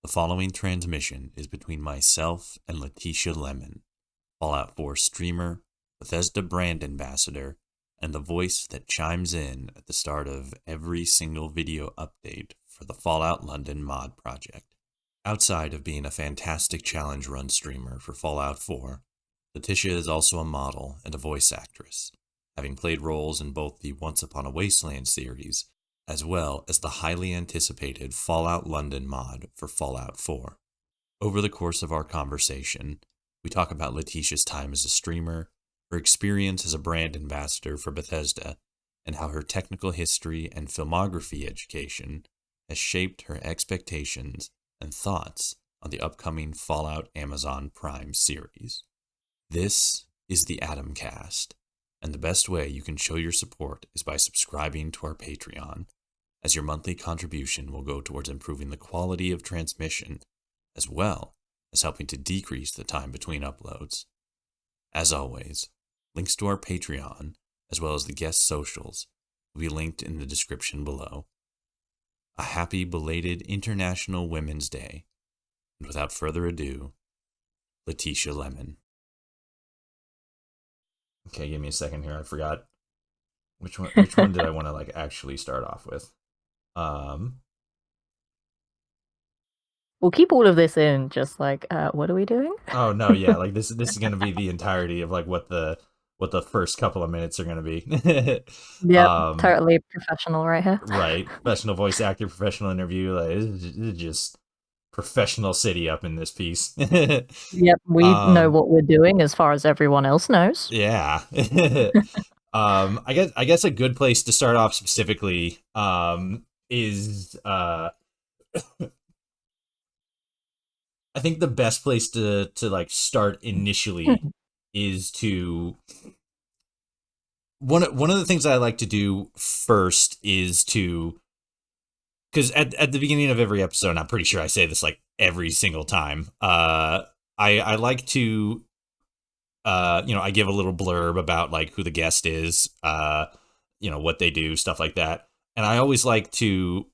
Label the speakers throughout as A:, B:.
A: The following transmission is between myself and Letitia Lemon, Fallout 4 streamer, Bethesda Brand ambassador, and the voice that chimes in at the start of every single video update for the Fallout London mod project. Outside of being a fantastic challenge run streamer for Fallout 4, Letitia is also a model and a voice actress, having played roles in both the Once Upon a Wasteland series as well as the highly anticipated Fallout London mod for Fallout 4. Over the course of our conversation, we talk about Letitia's time as a streamer, her experience as a brand ambassador for Bethesda, and how her technical history and filmography education has shaped her expectations and thoughts on the upcoming Fallout Amazon Prime series. This is the Atomcast, and the best way you can show your support is by subscribing to our Patreon, as your monthly contribution will go towards improving the quality of transmission, as well as helping to decrease the time between uploads. As always, links to our Patreon, as well as the guest socials, will be linked in the description below. A happy belated International Women's Day, and without further ado, Letitia Lemon. Okay, give me a second here. I forgot which one did I want to actually start off with.
B: We'll keep all of this in, just what are we doing?
A: Oh no, yeah, this is gonna be the entirety of what the first couple of minutes are gonna be.
B: Yep, totally professional right here.
A: Right, professional voice actor, professional interview. It's just professional city up in this piece.
B: Yep, we know what we're doing as far as everyone else knows.
A: Yeah. I guess a good place to start off specifically is I think the best place to start initially is to one of the things I like to do first is to, because at the beginning of every episode, and I'm pretty sure I say this every single time, I like to I give a little blurb about who the guest is, what they do, stuff like that. And I always like to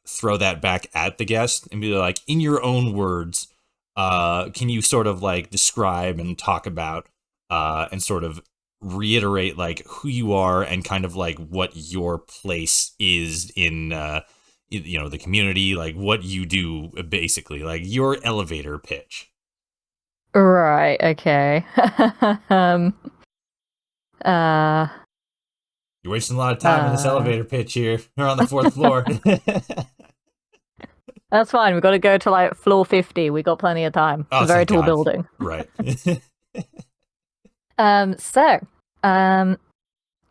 A: throw that back at the guest and be like, in your own words, can you sort of describe and talk about and sort of reiterate who you are and kind of what your place is in the community, what you do, basically your elevator pitch.
B: Right, okay.
A: You're wasting a lot of time in this elevator pitch here. We're on the 4th floor.
B: That's fine. We've got to go to floor 50. We got plenty of time. It's a very tall building.
A: Right.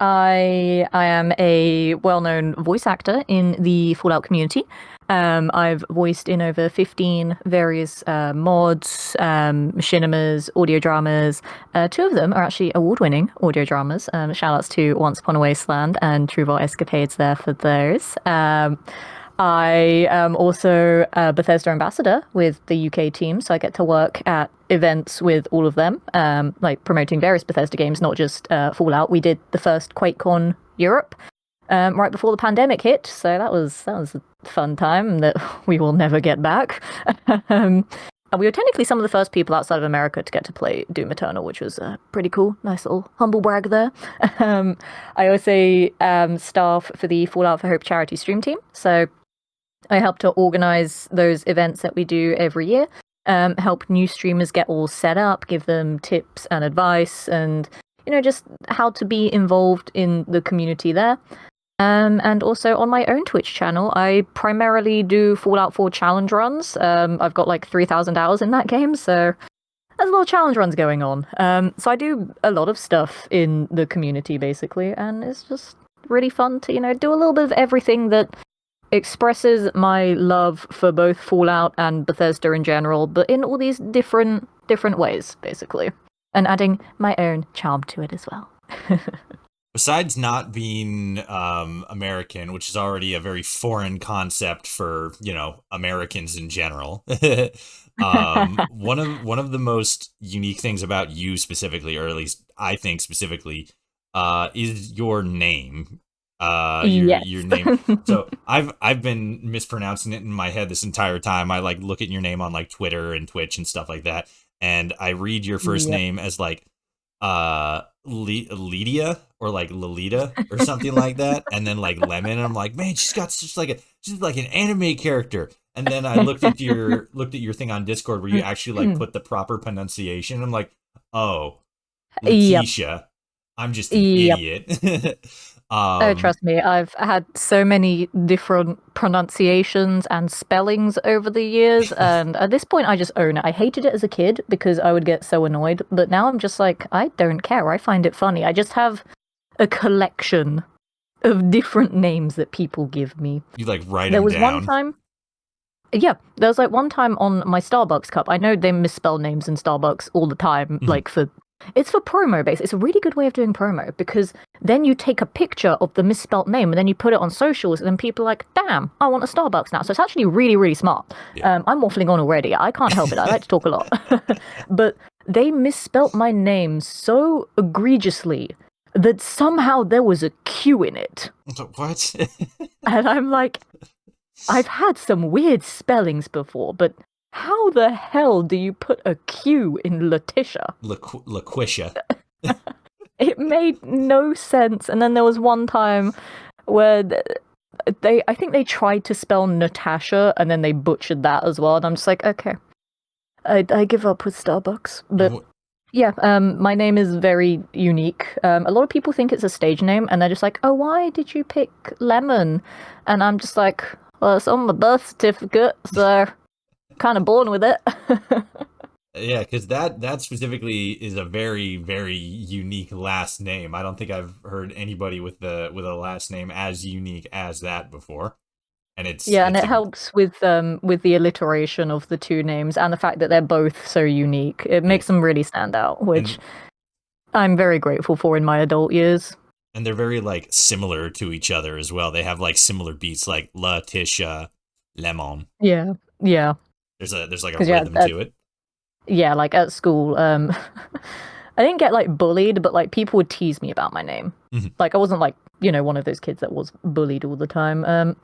B: I am a well-known voice actor in the Fallout community. I've voiced in over 15 various mods, machinimas, audio dramas. 2 of them are actually award-winning audio dramas. Shout-outs to Once Upon a Wasteland and True Escapades there for those. I am also a Bethesda ambassador with the UK team, so I get to work at events with all of them, promoting various Bethesda games, not just Fallout. We did the first QuakeCon Europe right before the pandemic hit, so that was a fun time that we will never get back. And we were technically some of the first people outside of America to get to play Doom Eternal, which was pretty cool. Nice little humble brag there. I also staff for the Fallout for Hope charity stream team, so I help to organize those events that we do every year, help new streamers get all set up, give them tips and advice, and just how to be involved in the community there. And also on my own Twitch channel, I primarily do Fallout 4 challenge runs. I've got 3,000 hours in that game, so there's a lot of challenge runs going on. So I do a lot of stuff in the community, basically, and it's just really fun to, do a little bit of everything that expresses my love for both Fallout and Bethesda in general, but in all these different ways, basically. And adding my own charm to it as well.
A: Besides not being American, which is already a very foreign concept for, Americans in general, one of the most unique things about you specifically, or at least I think specifically, is your name. Your
B: Yes.
A: name. So I've been mispronouncing it in my head this entire time. I like look at your name on like Twitter and Twitch and stuff like that, and I read your first
B: Yep.
A: name as like Lydia or like Lolita or something like that, and then like Lemon. And I'm like, man, she's like an anime character. And then I looked at your thing on Discord where you actually like put the proper pronunciation. I'm like, oh,
B: Yep.
A: Letitia. I'm just an
B: Yep.
A: idiot.
B: Oh,
A: um,
B: trust me, I've had so many different pronunciations and spellings over the years, and at this point, I just own it. I hated it as a kid because I would get so annoyed, but now I'm just like, I don't care. I find it funny. I just have a collection of different names that people give me.
A: you like write
B: There
A: them
B: was one
A: down.
B: time, yeah, there was like one time on my Starbucks cup. I know they misspell names in Starbucks all the time,
A: Mhm.
B: like for it's for promo base. It's a really good way of doing promo because then you take a picture of the misspelt name and then you put it on socials, and then people are like, "Damn, I want a Starbucks now." So it's actually really, really smart.
A: Yeah.
B: I'm waffling on already. I can't help it. I like to talk a lot, but they misspelt my name so egregiously that somehow there was a Q in it,
A: What?
B: and I'm like, I've had some weird spellings before, but how the hell do you put a Q in Letitia?
A: Laquisha.
B: It made no sense. And then there was one time where I think they tried to spell Natasha and then they butchered that as well. And I'm just like, okay, I give up with Starbucks. But yeah, my name is very unique. A lot of people think it's a stage name, and they're just like, "Oh, why did you pick Lemon?" And I'm just like, "Well, it's on my birth certificate, so kind of born with it."
A: Yeah, because that specifically is a very very unique last name. I don't think I've heard anybody with a last name as unique as that before. And
B: Yeah, and
A: it's
B: it
A: a
B: helps with the alliteration of the two names and the fact that they're both so unique. It
A: yeah,
B: makes them really stand out, which
A: and
B: I'm very grateful for in my adult years.
A: and they're very like similar to each other as well. They have like similar beats, like Letitia Lemon.
B: Yeah, yeah,
A: There's like a
B: because yeah,
A: rhythm to it.
B: yeah, like at school, I didn't get like bullied, but like people would tease me about my name.
A: Mhm.
B: Like I wasn't like, one of those kids that was bullied all the time.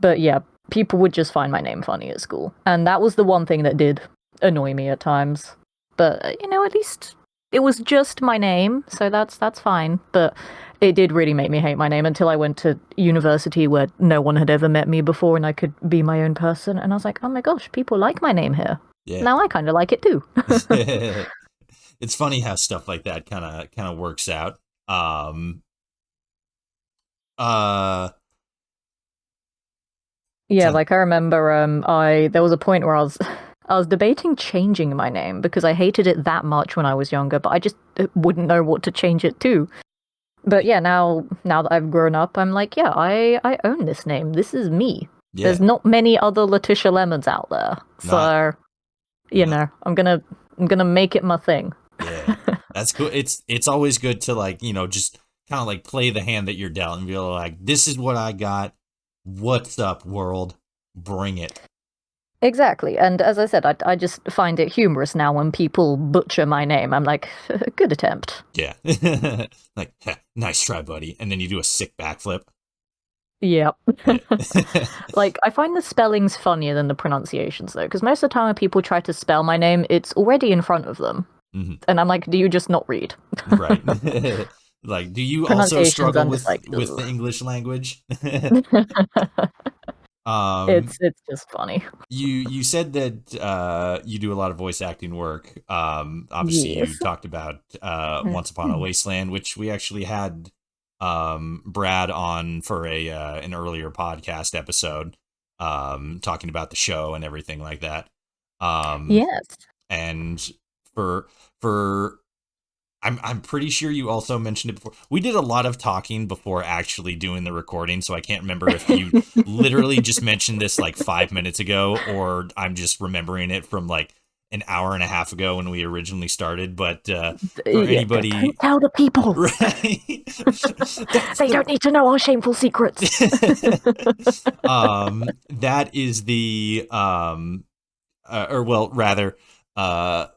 B: But yeah, people would just find my name funny at school. And that was the one thing that did annoy me at times. But at least it was just my name, so that's fine. But it did really make me hate my name until I went to university where no one had ever met me before and I could be my own person, and I was like, "Oh my gosh, people like my name here."
A: Yeah.
B: Now I kind of like it too.
A: It's funny how stuff like that kind of works out. Um uh
B: Yeah,
A: trying
B: like I remember I there was a point where I was debating changing my name because I hated it that much when I was younger, but I just wouldn't know what to change it to. But yeah, now that I've grown up, I'm like, yeah, I own this name. This is me.
A: yeah,
B: There's not many other Letitia Lemons out there.
A: not
B: So,
A: not
B: I'm gonna make it my thing.
A: yeah. That's cool. It's always good to like, just kind of like play the hand that you're dealt and be like, this is what I got. What's up, world? Bring it.
B: Exactly. And as I said, I just find it humorous now when people butcher my name. I'm like, good attempt.
A: Yeah. Like, nice try, buddy. And then you do a sick backflip.
B: Yep.
A: Yeah.
B: Like, I find the spellings funnier than the pronunciations, though, because most of the time when people try to spell my name, it's already in front of them.
A: Mhm.
B: And I'm like, do you just not read?
A: Right. Like, do you also
B: Pronunciations,
A: struggle
B: I'm just like,
A: with the English language?
B: ugh.
A: um,
B: It's just funny.
A: you said that you do a lot of voice acting work. Obviously you
B: Yes.
A: talked about Once Upon a Wasteland, which we actually had Brad on for a an earlier podcast episode, talking about the show and everything like that. Um,
B: Yes.
A: and for for I'm pretty sure you also mentioned it before. We did a lot of talking before actually doing the recording, so I can't remember if you literally just mentioned this like 5 minutes ago, or I'm just remembering it from like an hour and a half ago when we originally started. But for
B: Yeah,
A: anybody,
B: don't tell the people.
A: right? That's
B: They don't need to know our shameful secrets.
A: that is the or well, rather,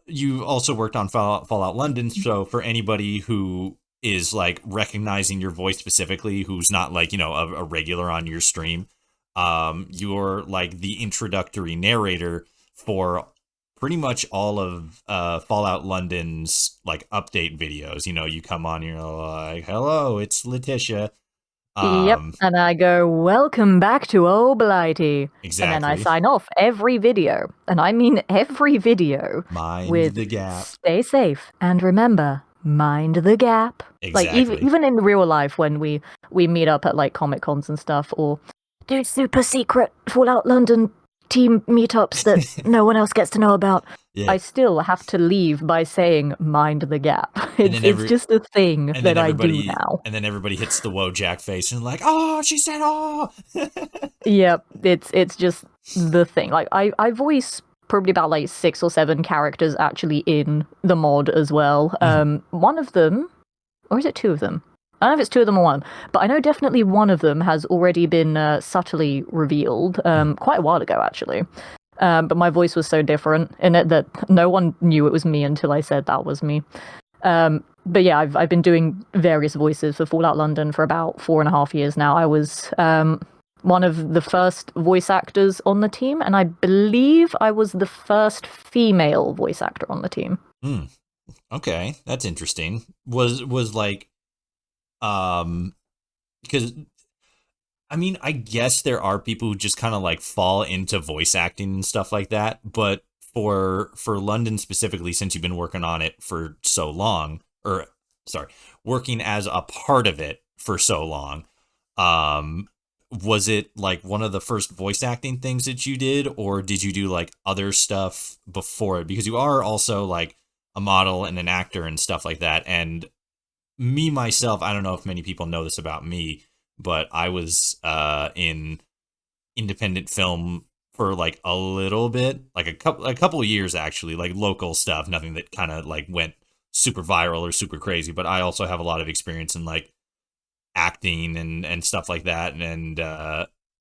A: you also worked on Fallout London. So for anybody who is like recognizing your voice specifically, who's not like, a regular on your stream. You're like the introductory narrator for pretty much all of Fallout London's like update videos. You come on, you're like, "Hello, it's Letitia."
B: Yep, and I go, "Welcome back to Old Blighty." And then I
A: Exactly.
B: sign off every video, and I mean every video,
A: Mind
B: with
A: the gap.
B: "Stay safe, and remember, mind the gap." Like,
A: Exactly.
B: even in real life, when we meet up at, like, Comic Cons and stuff, or do super secret Fallout London team meetups that no one else gets to know about,
A: Yeah.
B: I still have to leave by saying "mind the gap."
A: And then
B: It's just a thing
A: and
B: that
A: then
B: I do
A: everybody
B: now.
A: and then everybody hits the Wojak face and like, "Oh, she said oh."
B: Yep, it's just the thing. Like, I voice probably about like 6 or 7 characters actually in the mod as well. One of them, or is it 2 of them? I don't know if it's 2 of them or 1, but I know definitely one of them has already been subtly revealed quite a while ago, actually. But my voice was so different in it that no one knew it was me until I said that was me. But yeah, I've been doing various voices for Fallout London for about 4.5 years now. I was one of the first voice actors on the team, and I believe I was the first female voice actor on the team.
A: Okay, that's interesting. Was like, because I mean, I guess there are people who just kind of like fall into voice acting and stuff like that, but for London specifically, since you've been working on it for so long, or sorry, working as a part of it for so long, um, was it like one of the first voice acting things that you did, or did you do like other stuff before it? Because you are also like a model and an actor and stuff like that. And me myself, I don't know if many people know this about me, but I was in independent film for like a little bit, like a couple of years actually, like local stuff, nothing that kind of like went super viral or super crazy, but I also have a lot of experience in like acting and stuff like that, and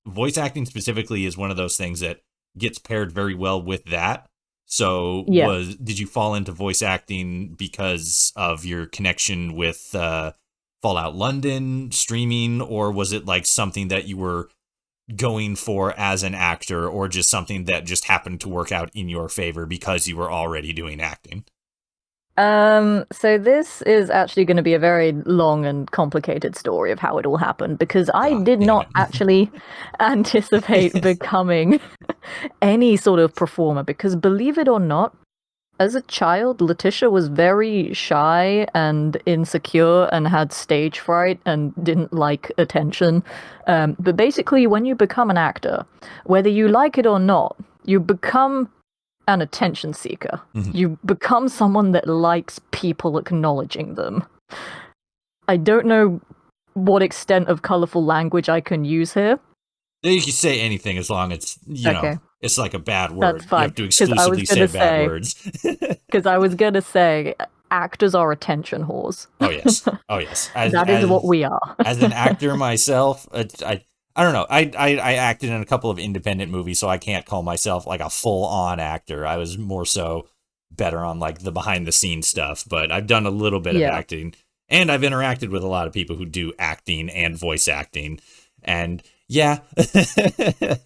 A: voice acting specifically is one of those things that gets paired very well with that. So
B: Yeah.
A: did you fall into voice acting because of your connection with Fallout London streaming, or was it like something that you were going for as an actor, or just something that just happened to work out in your favor because you were already doing acting?
B: So this is actually going to be a very long and complicated story of how it all happened, because I
A: God
B: did
A: damn
B: not
A: it.
B: actually anticipate becoming any sort of performer, because believe it or not, as a child, Letitia was very shy and insecure and had stage fright and didn't like attention. But basically, when you become an actor, whether you like it or not, you become an attention seeker. You become someone that likes people acknowledging them. I don't know what extent of colorful language I can use here.
A: You can say anything as long as,
B: Okay,
A: it's like a bad
B: that's
A: word. You
B: fine.
A: have to exclusively say bad words.
B: Because I was gonna say, actors are attention whores.
A: Oh yes. Oh yes. As
B: That is what
A: as
B: we are.
A: as an actor myself, I don't know. I acted in a couple of independent movies, so I can't call myself like a full on actor. I was more so better on like the behind the scenes stuff, but I've done a little bit of
B: Yeah.
A: acting, and I've interacted with a lot of people who do acting and voice acting, and yeah.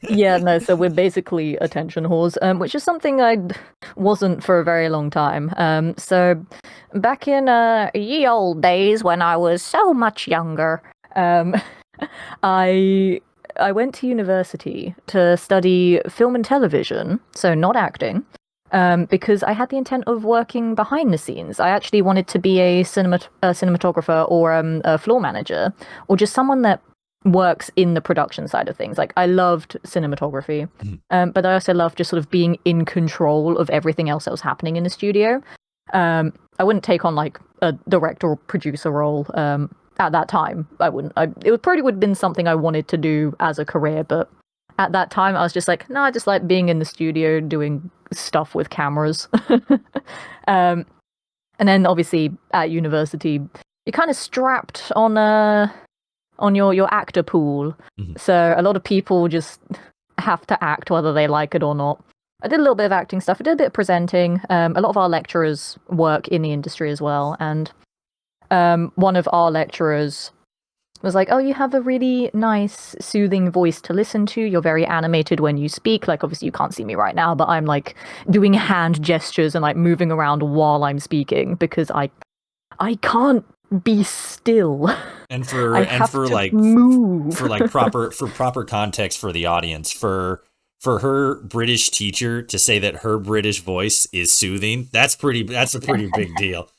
B: Yeah, no, so we're basically attention whores, which is something I wasn't for a very long time. So back in ye old days when I was so much younger, um, I I went to university to study film and television, so not acting, because I had the intent of working behind the scenes. I actually wanted to be a cinematographer, or a floor manager, or just someone that works in the production side of things. Like, I loved cinematography, but I also loved just sort of being in control of everything else that was happening in the studio. I wouldn't take on like a director or producer role at that time. I wouldn't. It would probably would have been something I wanted to do as a career, but at that time I was just like, no, I just like being in the studio doing stuff with cameras. And then obviously at university, you're kind of strapped on your actor pool. So a lot of people just have to act whether they like it or not. I did a little bit of acting stuff. I did a bit of presenting. A lot of our lecturers work in the industry as well, and one of our lecturers was like, "Oh, you have a really nice, soothing voice to listen to. You're very animated when you speak. Like, obviously, you can't see me right now, but I'm like doing hand gestures and like moving around while I'm speaking because I can't be still.
A: And
B: I have to move."
A: for proper context for the audience, for her British teacher to say that her British voice is soothing, that's a pretty big deal.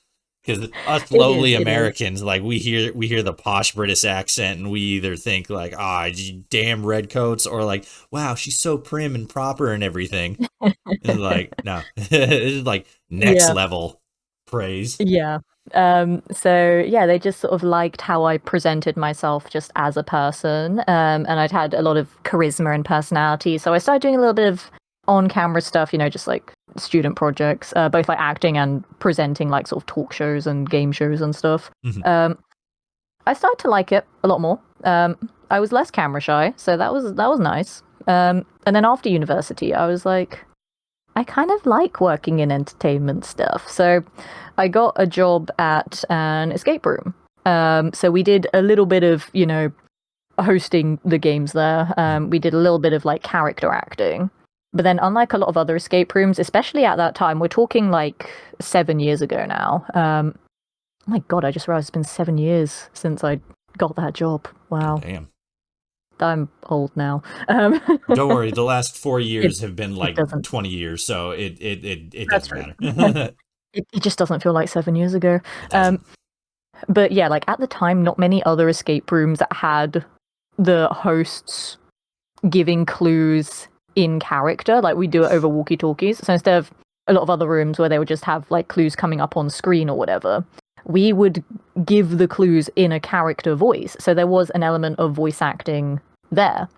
A: Because us lowly Americans, like we hear the posh British accent, and we either think like, ah, you damn redcoats, or like, wow, she's so prim and proper and everything. It's like, no, this is like next
B: Yeah.
A: level praise.
B: Yeah. So yeah, they just sort of liked how I presented myself just as a person. And I'd had a lot of charisma and personality. So I started doing a little bit of on-camera stuff, just like student projects, both like acting and presenting like sort of talk shows and game shows and stuff.
A: Mhm.
B: I started to like it a lot more. I was less camera shy, so that was nice. And then after university, I was like, I kind of like working in entertainment stuff. So I got a job at an escape room. So we did a little bit of, hosting the games there. We did a little bit of like character acting. But then, unlike a lot of other escape rooms, especially at that time, we're talking like 7 years ago now. Oh my God, I just realized it's been 7 years since I got that job. Wow.
A: Damn.
B: I'm old now.
A: Don't worry, the last 4 years have been
B: it
A: like
B: doesn't.
A: 20 years, so it
B: That's
A: doesn't
B: true.
A: matter.
B: It just doesn't feel like 7 years ago.
A: It doesn't.
B: But yeah, like at the time, not many other escape rooms had the hosts giving clues in character. Like we do it over walkie-talkies. So instead of a lot of other rooms where they would just have like clues coming up on screen or whatever, we would give the clues in a character voice. So there was an element of voice acting there.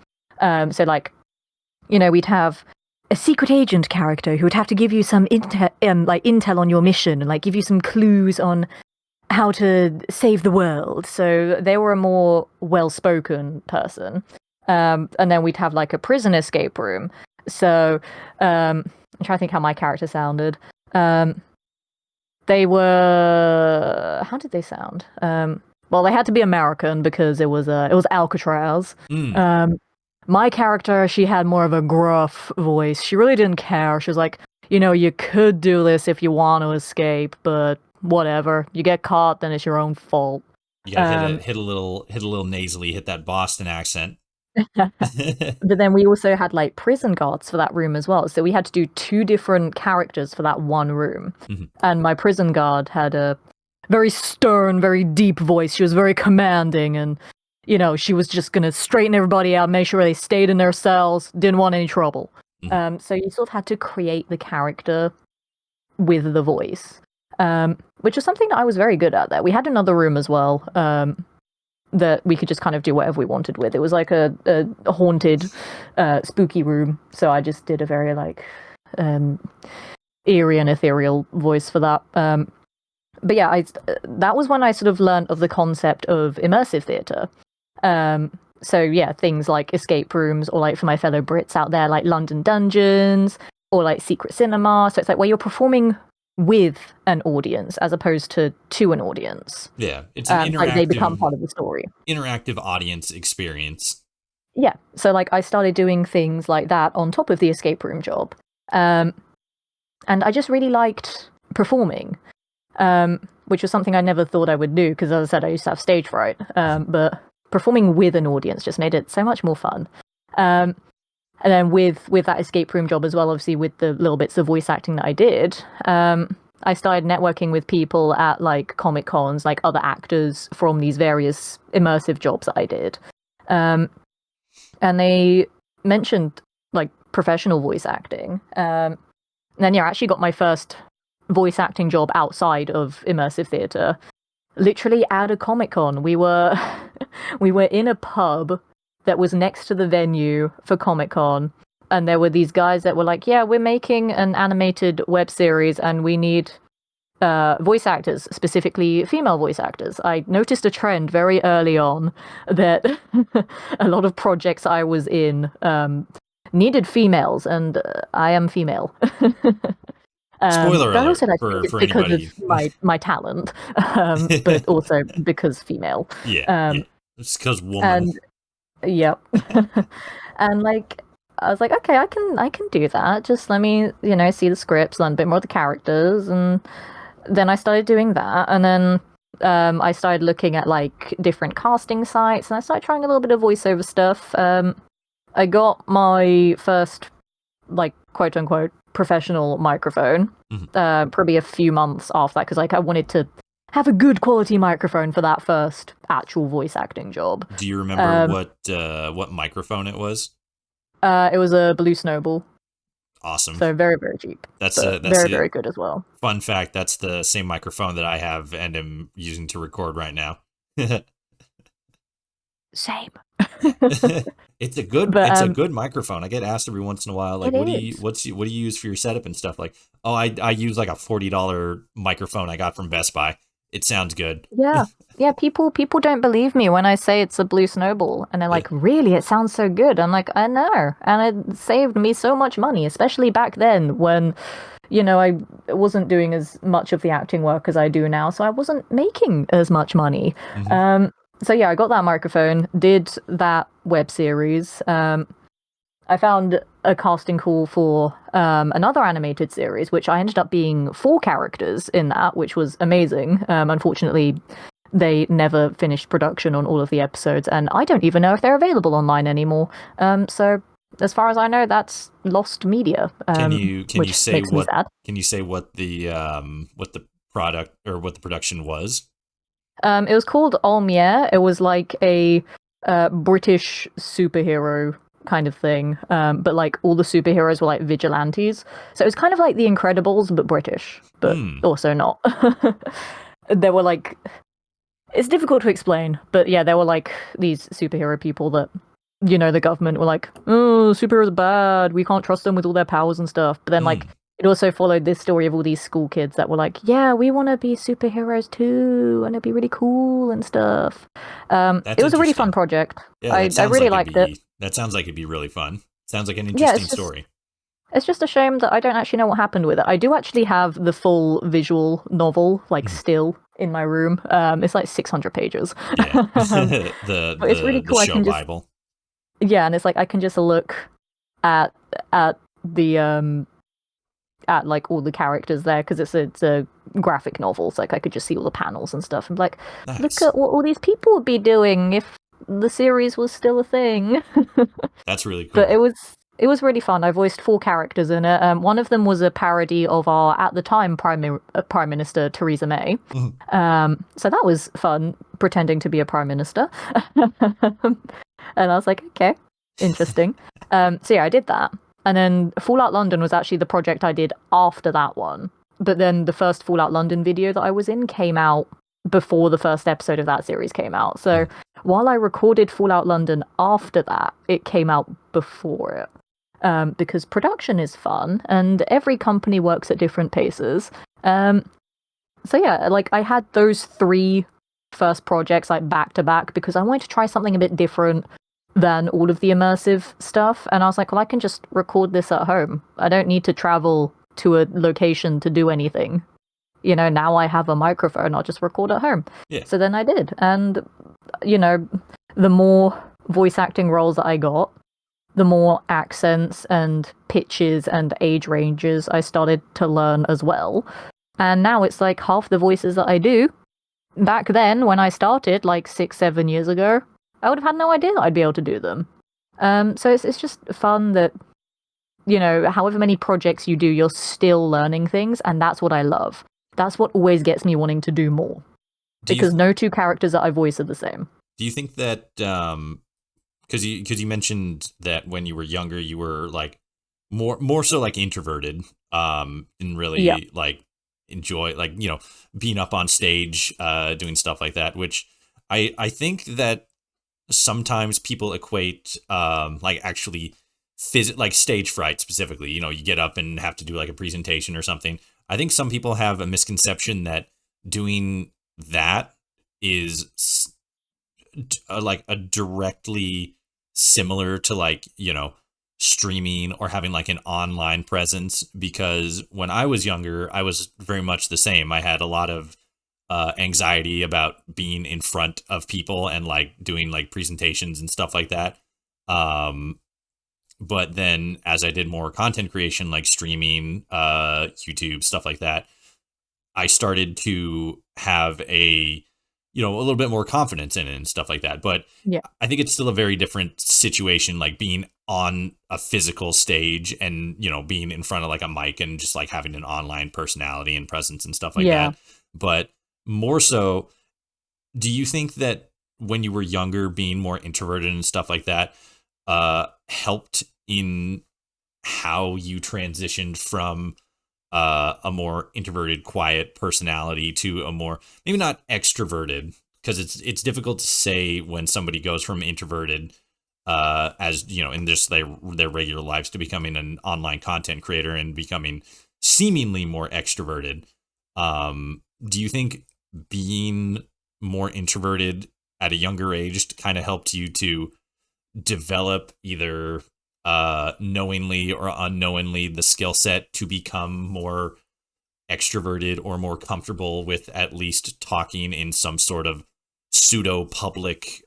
B: So like, we'd have a secret agent character who would have to give you some intel on your mission and like give you some clues on how to save the world. So they were a more well-spoken person. And then we'd have like a prison escape room. So I'm trying to think how my character sounded. They were, how did they sound? Well, they had to be American because it was Alcatraz.
A: Mm.
B: My character, she had more of a gruff voice. She really didn't care. She was like, you could do this if you want to escape, but whatever. You get caught, then it's your own fault.
A: You gotta hit a little nasally, hit that Boston accent.
B: But then we also had like prison guards for that room as well. So we had to do 2 different characters for that one room.
A: Mhm.
B: And my prison guard had a very stern, very deep voice. She was very commanding, and she was just gonna straighten everybody out, make sure they stayed in their cells, didn't want any trouble. So you sort of had to create the character with the voice, which is something that I was very good at there. We had another room as well, that we could just kind of do whatever we wanted with. It was like a haunted, spooky room. So I just did a very like eerie and ethereal voice for that. But yeah, that was when I sort of learned of the concept of immersive theatre. So yeah, things like escape rooms, or like for my fellow Brits out there, like London Dungeons, or like secret cinema. So it's like where you're performing with an audience as opposed to an audience.
A: Yeah, it's an
B: like they become part of the story.
A: interactive audience experience.
B: Yeah, so like I started doing things like that on top of the escape room job, and I just really liked performing, which was something I never thought I would do because, as I said, I used to have stage fright. But performing with an audience just made it so much more fun. And then with that escape room job as well, obviously with the little bits of voice acting that I did, I started networking with people at like Comic Cons, like other actors from these various immersive jobs that I did. And they mentioned like professional voice acting. And then I actually got my first voice acting job outside of immersive theatre, literally at a Comic Con. We were in a pub that was next to the venue for Comic Con, and there were these guys that were like, yeah, we're making an animated web series and we need voice actors, specifically female voice actors. I noticed a trend very early on that a lot of projects I was in needed females, and I am female.
A: Spoiler
B: But
A: alert
B: also I think it's
A: for
B: because of
A: anybody.
B: my talent, but also because female.
A: Yeah, yeah.
B: Um,
A: It's because woman.
B: and yep. And like I was like, okay, I can do that. Just let me, see the scripts, learn a bit more of the characters, and then I started doing that, and then I started looking at like different casting sites, and I started trying a little bit of voiceover stuff. I got my first like quote unquote professional microphone
A: Mhm.
B: probably a few months after that because like I wanted to have a good quality microphone for that first actual voice acting job.
A: Do you remember
B: Um,
A: what microphone it was?
B: it was a Blue Snowball,
A: Awesome.
B: so very very cheap, but
A: That's
B: very
A: it.
B: very good as well.
A: Fun fact, that's the same microphone that I have and am using to record right now.
B: Same. But
A: It's a good microphone. I get asked every once in a while, like,
B: it is.
A: what do you use for your setup and stuff? Like, oh, I use like a $40 microphone I got from Best Buy. It sounds good.
B: Yeah. Yeah, people don't believe me when I say it's a Blue Snowball, and they're
A: Yeah.
B: like, "Really? It sounds so good." I'm like, "I know." And it saved me so much money, especially back then when, I wasn't doing as much of the acting work as I do now, so I wasn't making as much money.
A: Hmm.
B: Um, so yeah, I got that microphone, did that web series. I found a casting call for another animated series, which I ended up being 4 characters in that, which was amazing. Unfortunately, they never finished production on all of the episodes, and I don't even know if they're available online anymore. So, as far as I know, that's lost media,
A: Can you
B: which
A: say
B: makes me
A: what
B: sad.
A: what the product or what the production was?
B: It was called Almiere. It was like a British superhero kind of thing, but like all the superheroes were like vigilantes. So it was kind of like The Incredibles, but British, but
A: Hmm.
B: also not. There were like it's difficult to explain, but yeah, there were like these superhero people that the government were like, oh, superheroes are bad. We can't trust them with all their powers and stuff. But then like
A: Hmm.
B: it also followed this story of all these school kids that were like, yeah, we want to be superheroes too, and it'd be really cool and stuff.
A: That's
B: It was a really fun
A: interesting.
B: project.
A: Yeah,
B: I really liked it.
A: that sounds like it'd be really fun. Sounds like an
B: Yeah,
A: interesting story.
B: it's just a shame that I don't actually know what happened with it. I do actually have the full visual novel, like
A: Mhm.
B: still in my room. It's like 600 pages.
A: Yeah.
B: um, but it's really
A: The
B: cool. I
A: show
B: can just
A: Bible.
B: yeah, and it's like I can just look at at the at like all the characters there because it's a graphic novel. So like I could just see all the panels and stuff and be like, look
A: Nice.
B: at what all these people would be doing if the series was still a thing.
A: That's really
B: But
A: cool.
B: it was really fun. I voiced 4 characters in it. One of them was a parody of our at the time Prime Minister Theresa May.
A: Mhm.
B: So that was fun pretending to be a prime minister. And I was like, okay, interesting. So yeah, I did that. And then Fallout London was actually the project I did after that one. But then the first Fallout London video that I was in came out before the first episode of that series came out. So while I recorded Fallout London after that, it came out before it. Because production is fun and every company works at different paces. So yeah, like I had those 3 first projects like back to back because I wanted to try something a bit different than all of the immersive stuff. And I was like, well, I can just record this at home. I don't need to travel to a location to do anything. Now I have a microphone, I'll just record at home.
A: Yeah.
B: So then I did. And, you know, the more voice acting roles that I got, the more accents and pitches and age ranges I started to learn as well. And now it's like half the voices that I do. Back then, when I started, like 6, 7 years ago, I would have had no idea that I'd be able to do them. So it's just fun that, however many projects you do, you're still learning things, and that's what I love. That's what always gets me wanting to do more.
A: Do you
B: Because no 2 characters that I voice are the same.
A: do you think that because you mentioned that when you were younger you were like more so like introverted and
B: Yeah.
A: really like enjoy like being up on stage doing stuff like that, which I think that sometimes people equate like actually like stage fright specifically. You get up and have to do like a presentation or something. I think some people have a misconception that doing that is like a directly similar to like streaming or having like an online presence, because when I was younger, I was very much the same. I had a lot of anxiety about being in front of people and like doing like presentations and stuff like that. Um, but then as I did more content creation, like streaming, YouTube, stuff like that, I started to have a little bit more confidence in it and stuff like that. But
B: Yeah.
A: I think it's still a very different situation, like being on a physical stage and, being in front of like a mic and just like having an online personality and presence and stuff like
B: Yeah.
A: that. But more so, do you think that when you were younger, being more introverted and stuff like that, helped in how you transitioned from a more introverted, quiet personality to a more, maybe not extroverted, because it's difficult to say when somebody goes from introverted, as in just their regular lives, to becoming an online content creator and becoming seemingly more extroverted. Do you think being more introverted at a younger age kind of helped you to develop either knowingly or unknowingly the skill set to become more extroverted or more comfortable with at least talking in some sort of pseudo public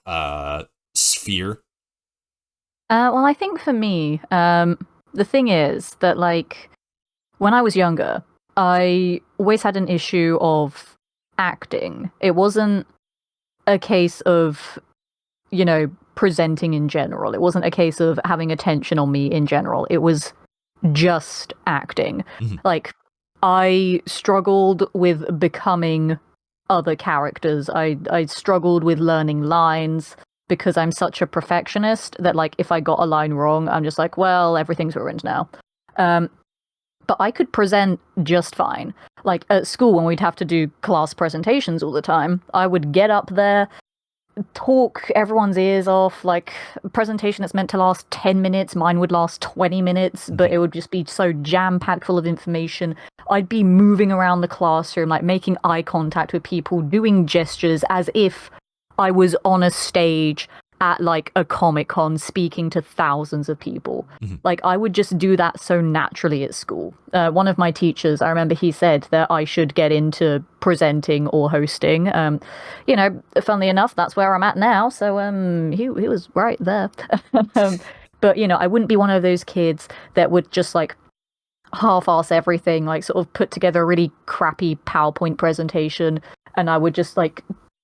A: sphere?
B: Well, I think for me, the thing is that, like, when I was younger, I always had an issue of acting. It wasn't a case of, presenting in general. It wasn't a case of having attention on me in general. It was just acting.
A: Mhm.
B: Like, I struggled with becoming other characters. I struggled with learning lines because I'm such a perfectionist that, like, if I got a line wrong, I'm just like, well, everything's ruined now. Um, but I could present just fine. Like, at school, when we'd have to do class presentations all the time, I would get up there, talk everyone's ears off. Like, a presentation that's meant to last 10 minutes, mine would last 20 minutes, but it would just be so jam-packed full of information. I'd be moving around the classroom, like making eye contact with people, doing gestures as if I was on a stage at like a Comic-Con speaking to thousands of people.
A: Mhm.
B: Like, I would just do that so naturally at school. One of my teachers, I remember he said that I should get into presenting or hosting. Funnily enough, that's where I'm at now. So he was right there. But I wouldn't be one of those kids that would just like half-ass everything, like sort of put together a really crappy PowerPoint presentation, and I would just like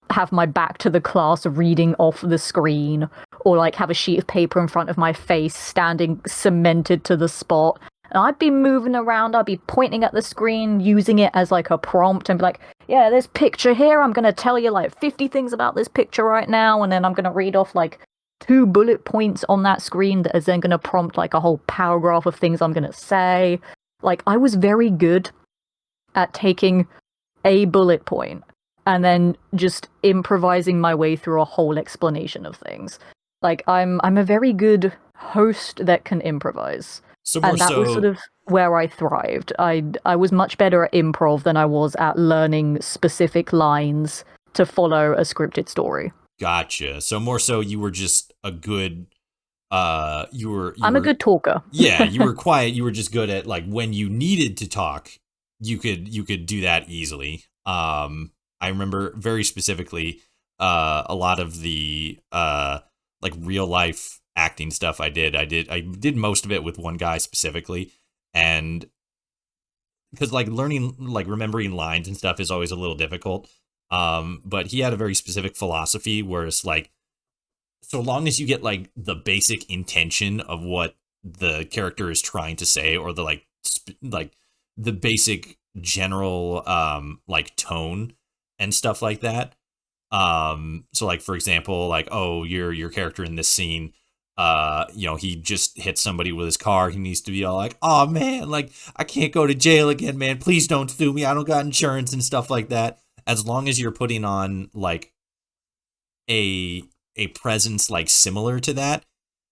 B: have my back to the class reading off the screen, or like have a sheet of paper in front of my face standing cemented to the spot. And I'd be moving around, I'd be pointing at the screen, using it as like a prompt, and be like, yeah, this picture here, I'm gonna tell you like 50 things about this picture right now, and then I'm gonna read off like 2 bullet points on that screen that is then gonna prompt like a whole paragraph of things I'm gonna say. Like, I was very good at taking a bullet point and then just improvising my way through a whole explanation of things. Like, I'm a very good host that can improvise.
A: So more
B: And that was sort
A: so,
B: of where I thrived. I was much better at improv than I was at learning specific lines to follow a scripted story.
A: gotcha. So more so, you were just a good, you
B: I'm a
A: were
B: good talker.
A: yeah, you were quiet. You were just good at like when you needed to talk, you could do that easily. I remember very specifically a lot of the like real life acting stuff I did most of it with one guy specifically, and because like learning, like remembering lines and stuff is always a little difficult. But he had a very specific philosophy where it's like, so long as you get like the basic intention of what the character is trying to say, or the like the basic general like tone and stuff like that. So like for example, like, oh, your character in this scene, he just hit somebody with his car. He needs to be all like, oh man, like I can't go to jail again, man, please don't sue me, I don't got insurance and stuff like that. As long as you're putting on like a a presence like similar to that,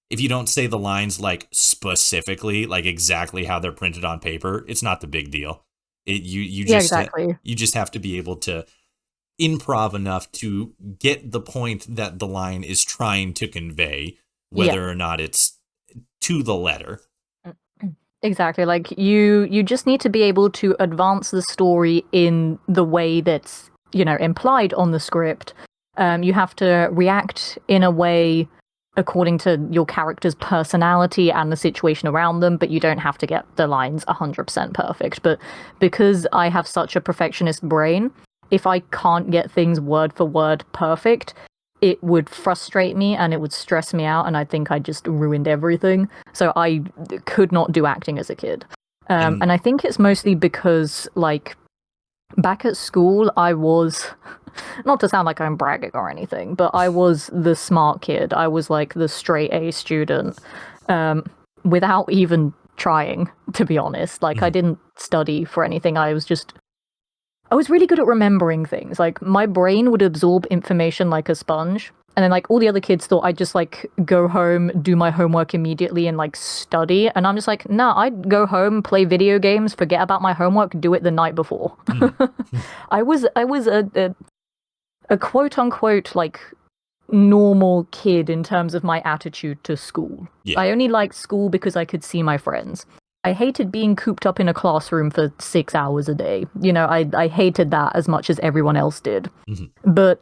A: if you don't say the lines like specifically, like exactly how they're printed on paper, it's not the big deal. You
B: Yeah,
A: just
B: exactly.
A: you just have to be able to improv enough to get the point that the line is trying to convey,
B: Yeah.
A: whether or not it's to the letter.
B: Exactly. Like you just need to be able to advance the story in the way that's, implied on the script. You have to react in a way according to your character's personality and the situation around them, but you don't have to get the lines 100% perfect. But because I have such a perfectionist brain, if I can't get things word for word perfect, it would frustrate me and it would stress me out, and I think I just ruined everything. So I could not do acting as a kid. And I think it's mostly because, like, back at school, I was, not to sound like I'm bragging or anything, but I was the smart kid. I was like the straight A student, without even trying, to be honest. Like, I didn't study for anything. I was really good at remembering things. Like, my brain would absorb information like a sponge. And then, like, all the other kids thought I'd just, like, go home, do my homework immediately, and, like, study. And I'm just like, nah, I'd go home, play video games, forget about my homework, do it the night before. I was a quote-unquote, like, normal kid in terms of my attitude to school.
A: Yeah.
B: I only liked school because I could see my friends. I hated being cooped up in a classroom for 6 hours a day. I hated that as much as everyone else did. But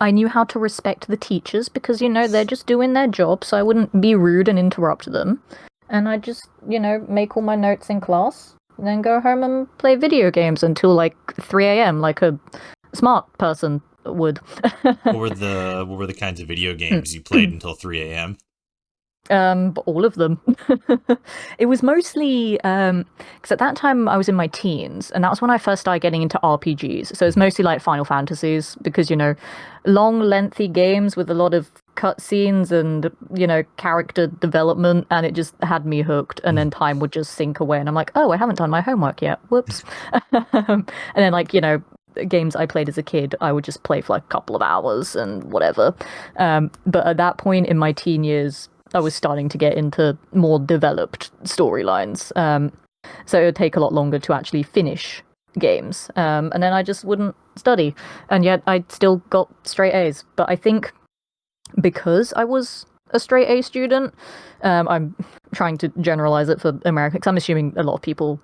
B: I knew how to respect the teachers because, they're just doing their job, so I wouldn't be rude and interrupt them. And I just, make all my notes in class, and then go home and play video games until, like, 3 a.m., like a smart person would.
A: What were the kinds of video games you played until 3 a.m.?
B: All of them. It was mostly because at that time I was in my teens, and that was when I first started getting into RPGs. So it's mostly like Final Fantasies, because long, lengthy games with a lot of cutscenes and character development, and it just had me hooked. And then time would just sink away, and I'm like, oh, I haven't done my homework yet. Whoops. And then games I played as a kid, I would just play for like a couple of hours and whatever. But at that point in my teen years, I was starting to get into more developed storylines. So it would take a lot longer to actually finish games. And then I just wouldn't study. And yet I still got straight A's. But I think because I was a straight A student, I'm trying to generalize it for America, because I'm assuming a lot of people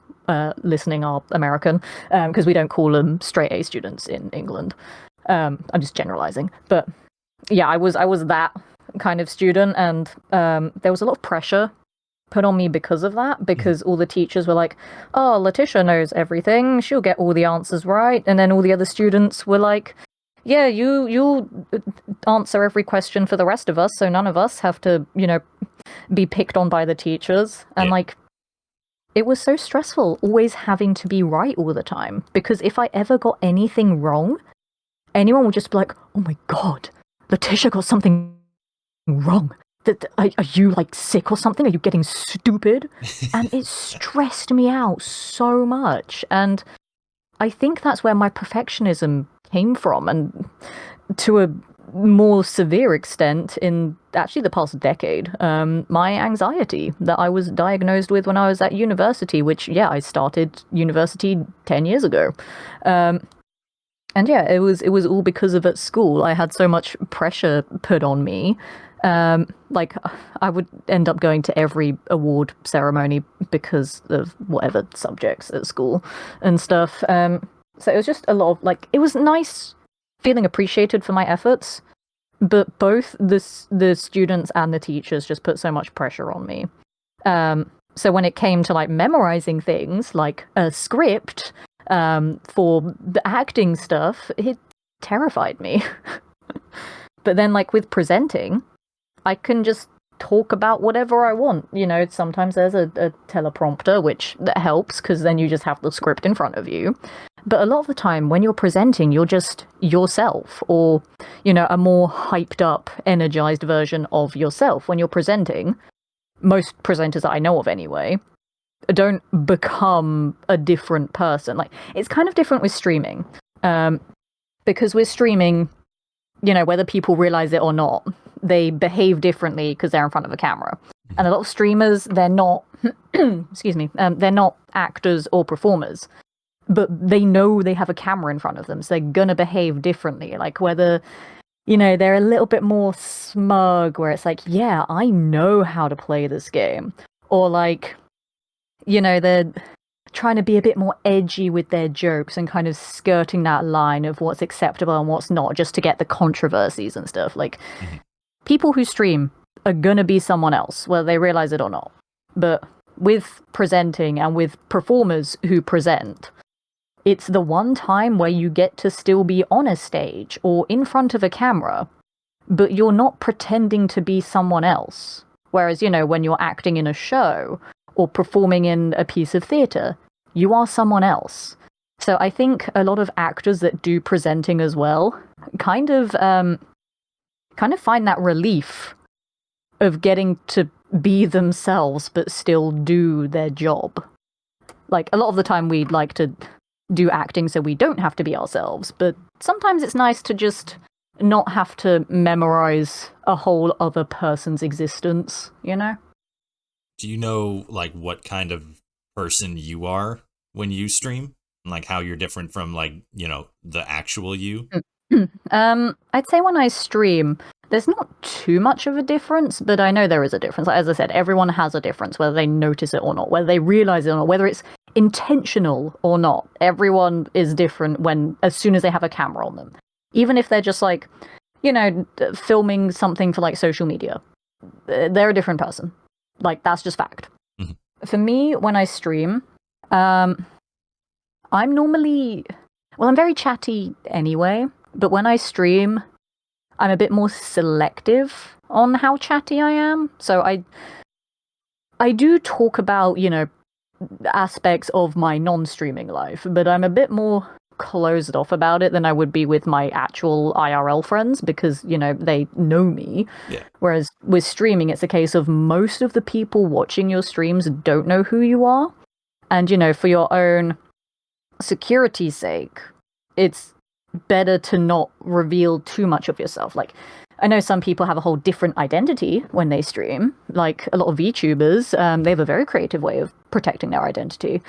B: listening are American, because we don't call them straight A students in England. I'm just generalizing. But yeah, I was that kind of student, and there was a lot of pressure put on me because of that, because all the teachers were like, oh, Letitia knows everything, she'll get all the answers right. And then all the other students were like, yeah, you'll answer every question for the rest of us, so none of us have to be picked on by the teachers. And like, it was so stressful always having to be right all the time, because if I ever got anything wrong, anyone would just be like, oh my god, Letitia got something wrong. Are you like sick or something? Are you getting stupid? And it stressed me out so much. And I think that's where my perfectionism came from, and to a more severe extent in actually the past decade, my anxiety that I was diagnosed with when I was at university, which, yeah, I started university 10 years ago. And yeah, it was all because of at school. I had so much pressure put on me. Like, I would end up going to every award ceremony because of whatever subjects at school and stuff. So it was just a lot of, like, it was nice feeling appreciated for my efforts, but both the students and the teachers just put so much pressure on me. So when it came to, like, memorizing things, like a script, for the acting stuff, it terrified me. But then, like, with presenting, I can just talk about whatever I want. Sometimes there's a teleprompter, which that helps, because then you just have the script in front of you. But a lot of the time, when you're presenting, you're just yourself, or, a more hyped up, energized version of yourself. When you're presenting, most presenters that I know of anyway, don't become a different person. Like, it's kind of different with streaming, because with streaming, whether people realize it or not, they behave differently because they're in front of a camera. And a lot of streamers, they're not excuse me, they're not actors or performers, but they know they have a camera in front of them, so they're gonna behave differently. Like, whether they're a little bit more smug where it's like, yeah, I know how to play this game. Or like, they're trying to be a bit more edgy with their jokes and kind of skirting that line of what's acceptable and what's not just to get the controversies and stuff. Like,
A: Mhm.
B: people who stream are gonna be someone else, whether they realize it or not. But with presenting and with performers who present, it's the one time where you get to still be on a stage or in front of a camera, but you're not pretending to be someone else. Whereas, when you're acting in a show or performing in a piece of theatre, you are someone else. So I think a lot of actors that do presenting as well kind of find that relief of getting to be themselves but still do their job. Like, a lot of the time we'd like to do acting so we don't have to be ourselves, but sometimes it's nice to just not have to memorize a whole other person's existence,
A: Do you know like what kind of person you are when you stream? And like how you're different from like, the actual you?
B: I'd say when I stream, there's not too much of a difference, but I know there is a difference. Like, as I said, everyone has a difference, whether they notice it or not, whether they realize it or not, whether it's intentional or not. Everyone is different as soon as they have a camera on them. Even if they're just like, filming something for like social media, they're a different person. Like, that's just fact.
A: Mhm.
B: For me, when I stream, I'm normally, well, I'm very chatty anyway, but when I stream, I'm a bit more selective on how chatty I am. So I do talk about, aspects of my non-streaming life, but I'm a bit more closed off about it than I would be with my actual IRL friends because, they know me.
A: Yeah.
B: Whereas with streaming, it's a case of most of the people watching your streams don't know who you are. And, for your own security's sake, it's better to not reveal too much of yourself. Like, I know some people have a whole different identity when they stream. Like, a lot of VTubers, they have a very creative way of protecting their identity.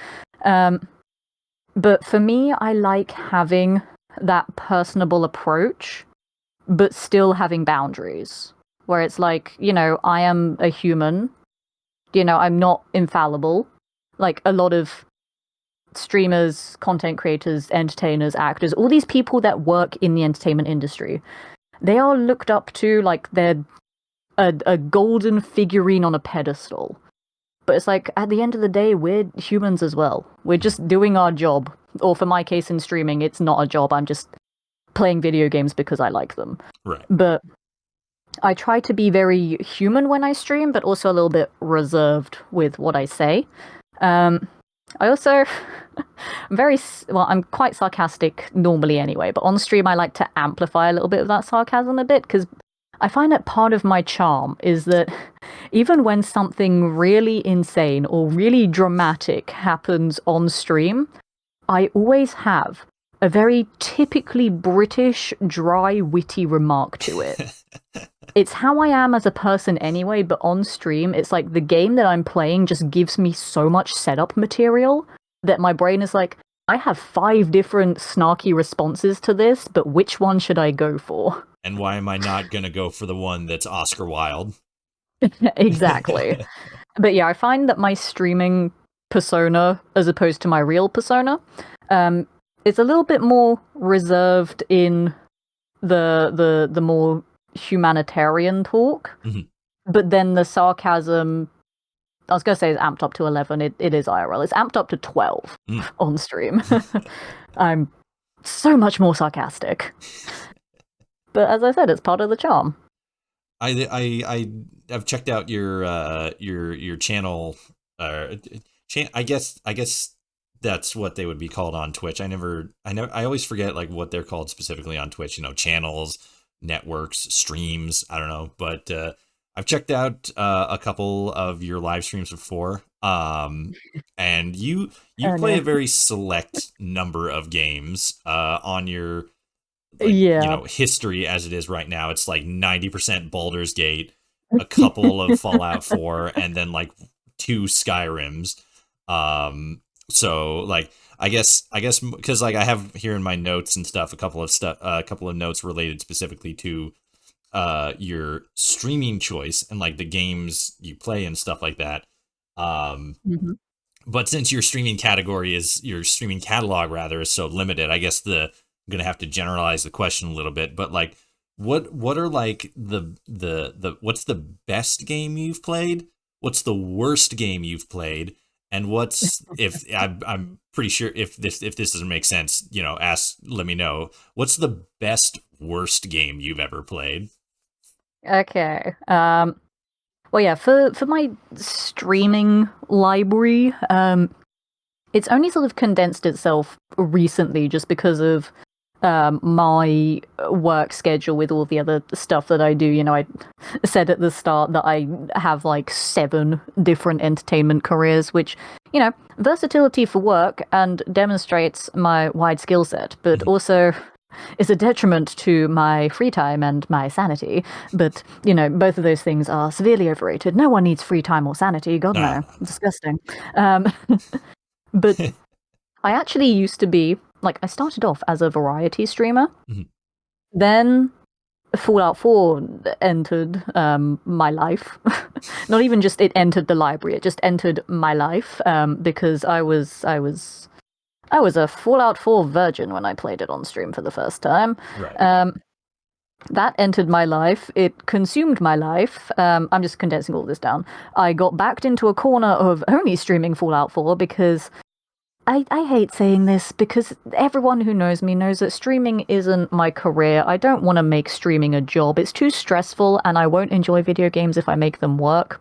B: But for me, I like having that personable approach, but still having boundaries. Where it's like, I am a human. I'm not infallible. Like, a lot of streamers, content creators, entertainers, actors, all these people that work in the entertainment industry, they are looked up to like they're a golden figurine on a pedestal. But it's like, at the end of the day, we're humans as well. We're just doing our job. Or for my case in streaming, it's not a job. I'm just playing video games because I like them.
A: Right.
B: But I try to be very human when I stream, but also a little bit reserved with what I say. I also, I'm quite sarcastic normally anyway, but on stream I like to amplify a little bit of that sarcasm a bit, because I find that part of my charm is that even when something really insane or really dramatic happens on stream, I always have a very typically British, dry, witty remark to it. It's how I am as a person anyway, but on stream, it's like the game that I'm playing just gives me so much setup material that my brain is like, I have 5 different snarky responses to this, but which one should I go for?
A: And why am I not going to go for the one that's Oscar Wilde?
B: Exactly. But yeah, I find that my streaming persona, as opposed to my real persona, is a little bit more reserved in the more humanitarian talk.
A: Mhm.
B: But then the sarcasm, I was going to say, is amped up to 11. It is IRL. It's amped up to 12 on stream. I'm so much more sarcastic. But as I said, it's part of the charm.
A: I've checked out your channel. I guess that's what they would be called on Twitch. I always forget like what they're called specifically on Twitch. Channels, networks, streams. I don't know, but I've checked out a couple of your live streams before. And you
B: Oh,
A: play
B: no.
A: a very select number of games on your like
B: Yeah.
A: history as it is right now. It's like 90% Baldur's Gate, a couple of Fallout 4, and then like 2 Skyrims. So like I guess because like I have here in my notes and stuff a couple of notes related specifically to your streaming choice and like the games you play and stuff like that. Um,
B: Hmm.
A: but since your streaming catalog rather is so limited, I guess the I'm gonna have to generalize the question a little bit. But like, what are like the what's the best game you've played? What's the worst game you've played? And what's if I'm pretty sure if this doesn't make sense, let me know. What's the best worst game you've ever played?
B: Okay. Well, yeah, for my streaming library, it's only sort of condensed itself recently just because of my work schedule with all the other stuff that I do. I said at the start that I have like 7 different entertainment careers, which, versatility for work and demonstrates my wide skill set, but also is a detriment to my free time and my sanity. But, both of those things are severely overrated. No one needs free time or sanity. God,
A: Nah.
B: no. Disgusting. But I actually used to be, like, I started off as a variety streamer.
A: Mhm.
B: Then Fallout 4 entered my life. Not even just it entered the library, it just entered my life because I was a Fallout 4 virgin when I played it on stream for the first time.
A: Right.
B: Um, that entered my life. It consumed my life. I'm just condensing all this down. I got backed into a corner of only streaming Fallout 4 because I hate saying this because everyone who knows me knows that streaming isn't my career. I don't want to make streaming a job. It's too stressful and I won't enjoy video games if I make them work.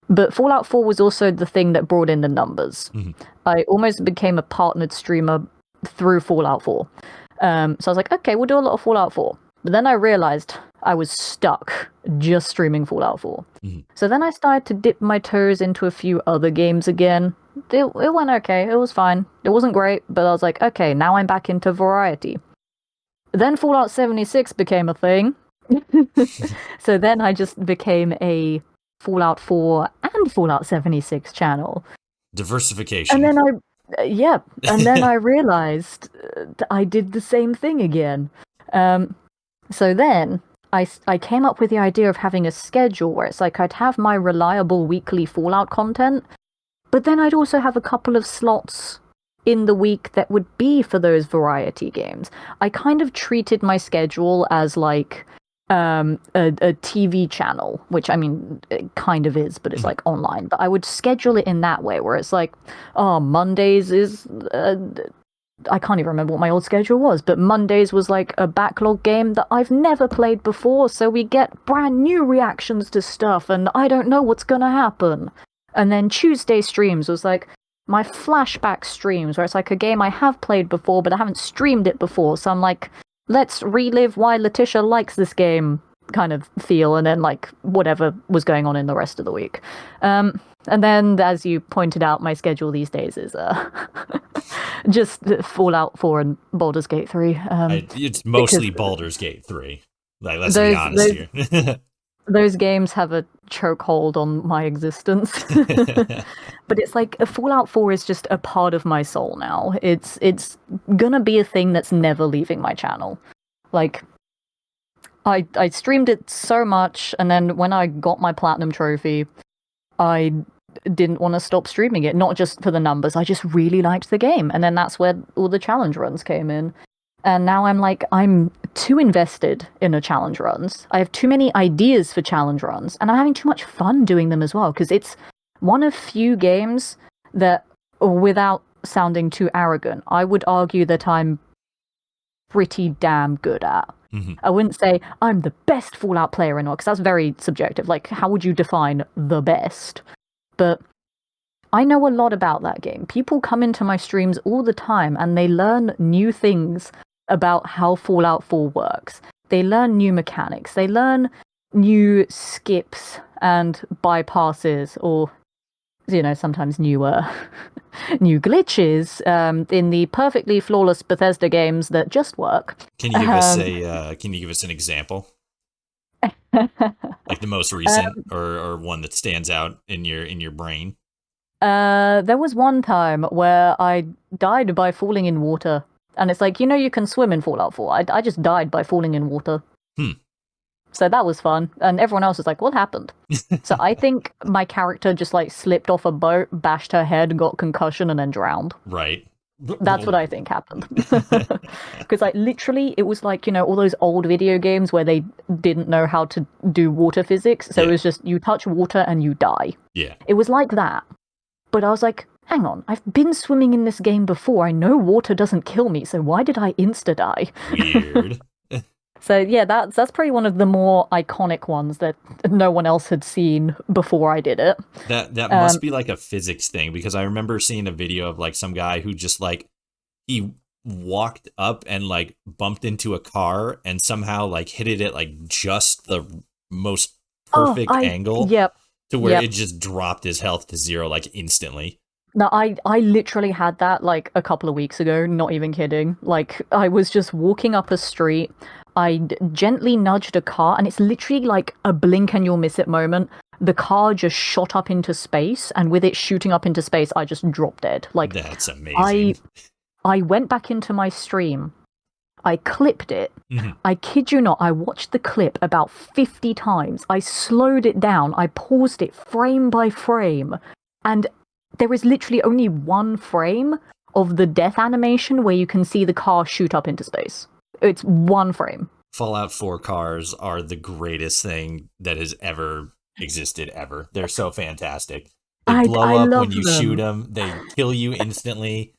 B: But Fallout 4 was also the thing that brought in the numbers.
A: Mhm.
B: I almost became a partnered streamer through Fallout 4. So I was like, okay, we'll do a lot of Fallout 4. But then I realized I was stuck just streaming Fallout 4.
A: Mhm.
B: So then I started to dip my toes into a few other games again. It went okay, it was fine. It wasn't great, but I was like, okay, now I'm back into variety. Then Fallout 76 became a thing. So then I just became a Fallout 4 and Fallout 76 channel. And
A: Diversification.
B: then yeah, and then I realized I did the same thing again. Um, so then I came up with the idea of having a schedule where it's like I'd have my reliable weekly Fallout content, but then I'd also have a couple of slots in the week that would be for those variety games. I kind of treated my schedule as like a TV channel, which I mean it kind of is, but it's
A: Mhm.
B: like online. But I would schedule it in that way, where it's like, oh, Mondays is I can't even remember what my old schedule was, but Mondays was like a backlog game that I've never played before, so we get brand new reactions to stuff, and I don't know what's gonna happen. And then Tuesday streams was like my flashback streams, where it's like a game I have played before, but I haven't streamed it before, so I'm like, let's relive why Letitia likes this game kind of feel, and then like whatever was going on in the rest of the week. And then, as you pointed out, my schedule these days is just Fallout 4 and Baldur's Gate 3.
A: It's
B: Because
A: mostly Baldur's Gate 3. Like, let's be
B: those
A: honest
B: those
A: here.
B: those games have a chokehold on my existence. But it's like a Fallout 4 is just a part of my soul now. It's gonna be a thing that's never leaving my channel. Like I streamed it so much, and then when I got my platinum trophy, I didn't want to stop streaming it. Not just for the numbers, I just really liked the game, and then that's where all the challenge runs came in. And now I'm like, I'm too invested in the challenge runs. I have too many ideas for challenge runs, and I'm having too much fun doing them as well, because it's one of few games that, without sounding too arrogant, I would argue that I'm pretty damn good at.
A: Mhm.
B: I wouldn't say I'm the best Fallout player in all, because that's very subjective. Like, how would you define the best? But I know a lot about that game. People come into my streams all the time and they learn new things about how Fallout 4 works. They learn new mechanics. They learn new skips and bypasses, or sometimes new new glitches in the perfectly flawless Bethesda games that just work.
A: Can you give us
B: Um,
A: a can you give us an example?
B: uh,
A: Like the most recent or one that stands out in your brain?
B: There was one time where I died by falling in water. And it's like, you can swim in Fallout 4. I just died by falling in water.
A: Hmm.
B: So that was fun. And everyone else was like, what happened? So I think my character just like slipped off a boat, bashed her head, got concussion, and then drowned.
A: Right.
B: That's what I think happened. Because like literally it was like, all those old video games where they didn't know how to do water physics. So it was just you touch water and you die.
A: Yeah.
B: It was like that. But I was like, hang on, I've been swimming in this game before. I know water doesn't kill me, so why did I insta-die?
A: Weird.
B: So yeah, that's probably one of the more iconic ones that no one else had seen before I did it.
A: That must be like a physics thing, because I remember seeing a video of like some guy who just like he walked up and like bumped into a car and somehow like hit it at like just the most perfect angle.
B: Yep.
A: To where it just dropped his health to 0 like instantly.
B: No, I literally had that like a couple of weeks ago, not even kidding. Like I was just walking up a street, I gently nudged a car, and it's literally like a blink and you'll miss it moment. The car just shot up into space, and with it shooting up into space, I just dropped dead. Like
A: that's amazing.
B: I went back into my stream. I clipped it.
A: Mm-hmm.
B: I kid you not, I watched the clip about 50 times. I slowed it down. I paused it frame by frame. And there is literally only one frame of the death animation where you can see the car shoot up into space. It's one frame.
A: Fallout 4 cars are the greatest thing that has ever existed ever. They're so fantastic. They blow up when you shoot them. They kill you instantly.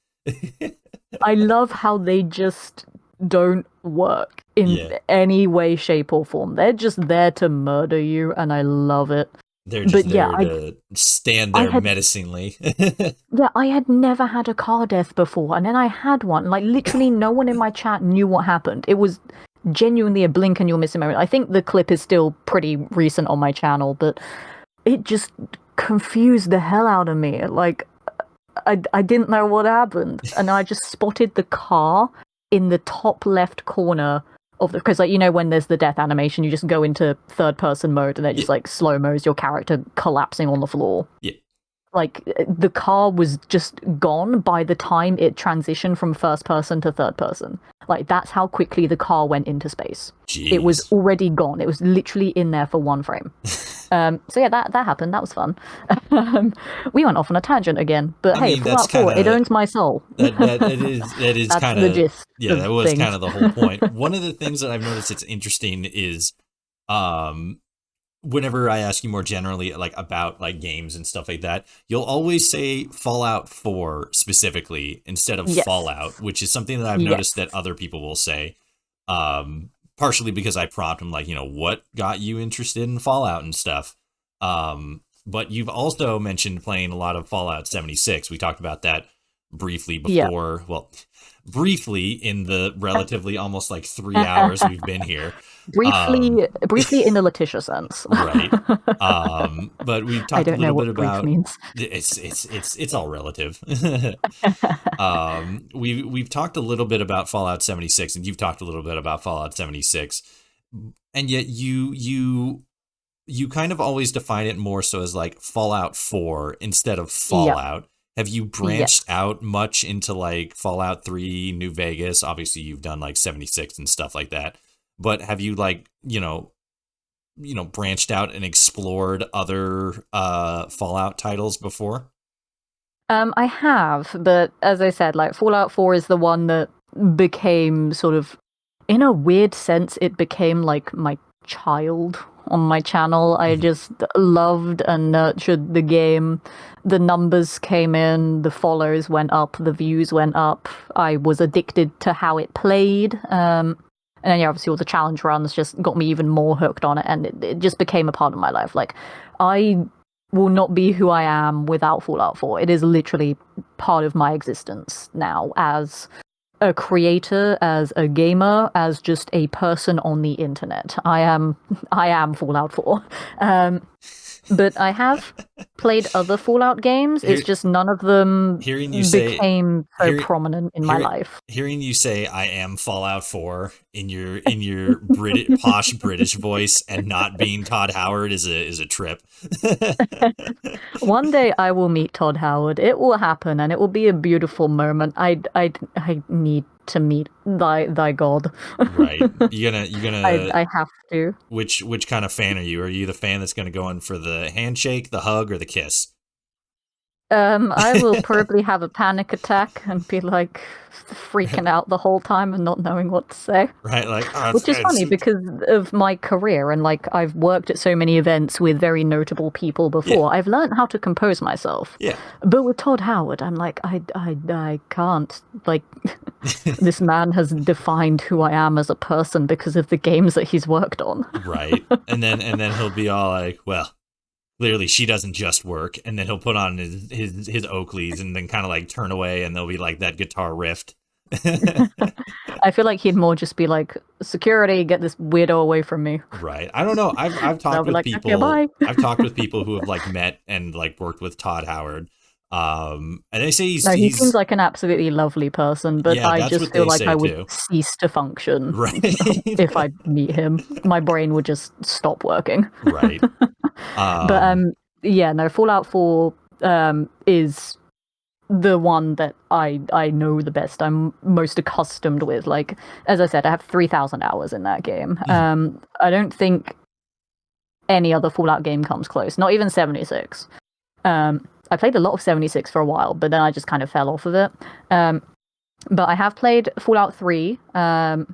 B: I love how they just don't work in any way, shape, or form. They're just there to murder you, and I love it.
A: They're just to stand there menacingly.
B: Yeah, I had never had a car death before, and then I had one. Like, literally no one in my chat knew what happened. It was genuinely a blink and you'll miss a moment. I think the clip is still pretty recent on my channel, but it just confused the hell out of me. Like, I didn't know what happened, and I just spotted the car in the top left corner of the, because like when there's the death animation, you just go into third person mode and it just like slow mo's your character collapsing on the floor.
A: Yeah.
B: Like the car was just gone by the time it transitioned from first person to third person. Like that's how quickly the car went into space.
A: Jeez.
B: It was already gone. It was literally in there for one frame. So yeah, that happened. That was fun. We went off on a tangent again, but hey, Fallout 4, it owns my soul.
A: That is kind of
B: the gist.
A: Yeah, that was kind of the whole point. One of the things that I've noticed it's interesting is, whenever I ask you more generally like about like games and stuff like that, you'll always say Fallout 4 specifically instead of Fallout, which is something that I've noticed that other people will say. Partially because I prompt them like, what got you interested in Fallout and stuff. But you've also mentioned playing a lot of Fallout 76. We talked about that briefly before. Well, briefly in the relatively almost like 3 hours we've been here.
B: Briefly in the Letitia sense.
A: Right. But we've talked a little bit about
B: means.
A: It's all relative. We've talked a little bit about Fallout 76, and you've talked a little bit about Fallout 76, and yet you kind of always define it more so as like Fallout 4 instead of Fallout. Have you branched out much into like Fallout 3, New Vegas? Obviously you've done like 76 and stuff like that, but have you like, branched out and explored other Fallout titles before?
B: I have, but as I said, like Fallout 4 is the one that became sort of, in a weird sense, it became like my child on my channel. I just loved and nurtured the game. The numbers came in, the follows went up, the views went up. I was addicted to how it played. And then obviously all the challenge runs just got me even more hooked on it, and it just became a part of my life. Like, I will not be who I am without Fallout 4. It is literally part of my existence now as a creator, as a gamer, as just a person on the internet. I am Fallout 4. but I have played other Fallout games. It's
A: Here,
B: just none of them
A: hearing you say,
B: became so
A: hear,
B: prominent in my life.
A: hearing you say, "I am Fallout 4" in your Brit posh British voice, and not being Todd Howard is a trip.
B: One day I will meet Todd Howard. It will happen, and it will be a beautiful moment. I need to meet thy god.
A: Right. You gonna
B: I have to.
A: which kind of fan are you? Are you the fan that's gonna go in for the handshake, the hug, or the kiss?
B: I will probably have a panic attack and be like freaking out the whole time and not knowing what to say.
A: Right, like
B: Which is funny because of my career and like I've worked at so many events with very notable people before.
A: Yeah.
B: I've learned how to compose myself.
A: Yeah.
B: But with Todd Howard, I'm like I can't. Like this man has defined who I am as a person because of the games that he's worked on.
A: Right. And then he'll be all like, well, clearly she doesn't just work, and then he'll put on his Oakleys and then kind of like turn away, and there'll be like that guitar riff.
B: I feel like he'd more just be like, security, get this weirdo away from me.
A: Right. I don't know. I've talked with
B: like,
A: people.
B: okay, bye.
A: I've talked with people who have like met and like worked with Todd Howard. And they say
B: He
A: he's
B: seems like an absolutely lovely person, but
A: yeah,
B: I
A: that's
B: just
A: what
B: feel
A: they
B: like
A: say
B: I would
A: too.
B: cease to function
A: Right.
B: if I meet him. My brain would just stop working.
A: Right.
B: But yeah, no, Fallout 4 is the one that I know the best. I'm most accustomed with. Like, as I said, I have 3,000 hours in that game. I don't think any other Fallout game comes close. Not even 76. I played a lot of 76 for a while, but then I just kind of fell off of it. But I have played Fallout 3. I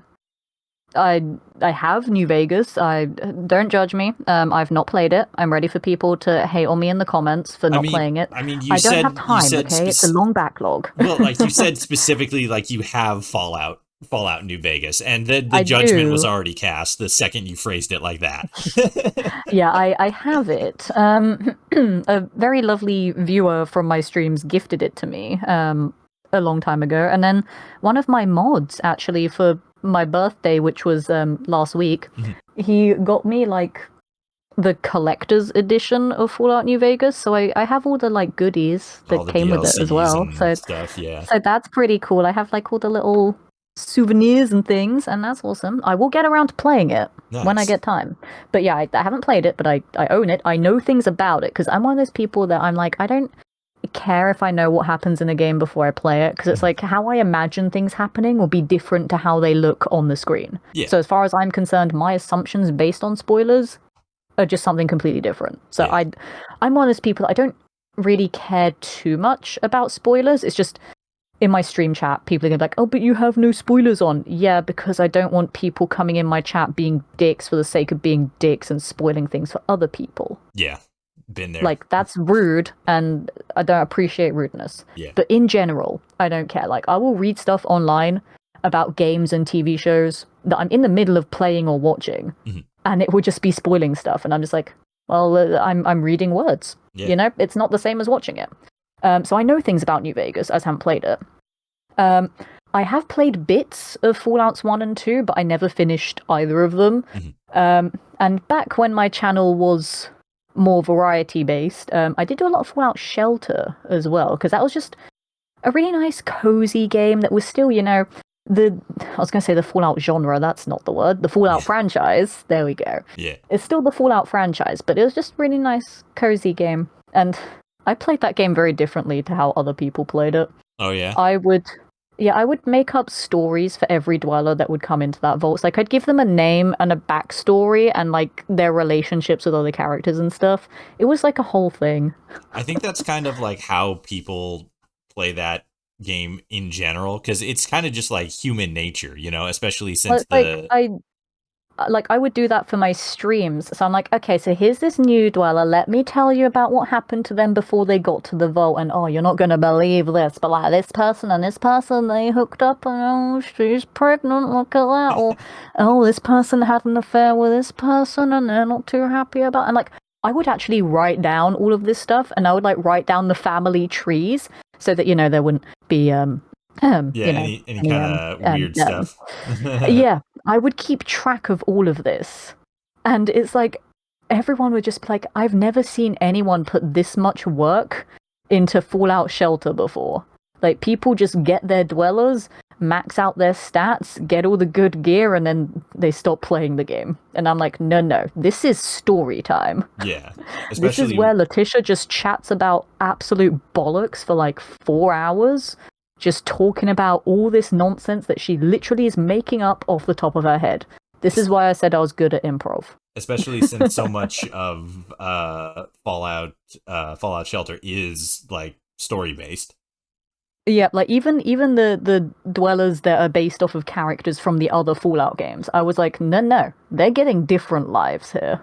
B: have New Vegas. Don't judge me. I've not played it. I'm ready for people to hate on me in the comments for not playing it.
A: I mean,
B: I don't have time. Okay, it's a long backlog.
A: Well, like you said specifically, like you have Fallout New Vegas, and the judgment was already cast the second you phrased it like that.
B: Yeah, I have it. A very lovely viewer from my streams gifted it to me a long time ago, and then one of my mods actually for my birthday, which was last week, he got me like the collector's edition of Fallout New Vegas, so I have all the like goodies that came with it as well. So
A: stuff, yeah.
B: So that's pretty cool. I have like all the little souvenirs and things, and that's awesome. I will get around to playing it when I get time. But yeah, I haven't played it, but I own it. I know things about it because I'm one of those people that I'm like, I don't care if I know what happens in a game before I play it, because it's like how I imagine things happening will be different to how they look on the screen.
A: Yeah.
B: So as far as I'm concerned, my assumptions based on spoilers are just something completely different. So I'm one of those people that I don't really care too much about spoilers. It's just in my stream chat, people are gonna be like, oh, but you have no spoilers on. Yeah, because I don't want people coming in my chat being dicks for the sake of being dicks and spoiling things for other people.
A: Yeah. Been there.
B: Like, that's rude, and I don't appreciate rudeness.
A: Yeah.
B: But in general, I don't care. Like, I will read stuff online about games and TV shows that I'm in the middle of playing or watching, and it would just be spoiling stuff, and I'm just like, well, I'm reading words.
A: Yeah.
B: You know, it's not the same as watching it. So I know things about New Vegas. I just haven't played it. I have played bits of Fallouts 1 and 2, but I never finished either of them. And back when my channel was more variety based, I did do a lot of Fallout Shelter as well, because that was just a really nice cozy game that was still, you know, I was going to say the Fallout genre, that's not the word, the Fallout franchise, there we go.
A: Yeah.
B: It's still the Fallout franchise, but it was just a really nice cozy game, and I played that game very differently to how other people played it.
A: Oh yeah?
B: I would make up stories for every dweller that would come into that vault. So, like, I'd give them a name and a backstory and, like, their relationships with other characters and stuff. It was, like, a whole thing.
A: I think that's kind of, like, how people play that game in general, because it's kind of just, like, human nature, you know, especially since
B: I would do that for my streams. So I'm like, okay, so here's this new dweller. Let me tell you about what happened to them before they got to the vault. And, oh, you're not going to believe this, but, like, this person and this person, they hooked up and, oh, she's pregnant, look at that. Or, oh, this person had an affair with this person and they're not too happy about it. And, like, I would actually write down all of this stuff, and I would, like, write down the family trees so that, you know, there wouldn't be,
A: any kind of weird stuff.
B: Yeah, I would keep track of all of this. And it's like, everyone would just be like, I've never seen anyone put this much work into Fallout Shelter before. Like, people just get their dwellers, max out their stats, get all the good gear, and then they stop playing the game. And I'm like, no, no, this is story time.
A: Yeah,
B: This is
A: especially
B: where Letitia just chats about absolute bollocks for like 4 hours, just talking about all this nonsense that she literally is making up off the top of her head. This is why I said I was good at improv.
A: especially since so much of Fallout Shelter is like story based.
B: Yeah, like even the dwellers that are based off of characters from the other Fallout games, I was like, no, no, they're getting different lives here.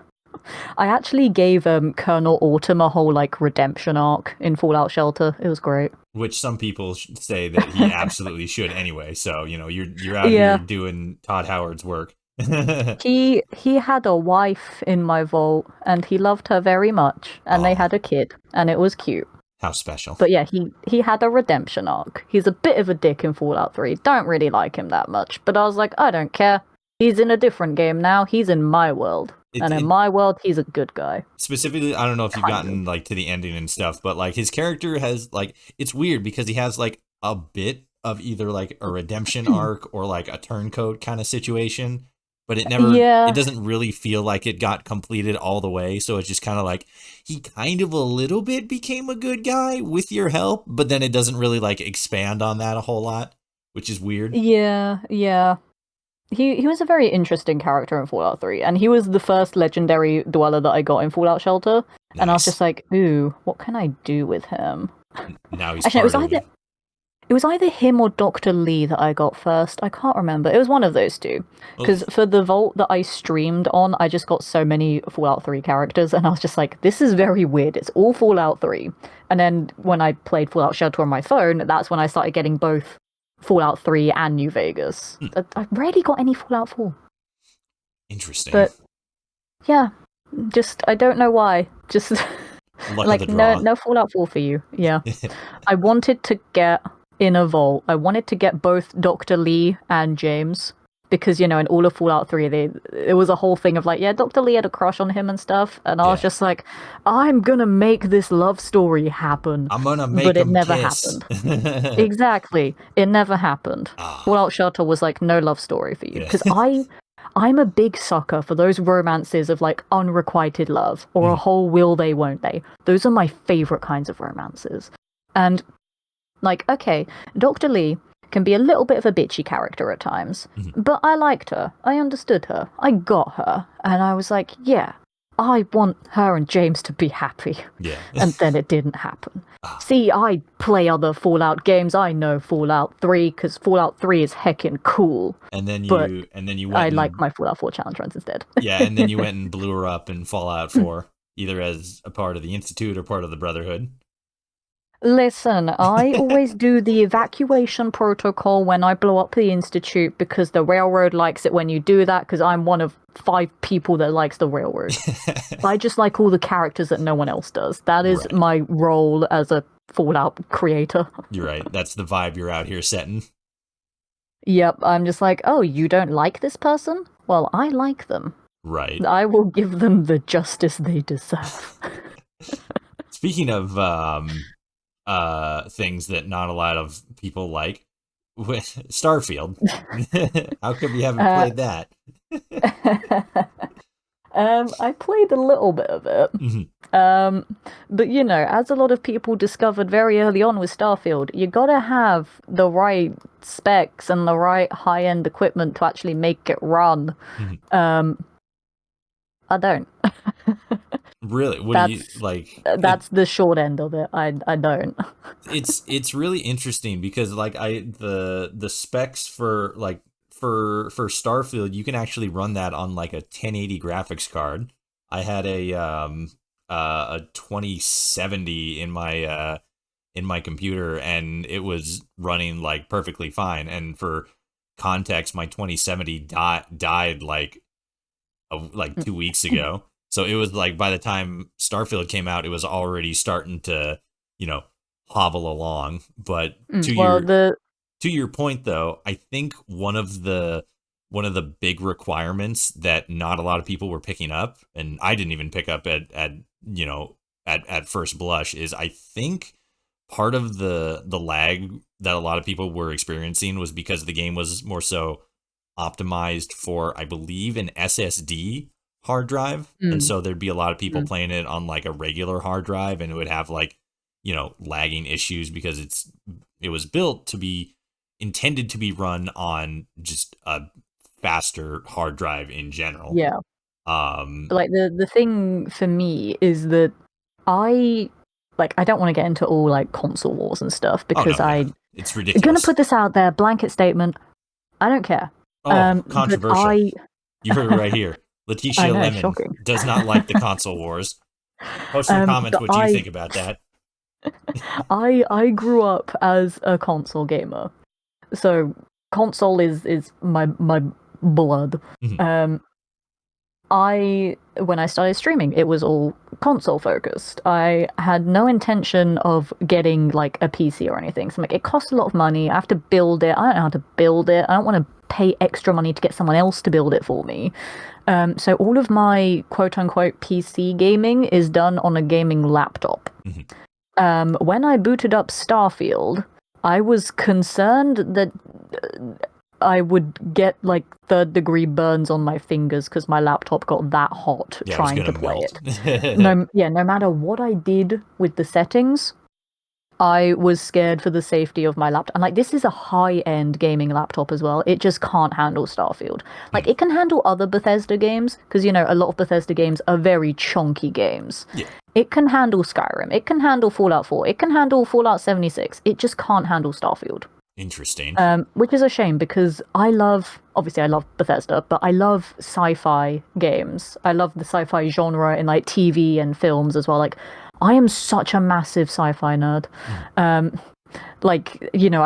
B: I actually gave Colonel Autumn a whole like redemption arc in Fallout Shelter. It was great.
A: Which some people say that he absolutely should anyway. So you're out here
B: Yeah,
A: doing Todd Howard's work.
B: he had a wife in my vault, and he loved her very much, and they
A: Oh,
B: had a kid, and it was cute.
A: how special!
B: But yeah, he had a redemption arc. He's a bit of a dick in Fallout 3. Don't really like him that much, but I was like, I don't care. He's in a different game now. He's in my world.
A: It,
B: And in
A: it
B: my world, he's a good guy.
A: specifically, I don't know if you've
B: Kind of.
A: gotten like to the ending and stuff, but like his character has like it's weird because he has like a bit of either like a redemption arc or like a turncoat kind of situation, but it
B: Yeah,
A: doesn't really feel like it got completed all the way. So it's just kind of like he kind of a little bit became a good guy with your help, but then it doesn't really like expand on that a whole lot, which is weird.
B: yeah. He was a very interesting character in Fallout 3, and he was the first legendary dweller that I got in Fallout Shelter, and I was
A: Nice.
B: just like, ooh, what can I do with him?
A: Now he's
B: Actually,
A: part of.
B: it was either him or Dr. Lee that I got first. I can't remember. It was one of those two.
A: Well,
B: Because for the vault that I streamed on, I just got so many Fallout 3 characters, and I was just like, this is very weird. It's all Fallout 3. And then when I played Fallout Shelter on my phone, that's when I started getting both Fallout 3 and New Vegas. I rarely got any Fallout 4.
A: interesting.
B: But yeah, just, I don't know why. Just
A: Luck of the
B: like, no,
A: draw.
B: no Fallout 4 for you. Yeah. I wanted to get in a vault. I wanted to get both Dr. Lee and James because in all of Fallout 3 it was a whole thing of like, yeah, Dr. Lee had a crush on him and stuff, and I was
A: Yeah.
B: just like, I'm gonna make this love story happen.
A: I'm gonna make
B: But it
A: him
B: never
A: kiss.
B: happened. Exactly. It never happened.
A: Ah,
B: Fallout Shelter was like no love story for you
A: yeah.
B: because I'm a big sucker for those romances of like unrequited love or a whole will they won't they. Those are my favorite kinds of romances. And like, okay, Dr. Lee can be a little bit of a bitchy character at times, but I liked her. I understood her. I got her. And I was like, yeah, I want her and James to be happy.
A: Yeah.
B: And then it didn't happen.
A: Ah,
B: See, I play other Fallout games. I know Fallout 3 because Fallout 3 is heckin' cool. But
A: and then you
B: I
A: went
B: like
A: and
B: my Fallout 4 challenge runs instead.
A: yeah, and then you went and blew her up in Fallout 4, either as a part of the Institute or part of the Brotherhood.
B: Listen, I always do the evacuation protocol when I blow up the Institute because the railroad likes it when you do that because I'm one of 5 people that likes the railroad. I just like all the characters that no one else does. That is
A: Right.
B: my role as a Fallout creator.
A: You're right. That's the vibe you're out here setting.
B: Yep, I'm just like, oh, you don't like this person? Well, I like them.
A: Right.
B: I will give them the justice they deserve.
A: Speaking of things that not a lot of people like, Starfield. How come you haven't
B: Uh,
A: played that?
B: I played a little bit of it.
A: Mhm.
B: But as a lot of people discovered very early on with Starfield, you gotta have the right specs and the right high-end equipment to actually make it run.
A: Mhm.
B: I don't.
A: Really? What do you
B: That's
A: like?
B: that's the short end of it. I don't.
A: It's really interesting because like the specs for like for Starfield, you can actually run that on like a 1080 graphics card. I had a 2070 in my computer, and it was running like perfectly fine. And for context, my 2070 died like 2 weeks ago. So it was like by the time Starfield came out, it was already starting to, you know, hobble along. But
B: Well, the
A: to your point though, I think one of the big requirements that not a lot of people were picking up, and I didn't even pick up at you know at first blush, is I think part of the lag that a lot of people were experiencing was because the game was more so optimized for, I believe, an SSD hard drive. And
B: Mm,
A: so there'd be a lot of people
B: mm.
A: playing it on like a regular hard drive, and it would have like, lagging issues because it was built to be intended to be run on just a faster hard drive in general.
B: Yeah.
A: Um,
B: Like the thing for me is that I I don't want to get into all like console wars and stuff
A: oh
B: because
A: no, yeah,
B: I'm
A: it's
B: gonna
A: ridiculous.
B: put this out there, blanket statement. I don't care.
A: Oh,
B: But
A: controversial. You heard it right here.
B: I
A: Letitia
B: know,
A: Lemon
B: shocking.
A: does not like the console wars. Post in the comments
B: But
A: what you think about that.
B: I grew up as a console gamer, so console is my blood.
A: Mhm.
B: Um, when I started streaming, it was all console focused. I had no intention of getting like a PC or anything. So it costs a lot of money. I have to build it. I don't know how to build it. I don't want to pay extra money to get someone else to build it for me. So all of my quote unquote PC gaming is done on a gaming laptop.
A: Mhm.
B: When I booted up Starfield, I was concerned that I would get like third degree burns on my fingers because my laptop got that hot
A: Yeah, it was
B: trying
A: gonna
B: to play
A: melt.
B: it. No matter what I did with the settings, I was scared for the safety of my laptop. And this is a high-end gaming laptop as well. It just can't handle Starfield.
A: Hmm.
B: It can handle other Bethesda games because a lot of Bethesda games are very chunky games.
A: Yeah,
B: It can handle Skyrim. It can handle Fallout 4. It can handle Fallout 76. It just can't handle Starfield.
A: interesting.
B: Which is a shame because obviously I love Bethesda, but I love sci-fi games. I love the sci-fi genre in TV and films as well. I am such a massive sci-fi nerd.
A: Mhm.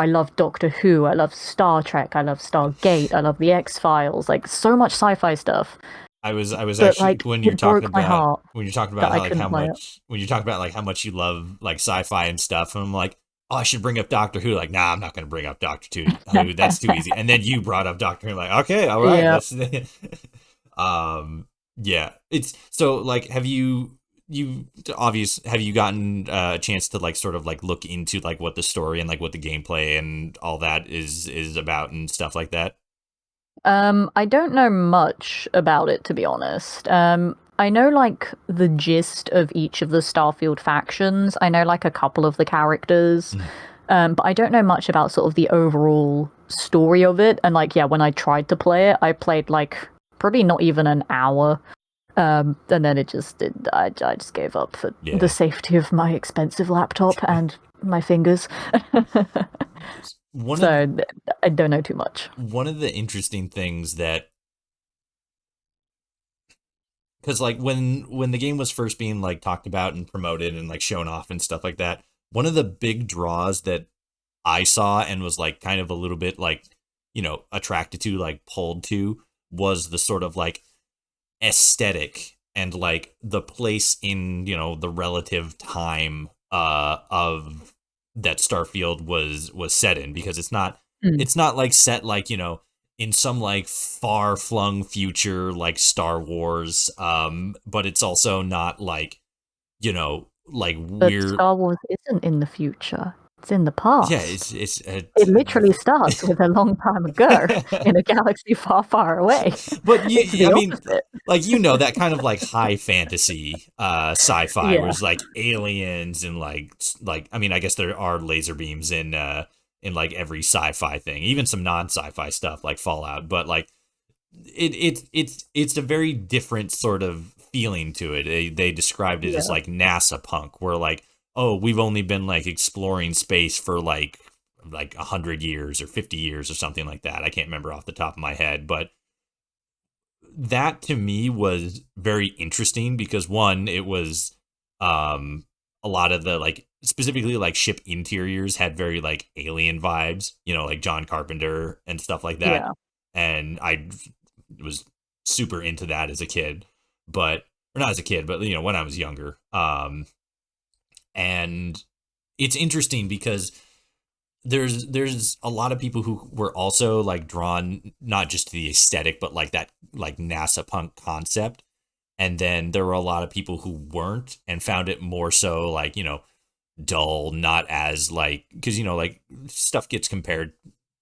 B: I love Doctor Who, I love Star Trek, I love Stargate, I love the X-Files, so much sci-fi stuff.
A: I was
B: But
A: actually when you're
B: it
A: talking
B: broke my
A: about
B: heart that I
A: how like
B: couldn't
A: how
B: play it.
A: much when you talk about like how much you love like sci-fi and stuff, and I'm like, oh, I should bring up Doctor Who. Like, nah, I'm not gonna bring up Doctor Who. That's too easy. And then you brought up Doctor Who. Like, okay, all right,
B: Yeah.
A: let's. um, yeah, it's so like, you obvious have you gotten a chance to like sort of like look into like what the story and like what the gameplay and all that is about and stuff like that?
B: I don't know much about it, to be honest. I know the gist of each of the Starfield factions. I know a couple of the characters.
A: Mhm.
B: But I don't know much about sort of the overall story of it. And yeah, when I tried to play it, I played probably not even an hour. And then I just gave up for the
A: Yeah.
B: safety of my expensive laptop and my fingers.
A: One of
B: So I don't know too much.
A: one of the interesting things that, because like when the game was first being like talked about and promoted and like shown off and stuff like that, one of the big draws that I saw and was like kind of a little bit like, attracted to, like pulled to, was the sort of like aesthetic and like the place in, the relative time of that Starfield was set in, because
B: Mm.
A: it's not like set like, in some like far flung future like Star Wars, but it's also not like, like
B: But
A: weird.
B: Star Wars isn't in the future. It's in the
A: Yeah,
B: past. It literally starts with a long time ago in a galaxy far, far away.
A: but
B: It's
A: I
B: the
A: mean,
B: opposite.
A: like, that kind of like high fantasy sci-fi
B: Yeah.
A: was like aliens and like I mean, I guess there are laser beams in like every sci-fi thing, even some non-sci-fi stuff like Fallout, but like it's a very different sort of feeling to it. They described it as
B: Yeah.
A: like NASA punk, where like, oh, we've only been like exploring space for like 100 years or 50 years or something like that. I can't remember off the top of my head, but that to me was very interesting because one, it was a lot of the like specifically like ship interiors had very like alien vibes, like John Carpenter and stuff like that.
B: Yeah.
A: And I was super into that as a kid, but or not as a kid, but when I was younger. And it's interesting because there's a lot of people who were also like drawn not just to the aesthetic but like that like NASA punk concept, and then there were a lot of people who weren't and found it more so like dull, not as like, because like stuff gets compared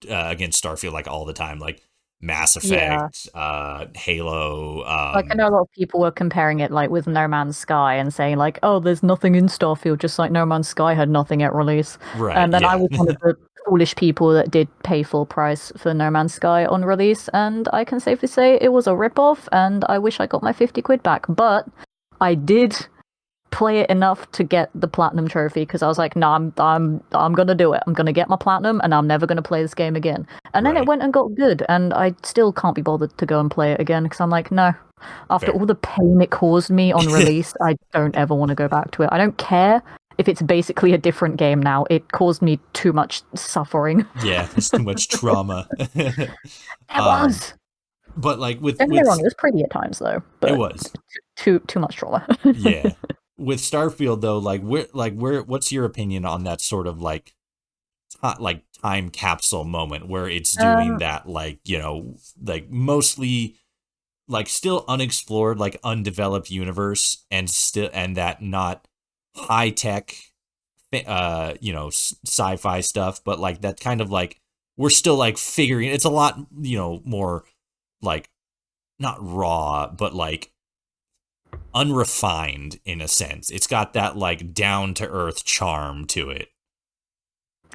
A: against Starfield like all the time, like Mass
B: Yeah.
A: Effect, Halo,
B: Like, I know a lot of people were comparing it, like, with No Man's Sky and saying, like, oh, there's nothing in Starfield, just like No Man's Sky had nothing at release.
A: right,
B: And I
A: yeah.
B: was one of the foolish people that did pay full price for No Man's Sky on release, and I can safely say it was a rip-off, and I wish I got my 50 quid back. But I did play it enough to get the platinum trophy because I was like, no, I'm gonna do it. I'm gonna get my platinum, and I'm never gonna play this game again. And then it
A: Right,
B: went and got good, and I still can't be bothered to go and play it again because I'm like, no. After
A: fair.
B: all the pain it caused me on release, I don't ever want to go back to it. I don't care if it's basically a different game now. It caused me too much suffering.
A: Yeah, there's too much trauma.
B: It was.
A: But like
B: Don't get me wrong, it was pretty at times though,
A: it
B: but
A: was.
B: too much trauma.
A: Yeah. With Starfield though, like where what's your opinion on that sort of like like time capsule moment where it's doing
B: um,
A: that, like, like mostly like still unexplored, like undeveloped universe, and still, and that not high tech sci-fi stuff, but like that kind of like we're still like figuring, it's a lot, more like not raw, but like unrefined in a sense. It's got that like down to earth charm to it.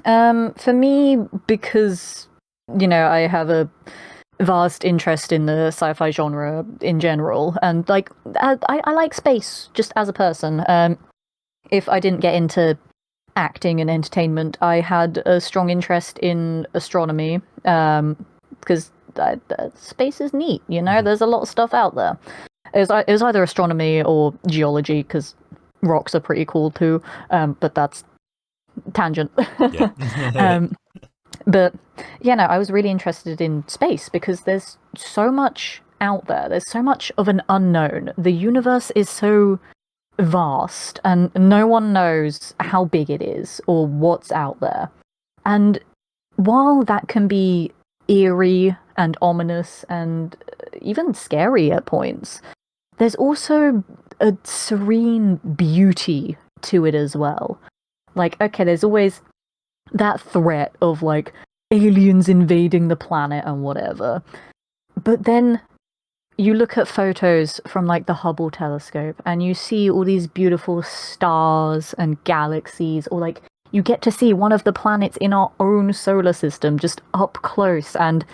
B: for me, because I have a vast interest in the sci-fi genre in general, and like I like space just as a person. If I didn't get into acting and entertainment, I had a strong interest in astronomy, because space is neat.
A: Mhm.
B: There's a lot of stuff out there. It was either astronomy or geology because rocks are pretty cool too. But that's tangent.
A: Yeah.
B: um, but yeah, no, I was really interested in space because there's so much out there. There's so much of an unknown. The universe is so vast, and no one knows how big it is or what's out there. And while that can be eerie and ominous and even scary at points, there's also a serene beauty to it as well. Like, okay, there's always that threat of like aliens invading the planet and whatever. But then you look at photos from like the Hubble telescope and you see all these beautiful stars and galaxies, or like you get to see one of the planets in our own solar system just up close and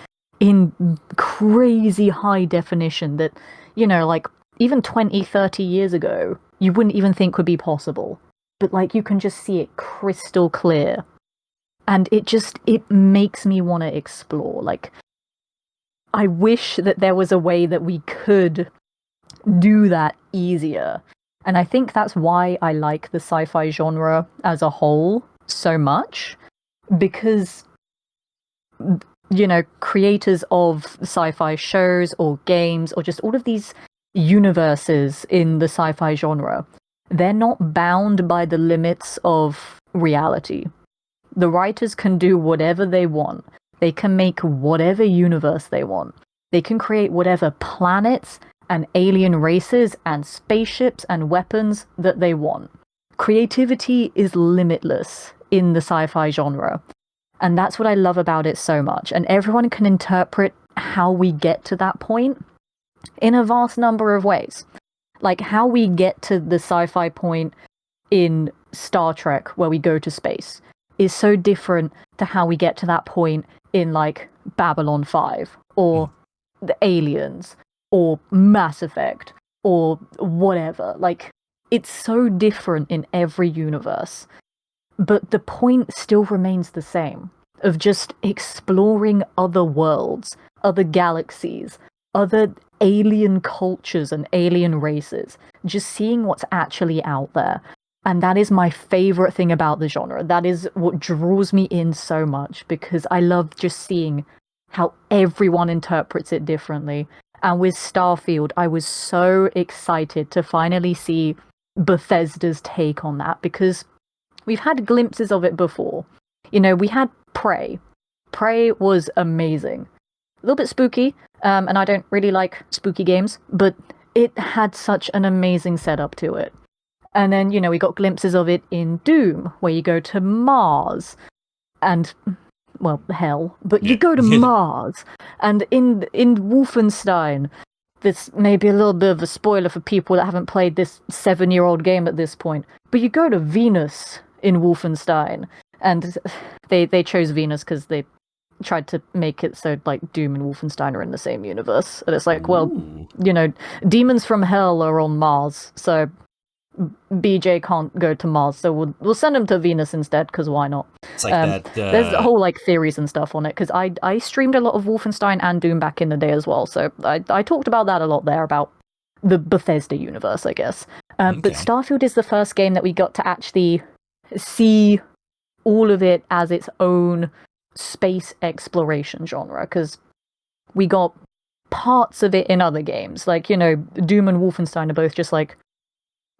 B: in crazy high definition that, like even 20, 30 years ago, you wouldn't even think would be possible. But like you can just see it crystal clear. And it makes me want to explore. Like, I wish that there was a way that we could do that easier. And I think that's why I like the sci-fi genre as a whole so much, because creators of sci-fi shows or games or just all of these universes in the sci-fi genre, they're not bound by the limits of reality. The writers can do whatever they want. They can make whatever universe they want. They can create whatever planets and alien races and spaceships and weapons that they want. Creativity is limitless in the sci-fi genre. And that's what I love about it so much. And everyone can interpret how we get to that point in a vast number of ways. Like how we get to the sci-fi point in Star Trek, where we go to space, is so different to how we get to that point in like Babylon 5 or the Aliens or Mass Effect or whatever. Like, it's so different in every universe. But the point still remains the same, of just exploring other worlds, other galaxies, other alien cultures and alien races, just seeing what's actually out there. And that is my favorite thing about the genre. That is what draws me in so much, because I love just seeing how everyone interprets it differently. And with Starfield, I was so excited to finally see Bethesda's take on that, because we've had glimpses of it before We had Prey. Prey was amazing. A little bit spooky, and I don't really like spooky games, but it had such an amazing setup to it. And then, we got glimpses of it in Doom, where you go to Mars and, well, hell, but you go to Mars. And in Wolfenstein, this may be a little bit of a spoiler for people that haven't played this 7-year-old game at this point, but you go to Venus in Wolfenstein. And they chose Venus because they tried to make it so like Doom and Wolfenstein are in the same universe. And it's like, well, demons from hell are on Mars, so BJ can't go to Mars, so we'll send him to Venus instead, because why not?
A: It's like that.
B: There's a whole like theories and stuff on it, because I streamed a lot of Wolfenstein and Doom back in the day as well, so I talked about that a lot there, about the Bethesda universe, I guess. But Starfield is the first game that we got to actually see all of it as its own space exploration genre, because we got parts of it in other games. Like, Doom and Wolfenstein are both just like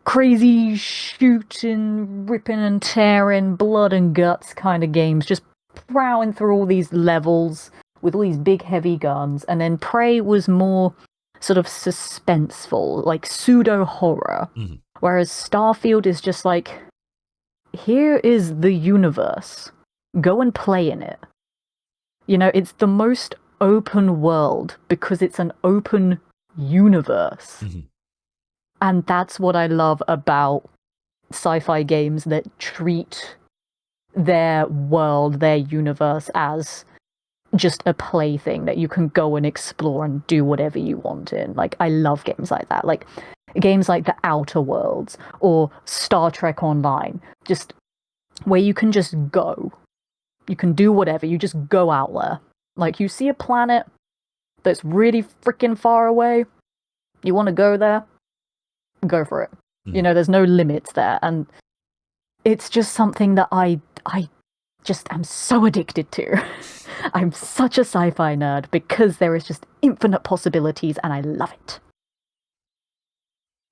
B: crazy shooting, ripping and tearing, blood and guts kind of games, just plowing through all these levels with all these big heavy guns. And then Prey was more sort of suspenseful, like pseudo horror. Mm-hmm. Whereas Starfield is just like, here is the universe. Go and play in it. It's the most open world because it's an open universe. Mm-hmm. And that's what I love about sci-fi games that treat their world, their universe, as just a plaything that you can go and explore and do whatever you want in. Like, I love games like that. Like, games like The Outer Worlds or Star Trek Online, just where you can just go. You can do whatever, you just go out there. Like, you see a planet that's really freaking far away, you want to go there, go for it. There's no limits there, and it's just something that I just am so addicted to. I'm such a sci-fi nerd because there is just infinite possibilities, and I love it.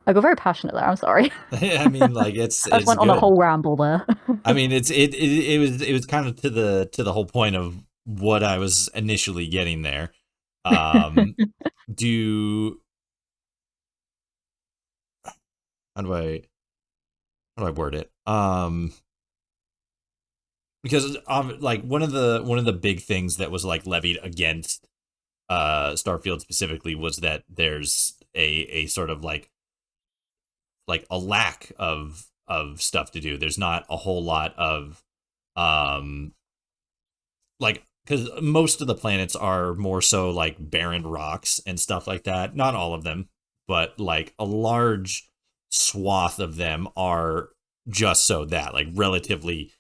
B: I got very passionate there. I'm sorry.
A: I mean, like I
B: just went on a whole ramble there.
A: I mean, it was kind of to the whole point of what I was initially getting there. How do I word it? Because like one of the big things that was like levied against Starfield specifically was that there's a sort of like a lack of stuff to do. There's not a whole lot of like, because most of the planets are more so like barren rocks and stuff like that. Not all of them, but like a large swath of them are just so that, like, relatively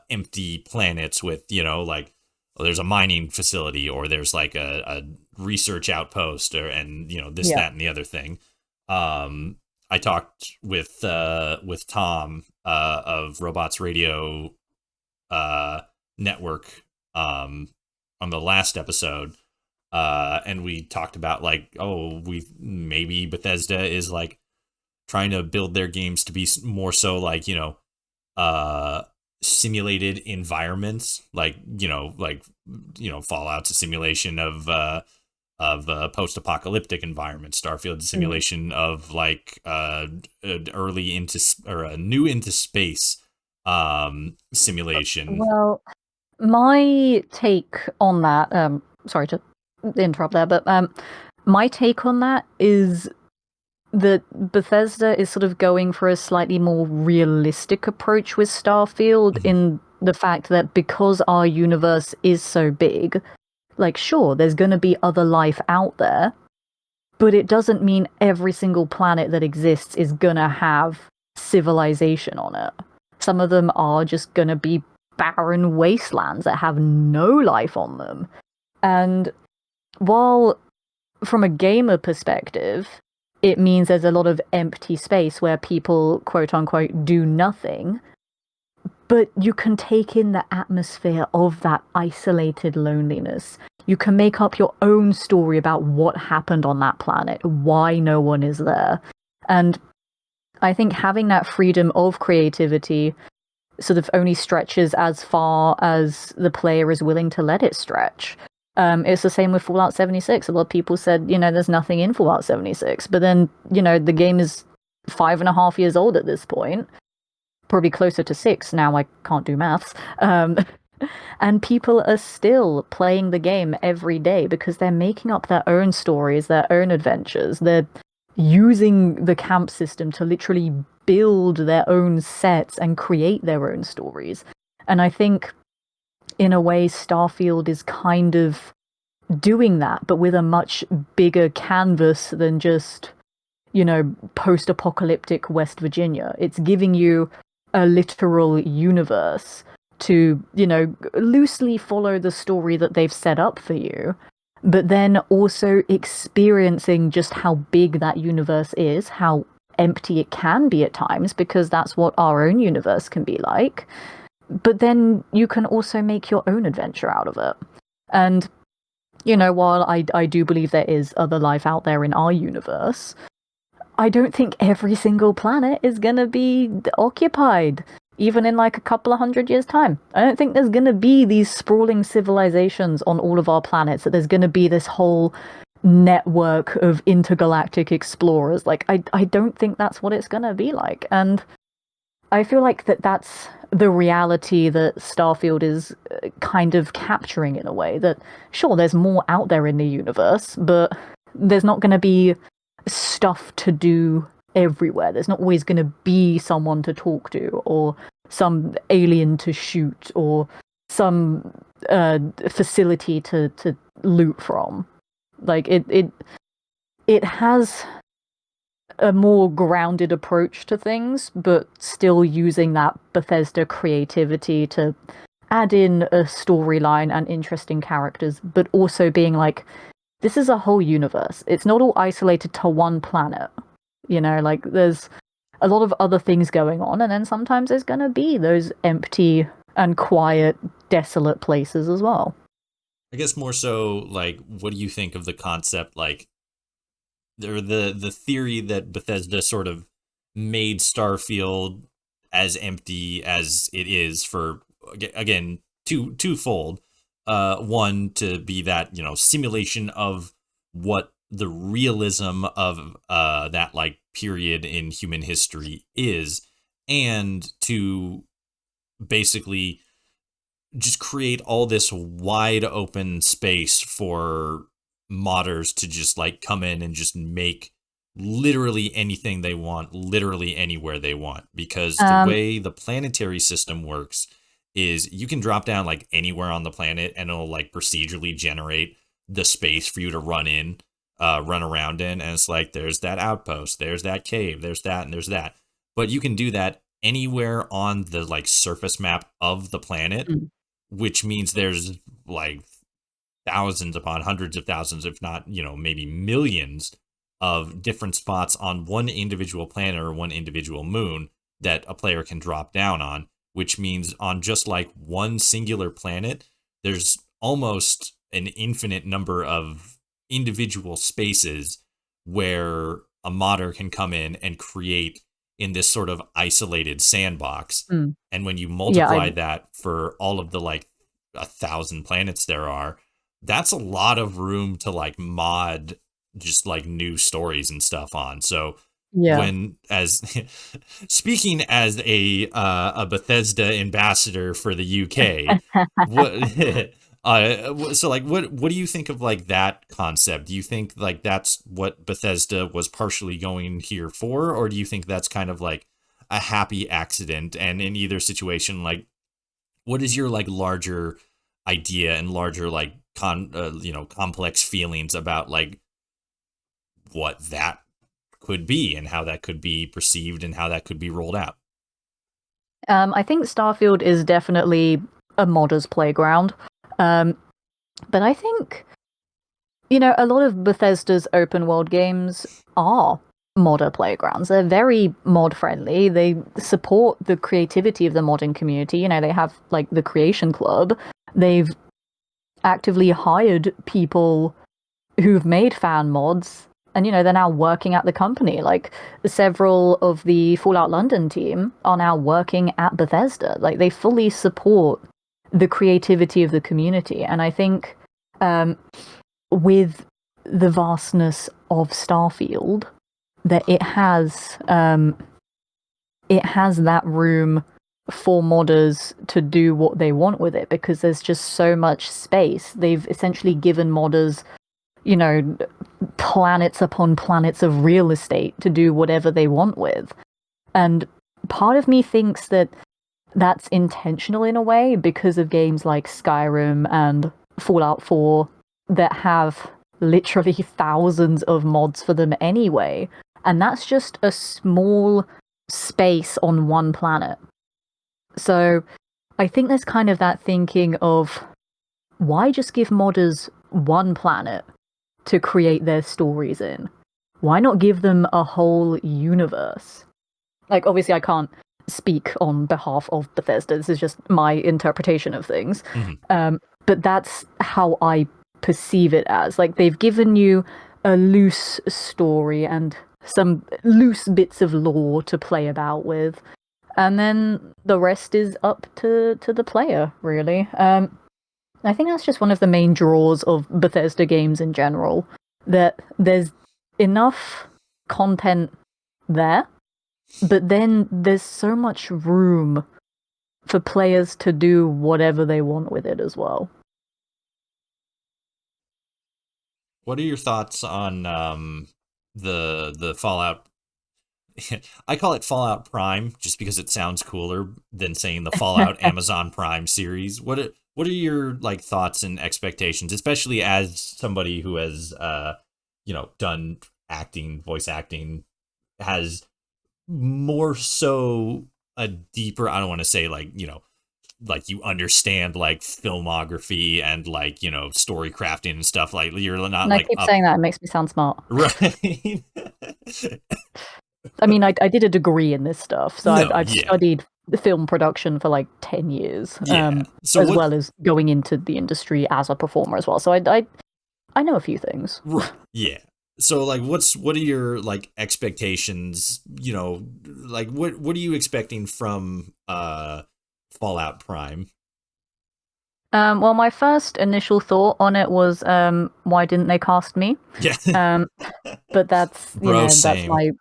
A: empty planets with, like, there's a mining facility or there's like a research outpost and this, that, and the other thing. I talked with Tom of Robots Radio Network on the last episode, and we talked about like, maybe Bethesda is like trying to build their games to be more so like simulated environments, like Fallout's a simulation of post-apocalyptic environments. Starfield's a simulation of like early into or a new into space simulation.
B: Well, my take on that, sorry to interrupt there, but my take on that is that Bethesda is sort of going for a slightly more realistic approach with Starfield, in the fact that because our universe is so big, like, sure, there's going to be other life out there, but it doesn't mean every single planet that exists is going to have civilization on it. Some of them are just going to be barren wastelands that have no life on them. And while from a gamer perspective, it means there's a lot of empty space where people, quote unquote, do nothing, but you can take in the atmosphere of that isolated loneliness. You can make up your own story about what happened on that planet, why no one is there. And I think having that freedom of creativity sort of only stretches as far as the player is willing to let it stretch. It's the same with Fallout 76. A lot of people said, there's nothing in Fallout 76, but then, the game is 5.5 years old at this point, probably closer to 6 now. I can't do maths. And people are still playing the game every day because they're making up their own stories, their own adventures. They're using the camp system to literally build their own sets and create their own stories. And I think, in a way, Starfield is kind of doing that, but with a much bigger canvas than just, post-apocalyptic West Virginia. It's giving you a literal universe to, loosely follow the story that they've set up for you, but then also experiencing just how big that universe is, how empty it can be at times, because that's what our own universe can be like. But then you can also make your own adventure out of it. And, while I do believe there is other life out there in our universe, I don't think every single planet is going to be occupied, even in like a couple of 100 years' time. I don't think there's going to be these sprawling civilizations on all of our planets, that there's going to be this whole network of intergalactic explorers. Like, I don't think that's what it's going to be like. And I feel like that's the reality that Starfield is kind of capturing, in a way. That, sure, there's more out there in the universe, but there's not going to be stuff to do everywhere. There's not always going to be someone to talk to, or some alien to shoot, or some facility to loot from. Like, it has a more grounded approach to things, but still using that Bethesda creativity to add in a storyline and interesting characters, but also being like, this is a whole universe. It's not all isolated to one planet. Like, there's a lot of other things going on, and then sometimes there's going to be those empty and quiet, desolate places as well.
A: I guess more so, like, what do you think of the concept, like, the theory that Bethesda sort of made Starfield as empty as it is for, again, twofold. One, to be that, simulation of what the realism of that, like, period in human history is, and to basically just create all this wide open space for modders to just, like, come in and just make literally anything they want, literally anywhere they want. Because the way the planetary system works is you can drop down, like, anywhere on the planet, and it'll, like, procedurally generate the space for you to run around in. And it's like, there's that outpost, there's that cave, there's that, and there's that. But you can do that anywhere on the, like, surface map of the planet, which means there's, like, thousands upon hundreds of thousands, if not, maybe millions of different spots on one individual planet or one individual moon that a player can drop down on, which means on just, like, one singular planet, there's almost an infinite number of individual spaces where a modder can come in and create in this sort of isolated sandbox. And when you multiply that for all of the, like, 1,000 planets there are, that's a lot of room to, like, mod just, like, new stories and stuff on. So when, as speaking as a Bethesda ambassador for the UK, so, like, what do you think of, like, that concept? Do you think, like, that's what Bethesda was partially going here for, or do you think that's kind of like a happy accident? And in either situation, like, what is your, like, larger idea and larger, like, complex feelings about, like, what that could be and how that could be perceived and how that could be rolled out?
B: I think Starfield is definitely a modder's playground. But I think, a lot of Bethesda's open world games are modder playgrounds. They're very mod friendly. They support the creativity of the modding community. They have, like, the Creation Club. They've actively hired people who've made fan mods and they're now working at the company. Like several of the Fallout London team are now working at Bethesda. Like they fully support the creativity of the community, and I think with the vastness of Starfield, that it has that room for modders to do what they want with it, because there's just so much space. They've essentially given modders, planets upon planets of real estate to do whatever they want with. And part of me thinks that that's intentional in a way, because of games like Skyrim and Fallout 4 that have literally thousands of mods for them anyway. And that's just a small space on one planet. So I think there's kind of that thinking of, why just give modders one planet to create their stories in? Why not give them a whole universe? Like, obviously I can't speak on behalf of Bethesda. This is just my interpretation of things. But that's how I perceive it as. Like, they've given you a loose story and some loose bits of lore to play about with, and then the rest is up to the player, really. I think that's just one of the main draws of Bethesda games in general, that there's enough content there, but then there's so much room for players to do whatever they want with it as well.
A: What are your thoughts on the Fallout? I call it Fallout Prime just because it sounds cooler than saying the Fallout Amazon Prime series. What are your like thoughts and expectations, especially as somebody who has done acting, voice acting, has more so a deeper, I don't want to say like, like you understand like filmography and like, story crafting and stuff, like you're not
B: and
A: like
B: I keep saying that, it makes me sound smart.
A: Right.
B: I mean, I did a degree in this stuff, so
A: No,
B: I've
A: yeah.
B: studied film production for like 10 years,
A: Yeah. So
B: as well as going into the industry as a performer as well. So I know a few things.
A: Right. Yeah. So like what are your like expectations, like what are you expecting from Fallout Prime?
B: Well, my first initial thought on it was, why didn't they cast me?
A: Yeah.
B: But that's,
A: Bro, same.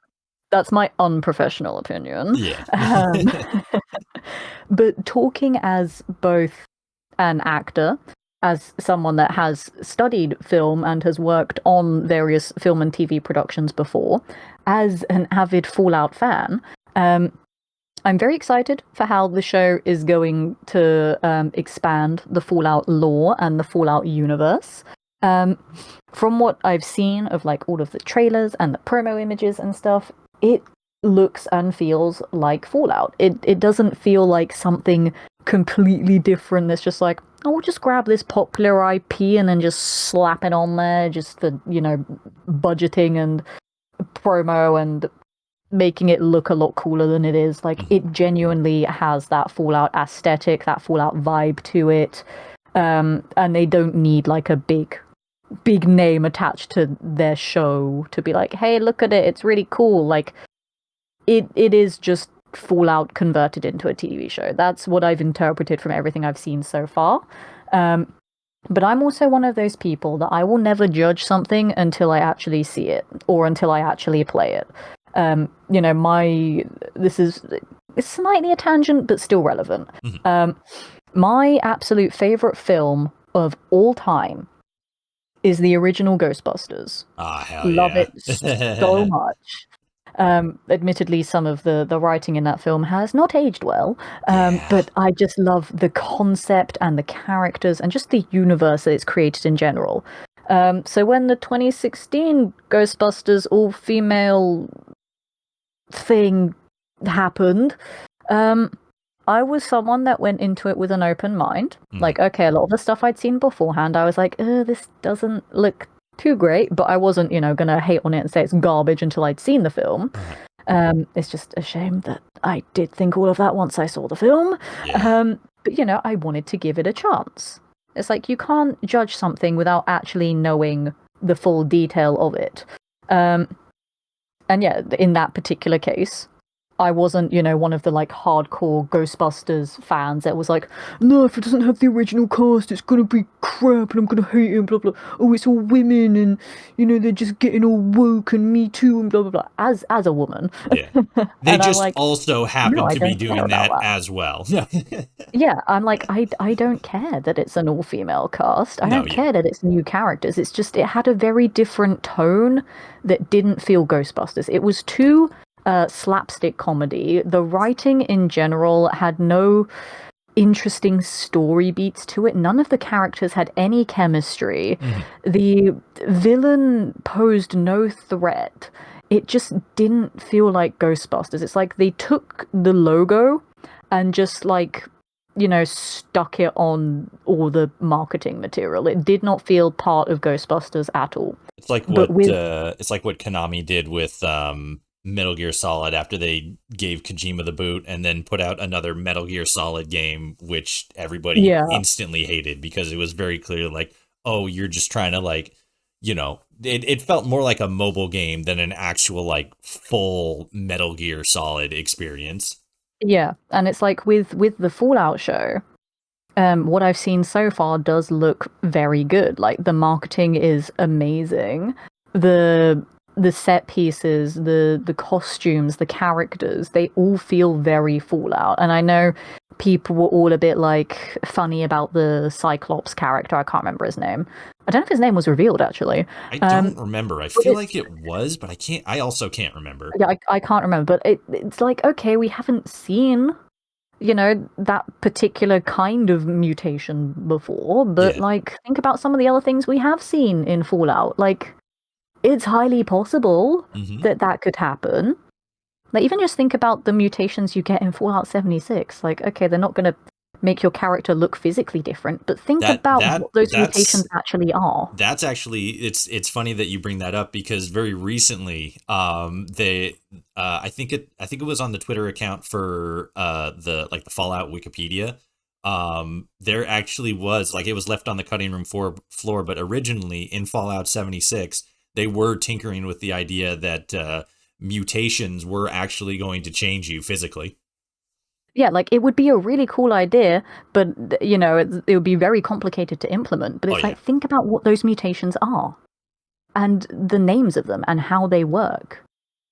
B: that's my unprofessional opinion.
A: Yeah.
B: But talking as both an actor, as someone that has studied film and has worked on various film and TV productions before, as an avid Fallout fan, I'm very excited for how the show is going to expand the Fallout lore and the Fallout universe. From what I've seen of like all of the trailers and the promo images and stuff, it looks and feels like Fallout. It doesn't feel like something completely different that's just like, oh, we'll just grab this popular IP and then just slap it on there just for, budgeting and promo and making it look a lot cooler than it is. Like, it genuinely has that Fallout aesthetic, that Fallout vibe to it. And they don't need like a big name attached to their show to be like, hey, look at it, it's really cool. Like, it is just Fallout converted into a TV show. That's what I've interpreted from everything I've seen so far. But I'm also one of those people that I will never judge something until I actually see it or until I actually play it. This is slightly a tangent, but still relevant. My absolute favorite film of all time is the original Ghostbusters.
A: Ah, hell
B: Love
A: yeah.
B: it so much. Admittedly, some of the writing in that film has not aged well, but I just love the concept and the characters and just the universe that it's created in general. So when the 2016 Ghostbusters all-female thing happened, I was someone that went into it with an open mind. Like, okay, a lot of the stuff I'd seen beforehand, I was like, this doesn't look too great, but I wasn't, gonna hate on it and say it's garbage until I'd seen the film. It's just a shame that I did think all of that once I saw the film.
A: Yeah.
B: But, I wanted to give it a chance. It's like, you can't judge something without actually knowing the full detail of it. And yeah, in that particular case, I wasn't, one of the like hardcore Ghostbusters fans that was like, no, if it doesn't have the original cast, it's gonna be crap and I'm gonna hate it and blah blah. Oh, it's all women and they're just getting all woke and Me Too and blah blah blah. As a woman,
A: Yeah. They
B: and I'm
A: just
B: like,
A: also
B: no,
A: happen
B: I
A: to be
B: don't care
A: doing
B: about
A: that
B: that.
A: as well.
B: Yeah, I'm like, I don't care that it's an all-female cast. I
A: No,
B: don't
A: yeah.
B: care that it's new characters. It's just it had a very different tone that didn't feel Ghostbusters. It was too slapstick comedy. The writing in general had no interesting story beats to it. None of the characters had any chemistry.
A: Hmm.
B: The villain posed no threat. It just didn't feel like Ghostbusters. It's like they took the logo and just like stuck it on all the marketing material. It did not feel part of Ghostbusters at all. But with
A: It's like what Konami did with Metal Gear Solid after they gave Kojima the boot and then put out another Metal Gear Solid game, which everybody
B: yeah,
A: instantly hated because it was very clear like, oh, you're just trying to like, it felt more like a mobile game than an actual like full Metal Gear Solid experience.
B: yeah, and it's like with the Fallout show. What I've seen so far does look very good. Like the marketing is amazing. The the set pieces, the costumes, the characters, they all feel very Fallout. And I know people were all a bit like funny about the Cyclops character. I can't remember his name. I don't know if his name was revealed actually.
A: I
B: Um,
A: don't remember. I
B: but
A: feel like
B: it's
A: it was, but I also can't remember.
B: yeah, I can't remember. But it's like okay, we haven't seen that particular kind of mutation before, but
A: Yeah.
B: like think about some of the other things we have seen in Fallout. Like it's highly possible
A: Hmm.
B: that that could happen. Like even just think about the mutations you get in Fallout 76. Like okay, they're not going to make your character look physically different, but think
A: That
B: about
A: that
B: what those
A: that's
B: mutations actually are.
A: That's actually it's funny that you bring that up because very recently they I think it was on the Twitter account for the Fallout Wikipedia. There actually was like it was left on the cutting room floor, but originally in Fallout 76 they were tinkering with the idea that mutations were actually going to change you physically.
B: Yeah, like it would be a really cool idea, but it would be very complicated to implement. But
A: Oh
B: it's
A: yeah.
B: like think about what those mutations are and the names of them and how they work.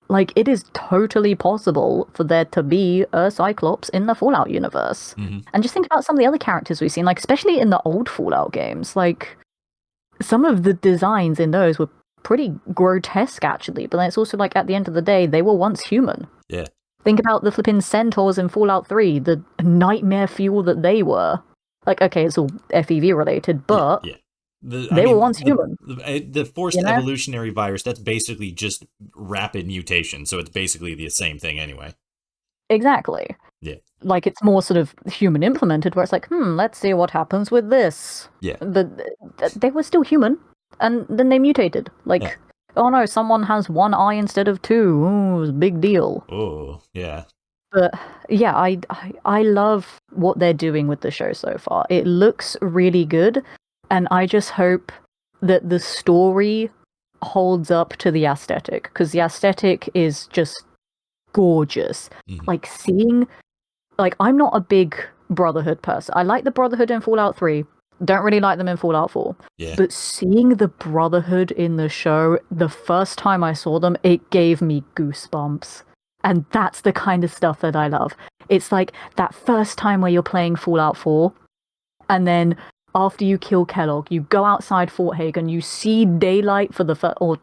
B: Like, it is totally possible for there to be a Cyclops in the Fallout universe.
A: Hmm.
B: And just think about some of the other characters we've seen, like, especially in the old Fallout games. Like, some of the designs in those were pretty grotesque, actually. But then it's also like, at the end of the day, they were once human.
A: Yeah.
B: Think about the flipping centaurs in Fallout 3, the nightmare fuel that they were. Like, okay, it's all FEV related,
A: Yeah,
B: but
A: yeah.
B: they were once human,
A: The
B: you
A: forced
B: know?
A: evolutionary virus, that's basically just rapid mutation, so it's basically the same thing anyway.
B: Exactly.
A: Yeah.
B: Like it's more sort of human implemented where it's like let's see what happens with this,
A: Yeah.
B: but they were still human and then they mutated
A: Yeah.
B: like oh no, someone has one eye instead of two. Ooh, it's a big deal.
A: Oh, yeah.
B: But yeah, I love what they're doing with the show so far. It looks really good, and I just hope that the story holds up to the aesthetic, because the aesthetic is just gorgeous.
A: Hmm.
B: Like seeing like I'm not a big Brotherhood person. I like the Brotherhood in Fallout 3. Don't really like them in Fallout 4.
A: Yeah.
B: But seeing the Brotherhood in the show, the first time I saw them, it gave me goosebumps. And that's the kind of stuff that I love. It's like that first time where you're playing Fallout 4, and then after you kill Kellogg, you go outside Fort Hagen, you see daylight for the first, or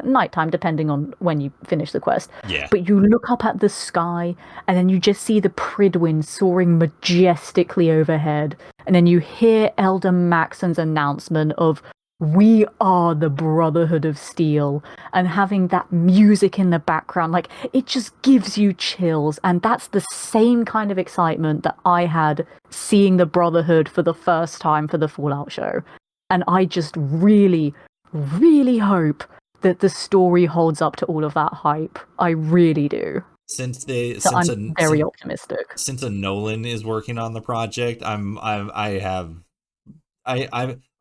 B: nighttime, depending on when you finish the quest.
A: Yeah.
B: But you look up at the sky, and then you just see the Pridwin soaring majestically overhead, and then you hear Elder Maxon's announcement of "We are the Brotherhood of Steel," and having that music in the background, like it just gives you chills. And that's the same kind of excitement that I had seeing the Brotherhood for the first time for the Fallout show. And I just really, really hope that the story holds up to all of that hype. I really do.
A: Since they
B: So
A: since
B: I'm
A: a
B: very
A: since,
B: optimistic.
A: since a Nolan is working on the project, I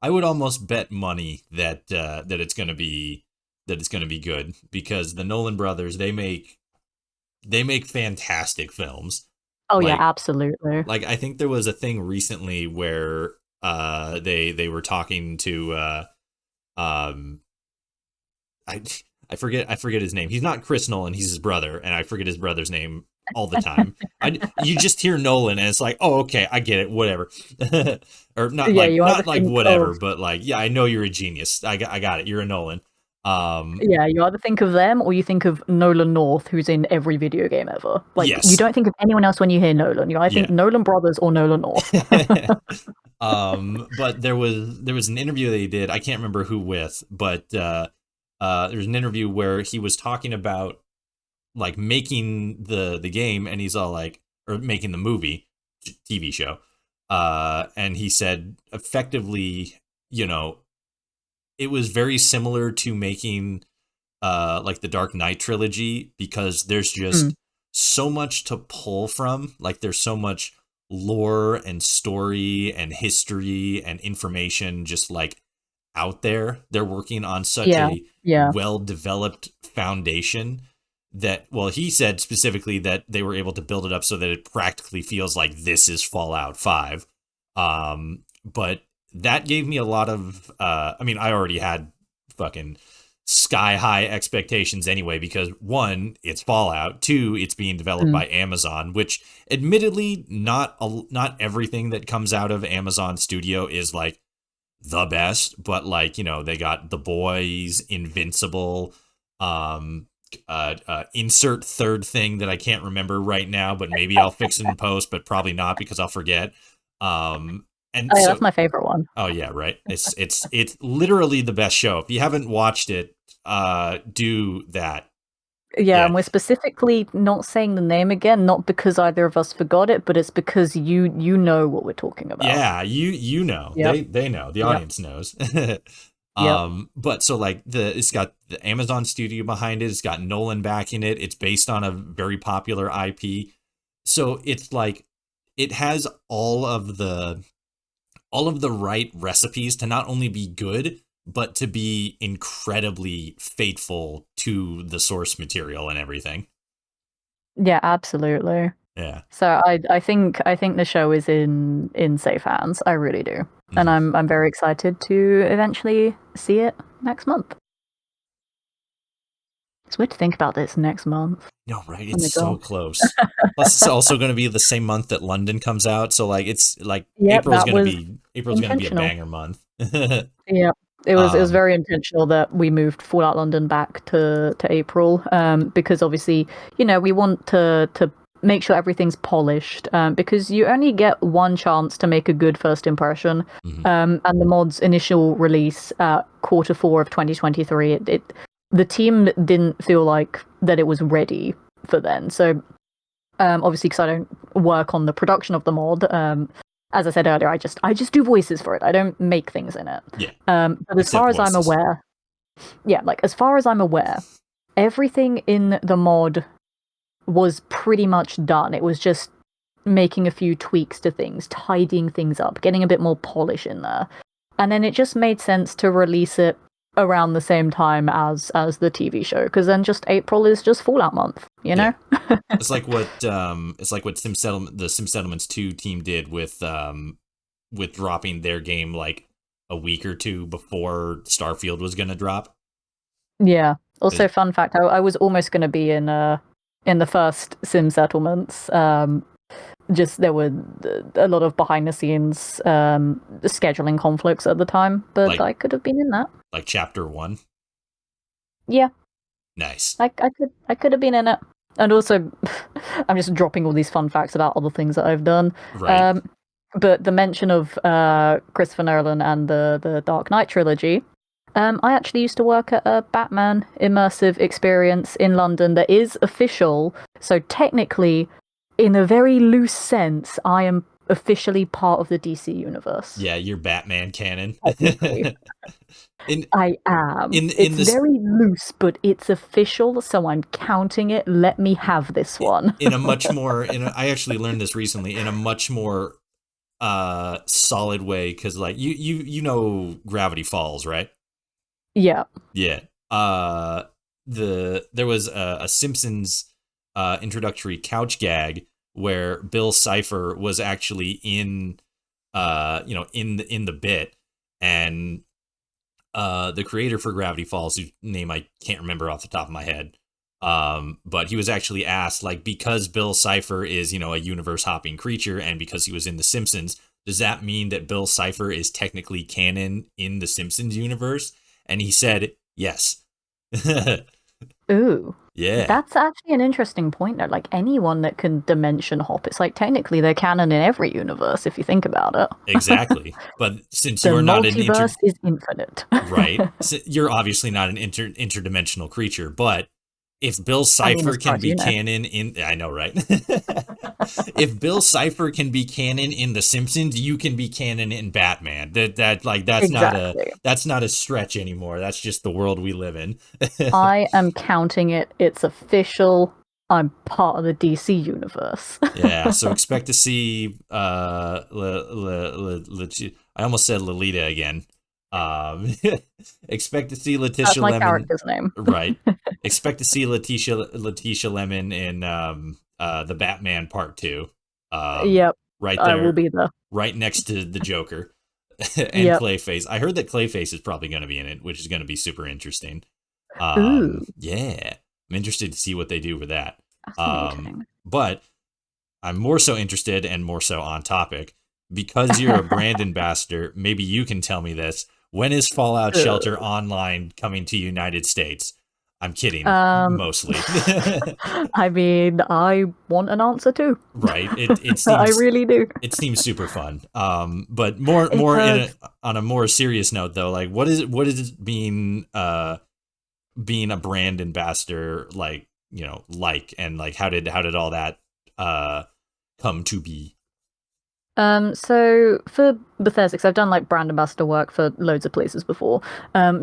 A: would almost bet money that that it's going to be that it's going to be good, because the Nolan brothers, they make fantastic films.
B: Oh yeah,
A: Like
B: absolutely.
A: I think there was a thing recently where they were talking to um I I forget his name. He's not Chris Nolan, he's his brother, and I forget his brother's name all the time. You just hear Nolan and it's like, "Oh, okay, I get it, whatever." Or
B: Yeah, you either
A: not like
B: think of
A: whatever, but like, yeah, I know you're a genius. I got it. You're a Nolan. Um
B: Yeah, you either think of them or you think of Nolan North, who's in every video game ever. Like, you
A: yes.
B: don't think of anyone else when you hear Nolan. You either think
A: Yeah.
B: Nolan Brothers or Nolan North.
A: But there was an interview that he did. I can't remember who with, but there was an interview where he was talking about like making the game, and he's all like, or making the movie TV show, and he said effectively, you know, it was very similar to making like the Dark Knight trilogy, because there's
B: Mm,
A: just so much to pull from. Like there's so much lore and story and history and information just like out there. They're working on such
B: yeah,
A: a
B: yeah.
A: well developed foundation that, well, he said specifically that they were able to build it up so that it practically feels like this is Fallout 5. But that gave me a lot of I mean, I already had fucking sky high expectations anyway, because one, it's Fallout, two, it's being developed
B: Mm,
A: by Amazon, which admittedly not everything that comes out of Amazon Studio is like the best, but like, you know, they got The Boys, Invincible, um insert third thing that I can't remember right now, but maybe I'll fix it in post, but probably not because I'll forget. And
B: oh yeah, that's
A: so,
B: my favorite one.
A: oh yeah, right. It's literally the best show. If you haven't watched it, do that.
B: Yeah,
A: Yeah.
B: and we're specifically not saying the name again, not because either of us forgot it, but it's because you know what we're talking about.
A: Yeah, you know.
B: Yep,
A: They know. The
B: yep,
A: audience knows.
B: yep.
A: But so like it's got the Amazon studio behind it, it's got Nolan backing it, it's based on a very popular IP. So it's like it has all of the right recipes to not only be good, but to be incredibly faithful to the source material and everything.
B: Yeah, absolutely.
A: Yeah.
B: So I think the show is in safe hands. I really do, and
A: Hmm.
B: I'm very excited to eventually see it next month. It's weird to think about this next month.
A: No, right?
B: Oh
A: It's
B: my
A: so
B: gosh.
A: close. Plus, it's also going to be the same month that London comes out, so like it's like
B: Yep, that was
A: April's going to be a
B: intentional.
A: banger month.
B: Yeah. It was
A: um,
B: very intentional that we moved Fallout London back to April, because obviously, we want to make sure everything's polished, because you only get one chance to make a good first impression.
A: mhm.
B: And the mod's initial release at quarter 4 of 2023, the team didn't feel like that it was ready for then. So obviously, because I don't work on the production of the mod, as I said earlier, I just do voices for it. I don't make things in it.
A: Yeah,
B: But as
A: except
B: far as I'm
A: voices.
B: aware, yeah, like as far as I'm aware, everything in the mod was pretty much done. It was just making a few tweaks to things, tidying things up, getting a bit more polish in there. And then it just made sense to release it around the same time as the TV show, because then just April is just Fallout month, you
A: Yeah,
B: know?
A: it's like what the Sim Settlements 2 team did with dropping their game like a week or two before Starfield was going to drop.
B: Yeah. Also,
A: Is-
B: fun fact: I was almost going to be in the first Sim Settlements. Just there were a lot of behind the scenes scheduling conflicts at the time, but
A: like
B: I could have been in that.
A: chapter 1.
B: Yeah,
A: Nice.
B: I could have been in it. And also, I'm just dropping all these fun facts about other things that I've done.
A: Right.
B: Um, but the mention of Christopher Nolan and the Dark Knight trilogy. I actually used to work at a Batman immersive experience in London that is official. So technically, in a very loose sense, I am officially part of the DC universe.
A: Yeah, you're Batman canon.
B: Technically,
A: in
B: I am.
A: in
B: It's
A: this
B: very loose, but it's official, so I'm counting it. Let me have this one.
A: in a much more I actually learned this recently, in a much more solid way, cuz like you know Gravity Falls, right?
B: Yeah.
A: Yeah. uh there was a Simpsons introductory couch gag where Bill Cipher was actually in in the bit, and the creator for Gravity Falls, whose name I can't remember off the top of my head, but he was actually asked, like, because Bill Cipher is, a universe hopping creature, and because he was in The Simpsons, does that mean that Bill Cipher is technically canon in the Simpsons universe? And he said yes.
B: Ooh.
A: Yeah,
B: That's actually an interesting point though. Like anyone that can dimension hop, it's like technically they're canon in every universe if you think about it.
A: exactly. But since
B: The
A: you're not an
B: multiverse is infinite.
A: right, so you're obviously not an interdimensional creature, but if Bill
B: I mean,
A: Cipher
B: as far
A: can
B: as
A: be
B: you know.
A: canon in, I know, right? If Bill Cipher can be canon in The Simpsons, you can be canon in Batman.
B: Exactly.
A: That's not a stretch anymore. That's just the world we live in.
B: I am counting it. It's official. I'm part of the DC universe.
A: Yeah, so expect to see I almost said Lolita again. Um expect to see
B: That's
A: Letitia
B: my
A: Lemon,
B: character's name.
A: right. Expect to see Letitia Lemon in the Batman Part 2.
B: Yep.
A: Right
B: I will
A: there,
B: be there.
A: right next to the Joker and
B: Yep.
A: Clayface. I heard that Clayface is probably going to be in it, which is going to be super interesting.
B: Ooh,
A: Yeah. I'm interested to see what they do with that.
B: fascinating.
A: But I'm more so interested and more so on topic because you're a brand ambassador. Maybe you can tell me this. When is Fallout Shelter Online coming to United States? I'm kidding,
B: Um,
A: mostly.
B: I mean, I want an answer too.
A: Right. It
B: I
A: seems
B: really do.
A: it seems super fun. But
B: It
A: more
B: does.
A: on a more serious note though, like what is it being a brand ambassador like, like, and like how did all that uh come to be?
B: So for Bethesda, 'cause I've done like brand ambassador work for loads of places before.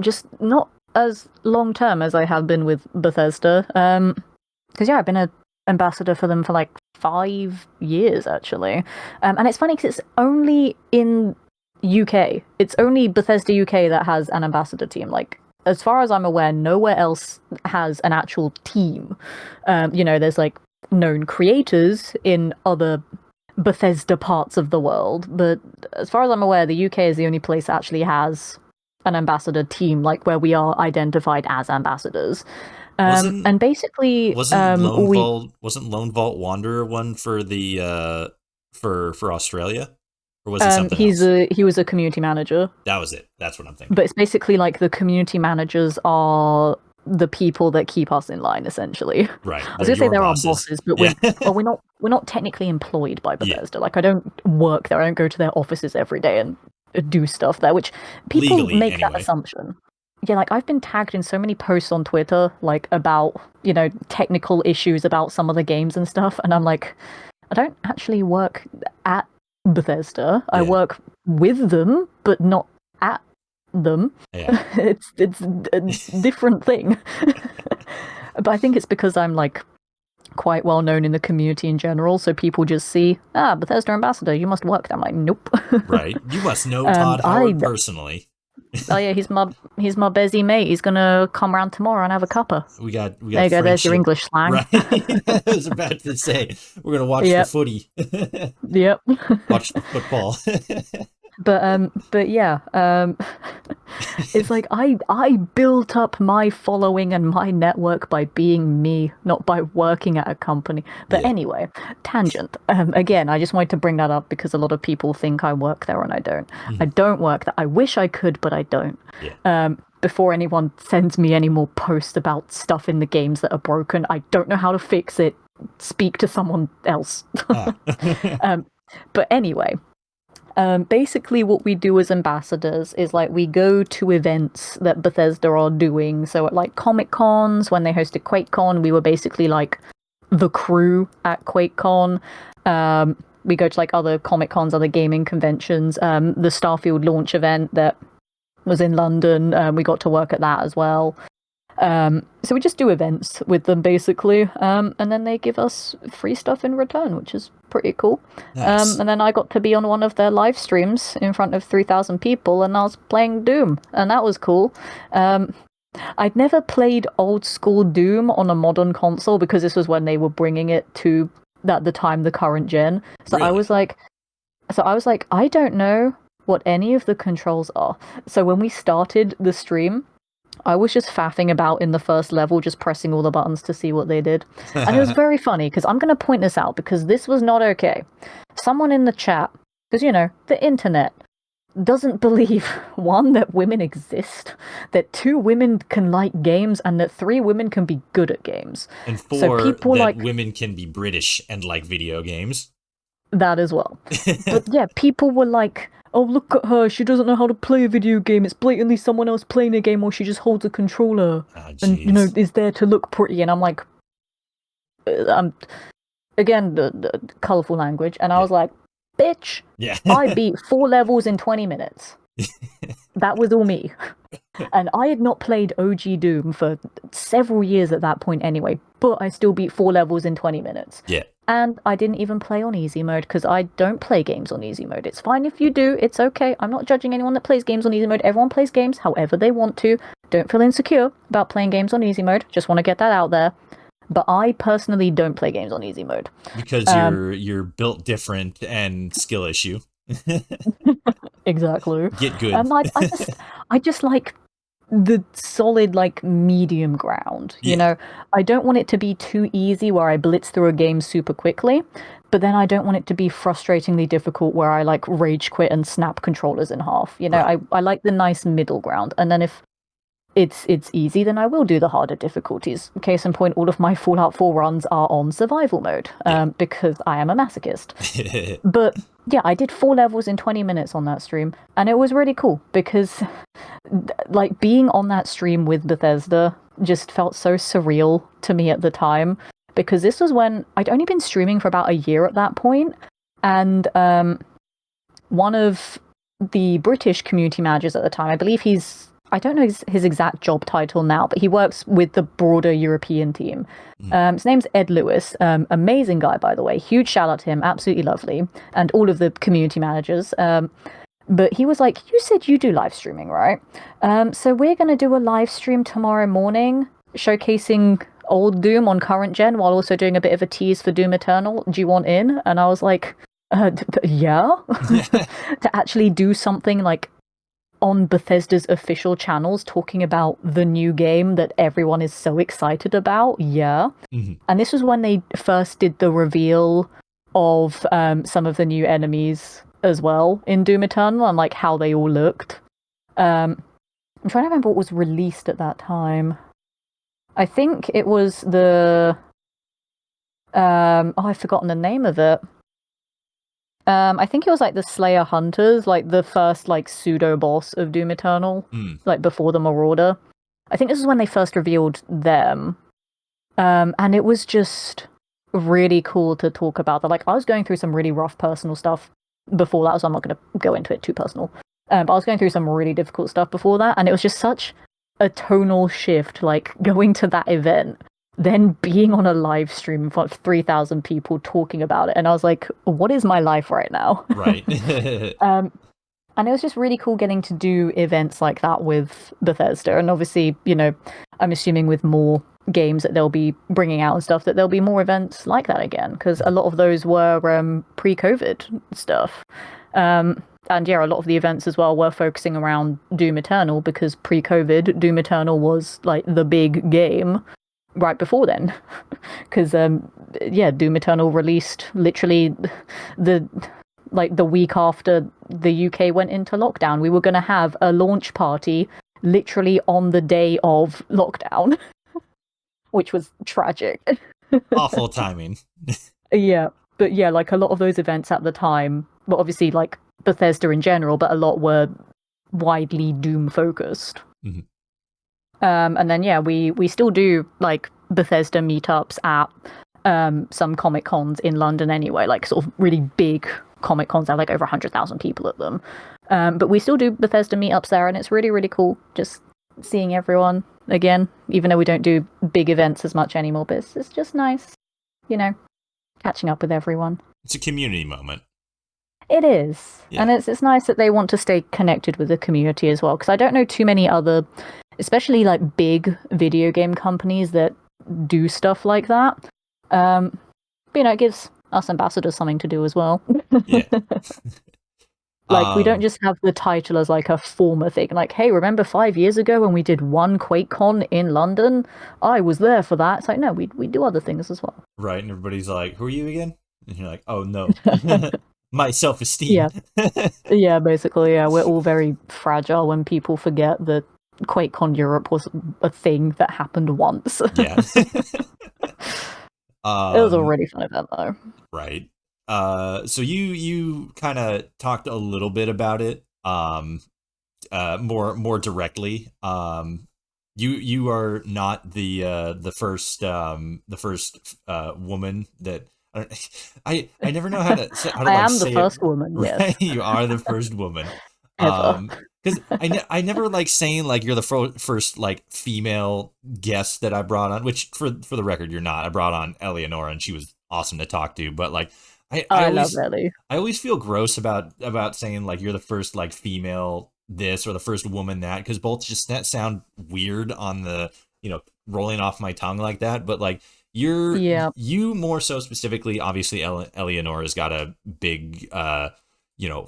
B: Just not as long term as I have been with Bethesda. Because yeah, I've been an ambassador for them for like 5 years actually. And it's funny because it's only in UK. It's only Bethesda UK that has an ambassador team. Like as far as I'm aware, nowhere else has an actual team. There's like known creators in other Bethesda parts of the world, but as far as I'm aware, the UK is the only place that actually has an ambassador team, like where we are identified as ambassadors.
A: Wasn't
B: And basically, we
A: Wasn't Lone Vault Wanderer one for the for Australia? Or was he something else?
B: he was a community manager,
A: That was it. That's what I'm thinking.
B: but it's basically like the community managers are the people that keep us in line, essentially. I
A: Right.
B: was
A: They're
B: gonna say
A: your
B: they're our
A: bosses.
B: bosses, but
A: Yeah.
B: we're not technically employed by
A: Yeah.
B: Bethesda. Like I don't work there. I don't go to their offices every day and do stuff there, which people
A: Legally
B: make that
A: anyway.
B: assumption. Yeah, like I've been tagged in so many posts on Twitter, like about, technical issues about some of the games and stuff, and I'm like, I don't actually work at Bethesda. I
A: Yeah.
B: work with them, but not at them.
A: Yeah.
B: It's a different thing. But I think it's because I'm like quite well known in the community in general, so people just see, Bethesda ambassador, you must work there. I'm like, nope.
A: Right. You must know Todd
B: I
A: Howard personally.
B: oh yeah, he's my busy mate. He's gonna come round tomorrow and have a cuppa.
A: We
B: There
A: got
B: you go. There's your
A: friendship.
B: English slang.
A: Right. I was about to say we're gonna watch the
B: Yep.
A: footy.
B: Yep.
A: Watch the football.
B: But yeah, it's like I built up my following and my network by being me, not by working at a company. But
A: Yeah.
B: anyway, tangent. Again, I just wanted to bring that up because a lot of people think I work there and I don't. I don't work there. I wish I could, but I don't.
A: Yeah.
B: Before anyone sends me any more posts about stuff in the games that are broken, I don't know how to fix it. Speak to someone else.
A: Ah.
B: But anyway, basically what we do as ambassadors is like we go to events that Bethesda are doing. So at like Comic Cons, when they hosted QuakeCon, we were basically like the crew at QuakeCon. We go to like other Comic Cons, other gaming conventions. The Starfield launch event that was in London, we got to work at that as well. So we just do events with them basically, and then they give us free stuff in return, which is pretty cool.
A: Nice.
B: And then I got to be on one of their live streams in front of 3,000 people, and I was playing Doom, and that was cool. I'd never played old school Doom on a modern console because this was when they were bringing it to, at the time, the current gen. So I
A: Really?
B: was like, I don't know what any of the controls are. So when we started the stream, I was just faffing about in the first level, just pressing all the buttons to see what they did. And it was very funny because I'm going to point this out because this was not okay. Someone in the chat, because, the internet, doesn't believe, one, that women exist, that two, women can like games, and that three, women can be good at games.
A: And
B: So
A: four,
B: people
A: that
B: like
A: women can be British and like video games.
B: that as well. But yeah, people were like, oh, look at her, she doesn't know how to play a video game, it's blatantly someone else playing a game, or she just holds a controller and,
A: jeez.
B: is there to look pretty. And I'm like, again, the colourful language, and I was like, bitch,
A: Yeah.
B: I beat 4 levels in 20 minutes. That was all me. And I had not played OG Doom for several years at that point anyway, but I still beat 4 levels in 20 minutes.
A: Yeah.
B: And I didn't even play on easy mode because I don't play games on easy mode. It's fine if you do, it's okay. I'm not judging anyone that plays games on easy mode. Everyone plays games however they want to. Don't feel insecure about playing games on easy mode. Just want to get that out there. But I personally don't play games on easy mode.
A: Because you're built different and skill issue.
B: Exactly.
A: Get good.
B: I just like the solid, like, medium ground, you know? I don't want it to be too easy where I blitz through a game super quickly, but then I don't want it to be frustratingly difficult where I, like, rage quit and snap controllers in half, you know?
A: Right.
B: I like the nice middle ground, and then if it's easy, then I will do the harder difficulties. Case in point, all of my Fallout 4 runs are on survival mode, because I am a masochist. But yeah, I did 4 levels in 20 minutes on that stream, and it was really cool because, like, being on that stream with Bethesda just felt so surreal to me at the time, because this was when I'd only been streaming for about a year at that point, and one of the British community managers at the time, I believe I don't know his exact job title now, but he works with the broader European team. His name's Ed Lewis. Amazing guy, by the way. Huge shout out to him. Absolutely lovely. And all of the community managers. But he was like, you said you do live streaming, right? So we're going to do a live stream tomorrow morning showcasing old Doom on current gen while also doing a bit of a tease for Doom Eternal. Do you want in? And I was like, yeah. To actually do something like on Bethesda's official channels talking about the new game that everyone is so excited about. Yeah.
A: Mm-hmm.
B: And this was when they first did the reveal of some of the new enemies as well in Doom Eternal and like how they all looked. I'm trying to remember what was released at that time. I think it was the I've forgotten the name of it. I think it was like the Slayer Hunters, like the first like pseudo boss of Doom Eternal, like before the Marauder. I think this is when they first revealed them, and it was just really cool to talk about that. Like I was going through some really rough personal stuff before that, so I'm not going to go into it too personal. But I was going through some really difficult stuff before that, and it was just such a tonal shift, like going to that event. Then being on a live stream in front of 3,000 people talking about it. And I was like, what is my life right now?
A: Right.
B: And it was just really cool getting to do events like that with Bethesda. And obviously, you know, I'm assuming with more games that they'll be bringing out and stuff, that there'll be more events like that again. Because a lot of those were pre-COVID stuff. And yeah, a lot of the events as well were focusing around Doom Eternal because pre-COVID, Doom Eternal was like the big game right before then, because Doom Eternal released literally the week after the UK went into lockdown. We were going to have a launch party literally on the day of lockdown, which was tragic.
A: Awful timing.
B: Yeah, but yeah, like a lot of those events at the time, well, obviously like Bethesda in general, but a lot were widely Doom focused.
A: Mm-hmm.
B: And then yeah, we still do like Bethesda meetups at some Comic Cons in London anyway, like sort of really big Comic Cons have like over 100,000 people at them. But we still do Bethesda meetups there, and it's really, really cool just seeing everyone again, even though we don't do big events as much anymore, but it's just nice, you know, catching up with everyone.
A: It's a community moment.
B: It is. Yeah. And it's nice that they want to stay connected with the community as well, because I don't know too many other especially like big video game companies that do stuff like that. But, it gives us ambassadors something to do as well.
A: Yeah.
B: Like, we don't just have the title as like a former thing. Like, hey, remember 5 years ago when we did one QuakeCon in London? I was there for that. It's like, no, we do other things as well.
A: Right, and everybody's like, "Who are you again?" And you're like, "Oh no, my self-esteem."
B: Yeah, yeah, basically, yeah. We're all very fragile when people forget that QuakeCon Europe was a thing that happened once.
A: Yeah.
B: It was a really fun event, though.
A: Right. So you kind of talked a little bit about it, more directly. You are not the first woman that I never know how to
B: I
A: like
B: am the
A: say it
B: first woman, yes,
A: right. You are the first woman.
B: ever.
A: Because I never like saying like you're the first like female guest that I brought on, which for the record you're not. I brought on Eleonora and she was awesome to talk to, but like I
B: I love
A: always
B: Ellie.
A: I always feel gross about saying like you're the first like female this or the first woman that, because both just that sound weird on the, rolling off my tongue like that. But like
B: Yeah,
A: you more so specifically, obviously Eleonora's got a big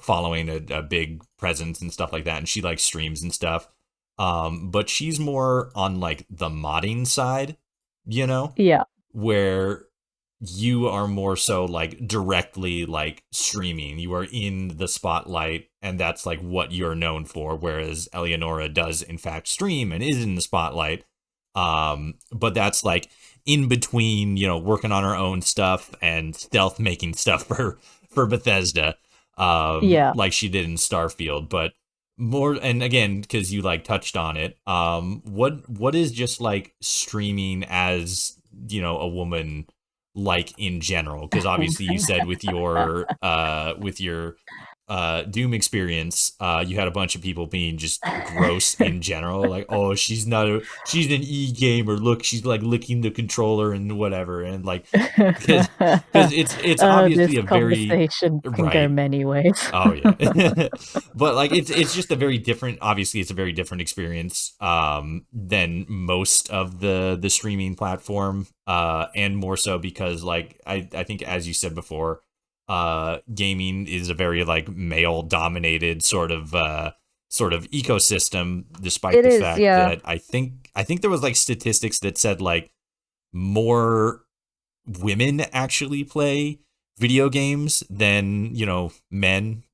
A: following, a big presence and stuff like that, and she like streams and stuff. But she's more on like the modding side, you know,
B: yeah,
A: where you are more so like directly like streaming. You are in the spotlight, and that's like what you're known for. Whereas Eleonora does in fact stream and is in the spotlight. But that's like in between, working on her own stuff and stealth making stuff for Bethesda,
B: yeah.
A: like she did in Starfield. But more, and again, because you like touched on it, what is just like streaming as, a woman like in general? Because obviously you said with your Doom experience, you had a bunch of people being just gross in general, like, oh, she's an e-gamer, look, she's like licking the controller and whatever, and like, because it's
B: This
A: obviously a very
B: conversation can go
A: right.
B: many ways.
A: Oh yeah. But like it's just a very different, obviously it's a very different experience than most of the streaming platform, and more so because like I think, as you said before, gaming is a very like male dominated sort of ecosystem, despite
B: It
A: the
B: is,
A: fact
B: yeah.
A: that I think there was like statistics that said like more women actually play video games than, men,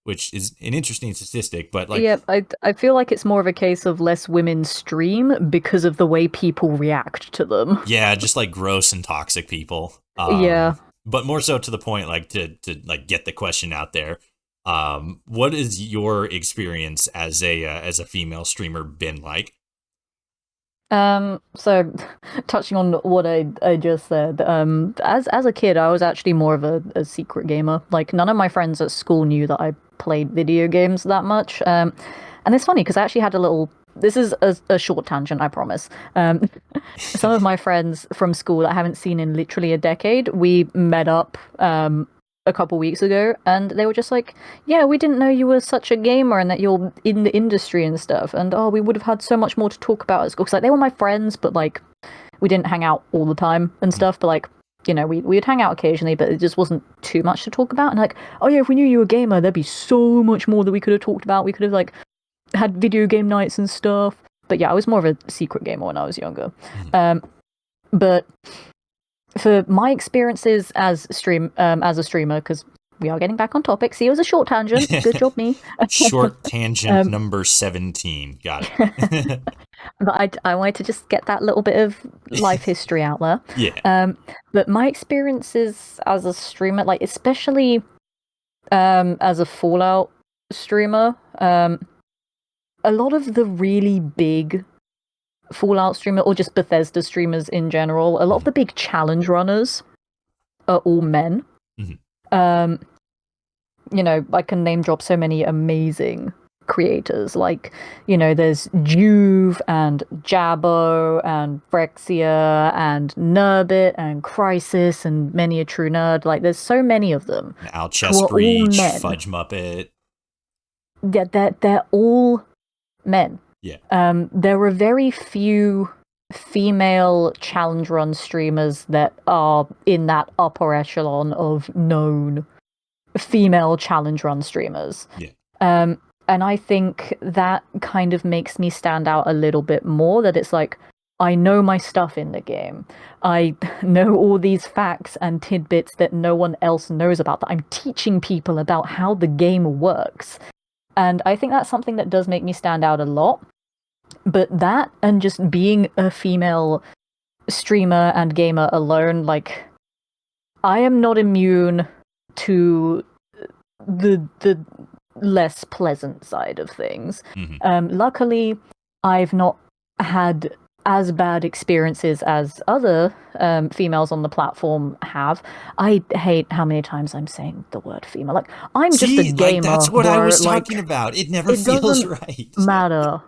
A: which is an interesting statistic, but like,
B: Yeah, I feel like it's more of a case of less women stream because of the way people react to them.
A: yeah, just like gross and toxic people.
B: Yeah.
A: But more so to the point, like to like get the question out there. What is your experience as a female streamer been like?
B: So touching on what I just said, as a kid, I was actually more of a secret gamer. Like, none of my friends at school knew that I played video games that much. And it's funny because I actually had a little. This is a short tangent, I promise. Some of my friends from school that I haven't seen in literally a decade, we met up a couple weeks ago, and they were just like, "Yeah, we didn't know you were such a gamer and that you're in the industry and stuff." And oh, we would have had so much more to talk about at school. Cause like they were my friends, but like we didn't hang out all the time and stuff. But like we'd hang out occasionally, but it just wasn't too much to talk about. And like, oh yeah, if we knew you were a gamer, there'd be so much more that we could have talked about. We could have like had video game nights and stuff. But yeah, I was more of a secret gamer when I was younger. But for my experiences as a streamer, because we are getting back on topic. See, it was a short tangent. Good job, me.
A: Short tangent number 17. Got it.
B: But I wanted to just get that little bit of life history out there.
A: Yeah.
B: But my experiences as a streamer, like especially as a Fallout streamer, a lot of the really big Fallout streamer or just Bethesda streamers in general, a lot of the big challenge runners are all men. I can name drop so many amazing creators. Like, there's Juve and Jabbo and Brexia and Nurbit and Crisis and many a true nerd. Like, there's so many of them
A: Al
B: who are all
A: Chestbreach,
B: men.
A: Fudge Muppet.
B: They're all men.
A: Yeah.
B: There are very few female challenge run streamers that are in that upper echelon of known female challenge run streamers.
A: Yeah.
B: And I think that kind of makes me stand out a little bit more, that it's like, I know my stuff in the game. I know all these facts and tidbits that no one else knows about, that I'm teaching people about how the game works. And I think that's something that does make me stand out a lot. But that, and just being a female streamer and gamer alone, like, I am not immune to the less pleasant side of things. Luckily, I've not had as bad experiences as other females on the platform have. I hate how many times I'm saying the word female. Like, I'm just a gamer.
A: Like, that's what
B: bro.
A: I was talking about. It never feels right.
B: Matter.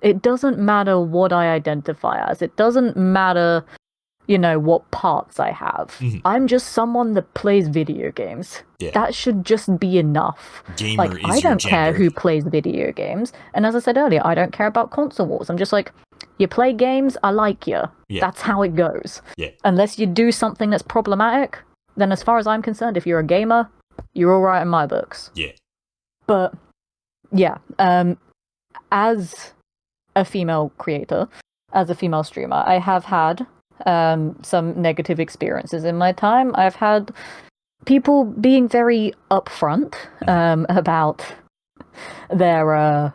B: It doesn't matter what I identify as. It doesn't matter, what parts I have. I'm just someone that plays video games.
A: Yeah.
B: That should just be enough.
A: Gamer
B: like,
A: is
B: I don't
A: your
B: care
A: gender.
B: who plays video games. And as I said earlier, I don't care about console wars. I'm just like, you play games, I like you.
A: Yeah.
B: That's how it goes.
A: Yeah.
B: Unless you do something that's problematic, then as far as I'm concerned, if you're a gamer, you're all right in my books.
A: Yeah.
B: But, yeah, as a female creator, as a female streamer, I have had some negative experiences in my time. I've had people being very upfront about their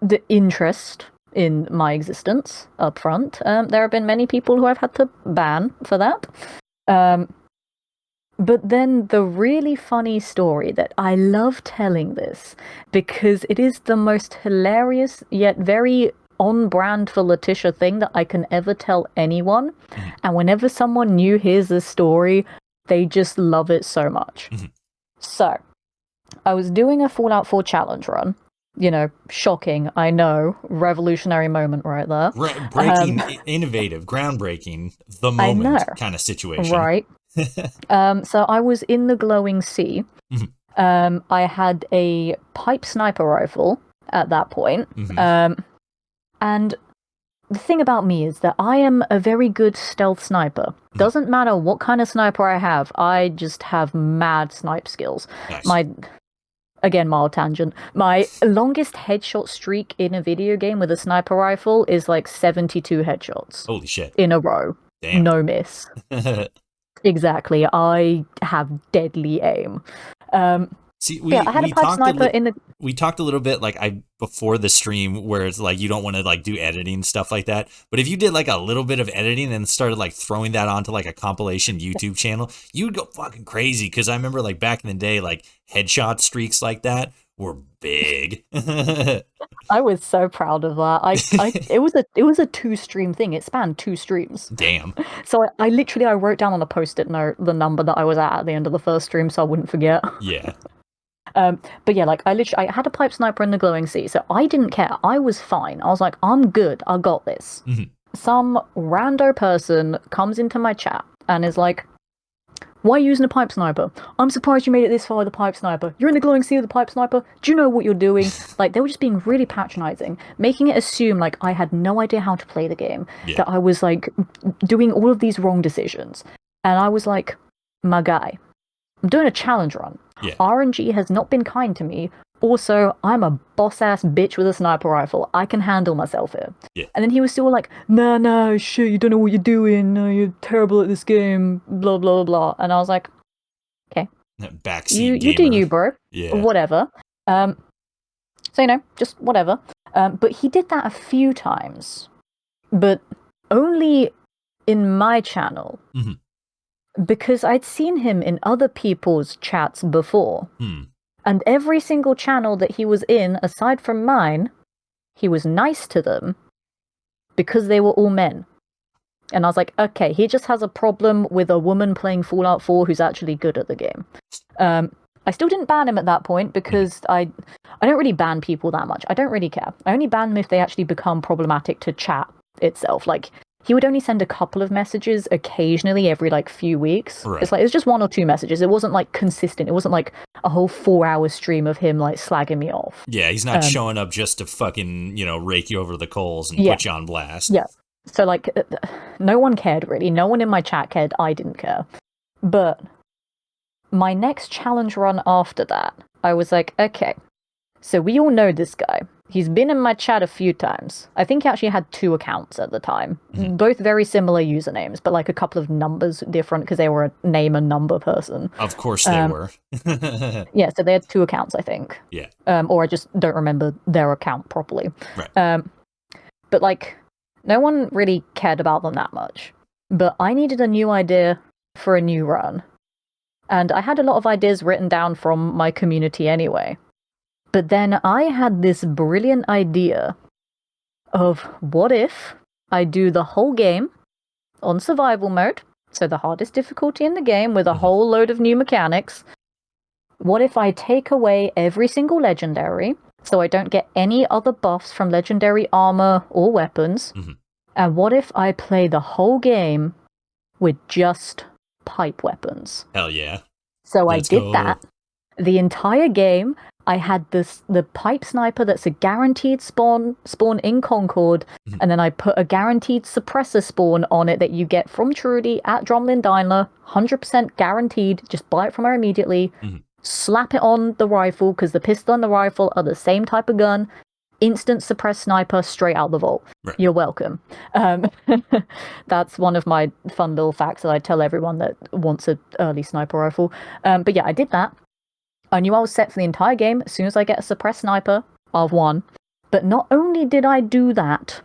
B: the interest in my existence upfront. There have been many people who I've had to ban for that. But then the really funny story that I love telling this, because it is the most hilarious yet very on brand for Letitia thing that I can ever tell anyone. And whenever someone new hears this story, they just love it so much. So, I was doing a Fallout 4 challenge run. Shocking, I know, revolutionary moment right there.
A: Breaking, innovative, groundbreaking, the moment kind of situation.
B: Right. So I was in the glowing sea. I had a pipe sniper rifle at that point. And the thing about me is that I am a very good stealth sniper. Doesn't matter what kind of sniper I have, I just have mad snipe skills.
A: Nice.
B: Again, mild tangent. My longest headshot streak in a video game with a sniper rifle is like 72 headshots.
A: Holy shit.
B: In a row.
A: Damn.
B: No miss. Exactly. I have deadly aim.
A: See,
B: I had a pipe sniper in the...
A: We talked a little bit before the stream where it's like you don't want to like do editing and stuff like that. But if you did like a little bit of editing and started like throwing that onto like a compilation YouTube channel, you'd go fucking crazy. Because I remember like back in the day, like headshot streaks like that were big.
B: I was so proud of that. It was a 2-stream thing. It spanned 2 streams.
A: Damn.
B: So I literally wrote down on a post-it note the number that I was at the end of the first stream so I wouldn't forget.
A: Yeah.
B: But yeah, like I had a pipe sniper in the glowing sea, so I didn't care. I was fine. I was like, I'm good. I got this. Some rando person comes into my chat and is like, why are you using a pipe sniper? I'm surprised you made it this far with a pipe sniper. You're in the glowing sea with a pipe sniper. Do you know what you're doing? Like, they were just being really patronizing, making it assume like I had no idea how to play the game, that I was like doing all of these wrong decisions. And I was like, my guy, I'm doing a challenge run. RNG has not been kind to me. Also, I'm a boss-ass bitch with a sniper rifle. I can handle myself here. And then he was still like, nah, shit, you don't know what you're doing. You're terrible at this game, blah, blah, blah. And I was like, okay.
A: Backseat
B: you do you, bro. Whatever. So, just whatever. But he did that a few times. But only in my channel. Because I'd seen him in other people's chats before. And every single channel that he was in, aside from mine, he was nice to them because they were all men. And I was like, okay, he just has a problem with a woman playing Fallout 4 who's actually good at the game. I still didn't ban him at that point because I don't really ban people that much. I don't really care. I only ban them if they actually become problematic to chat itself. Like, he would only send a couple of messages occasionally every like few weeks.
A: Right.
B: It's like it's just 1 or 2 messages. It wasn't like consistent. It wasn't like a whole 4-hour stream of him like slagging me off.
A: Yeah, he's not showing up just to fucking, rake you over the coals and
B: Yeah.
A: put you on blast.
B: Yeah. So like no one cared really. No one in my chat cared. I didn't care. But my next challenge run after that, I was like, okay, so we all know this guy. He's been in my chat a few times. I think he actually had 2 accounts at the time.
A: Mhm.
B: Both very similar usernames, but like a couple of numbers different because they were a name and number person.
A: Of course they were.
B: Yeah, so they had 2 accounts, I think.
A: Yeah.
B: Or I just don't remember their account properly.
A: Right.
B: But like, no one really cared about them that much. But I needed a new idea for a new run. And I had a lot of ideas written down from my community anyway. But then I had this brilliant idea of what if I do the whole game on survival mode, so the hardest difficulty in the game with a whole load of new mechanics. What if I take away every single legendary, so I don't get any other buffs from legendary armor or weapons?
A: Mhm.
B: And what if I play the whole game with just pipe weapons?
A: Hell yeah.
B: So
A: Let's
B: I did
A: go.
B: that. The entire game, I had the pipe sniper that's a guaranteed spawn in Concord, and then I put a guaranteed suppressor spawn on it that you get from Trudy at Drumlin Diner, 100% guaranteed. Just buy it from her immediately. Slap it on the rifle, because the pistol and the rifle are the same type of gun. Instant suppress sniper straight out the vault.
A: Right.
B: You're welcome. That's one of my fun little facts that I tell everyone that wants an early sniper rifle. But yeah, I did that. I knew I was set for the entire game. As soon as I get a suppressed sniper, I've won. But not only did I do that,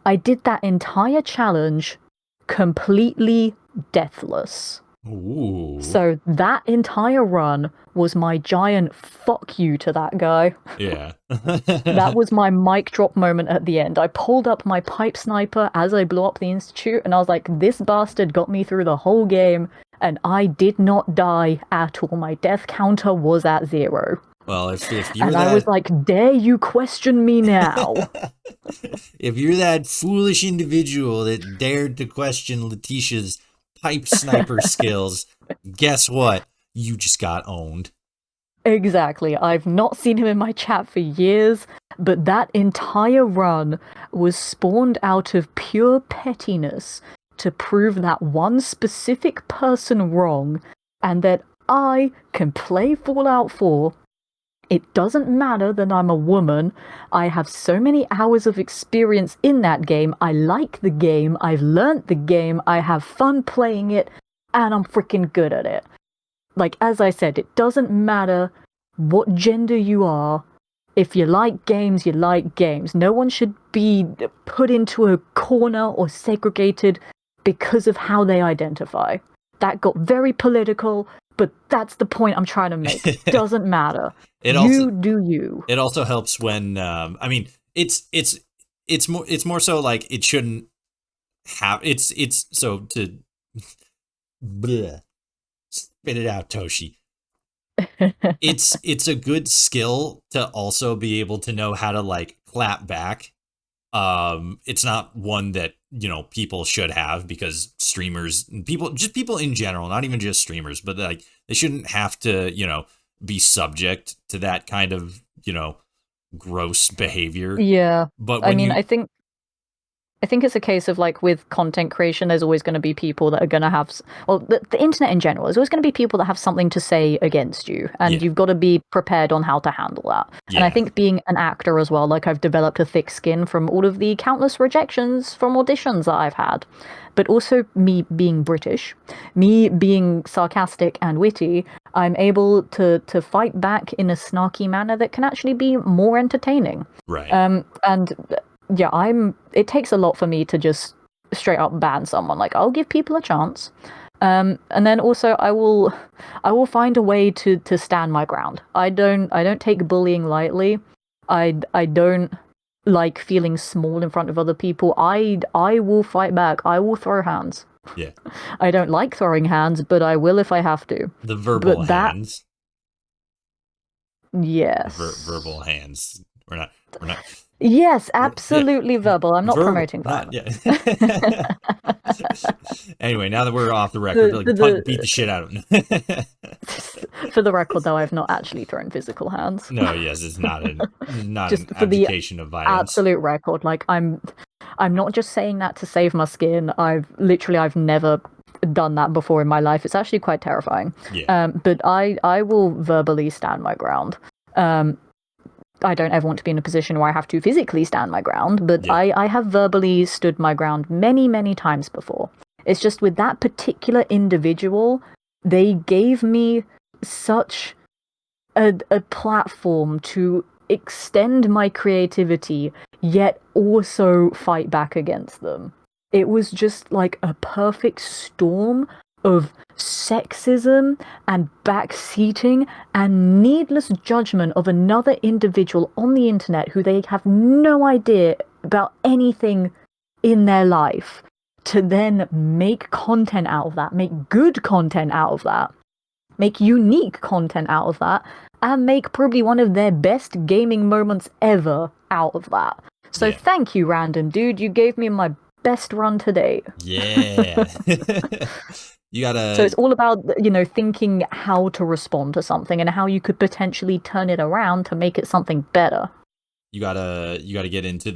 B: I did that entire challenge completely deathless.
A: Ooh.
B: So that entire run was my giant fuck you to that guy.
A: Yeah.
B: That was my mic drop moment at the end. I pulled up my pipe sniper as I blew up the Institute, and I was like, this bastard got me through the whole game, and I did not die at all. My death counter was at 0.
A: Well, if you're
B: and
A: that...
B: I was like, dare you question me now?
A: If you're that foolish individual that dared to question Letitia's pipe sniper skills, guess what? You just got owned.
B: Exactly. I've not seen him in my chat for years, but that entire run was spawned out of pure pettiness to prove that one specific person wrong, and that I can play Fallout 4. It doesn't matter that I'm a woman. I have so many hours of experience in that game. I like the game. I've learnt the game. I have fun playing it. And I'm freaking good at it. Like, as I said, it doesn't matter what gender you are. If you like games, you like games. No one should be put into a corner or segregated because of how they identify. That got very political, but that's the point I'm trying to make. It doesn't matter. You do you.
A: It also helps when I mean, it's more so like it shouldn't have it's so to bleh, spit it out, Toshi. It's a good skill to also be able to know how to like clap back. It's not one that people should have, because streamers, people in general, not even just streamers, but like they shouldn't have to be subject to that kind of gross behavior.
B: Yeah,
A: but
B: I mean, I think it's a case of like with content creation, there's always going to be people that are going to have, well, the internet in general, there's always going to be people that have something to say against you, and you've got to be prepared on how to handle that. And I think being an actor as well, like I've developed a thick skin from all of the countless rejections from auditions that I've had. But also me being British, me being sarcastic and witty, I'm able to fight back in a snarky manner that can actually be more entertaining.
A: Right.
B: And yeah, it takes a lot for me to just straight up ban someone. Like, I'll give people a chance. And then also I will find a way to stand my ground. I don't take bullying lightly. I don't like feeling small in front of other people. I will fight back. I will throw hands.
A: Yeah.
B: I don't like throwing hands, but I will if I have to.
A: The verbal hands.
B: Yes.
A: Verbal hands. We're not
B: Yes,
A: Yeah,
B: absolutely verbal. I'm not
A: verbal,
B: promoting
A: not
B: violence.
A: yeah. Anyway, now that we're off the record,
B: the,
A: like beat
B: the,
A: the shit out of him.
B: for the record, though, I've not actually thrown physical hands.
A: No, yes, it's not an
B: Just for the
A: abdication of violence.
B: absolute record, like I'm not just saying that to save my skin. I've never done that before in my life. It's actually quite terrifying.
A: Yeah,
B: But I will verbally stand my ground. Um, I don't ever want to be in a position where I have to physically stand my ground, but
A: yeah,
B: I have verbally stood my ground many, many times before. It's just with that particular individual, they gave me such a platform to extend my creativity, yet also fight back against them. It was just like a perfect storm of sexism and backseating and needless judgment of another individual on the internet who they have no idea about anything in their life to then make content out of that, make good content out of that, make unique content out of that, and make probably one of their best gaming moments ever out of that. So
A: yeah,
B: thank you, random dude. You gave me my best run to date.
A: yeah. You
B: So
A: gotta
B: it's all about, thinking how to respond to something and how you could potentially turn it around to make it something better.
A: you gotta get into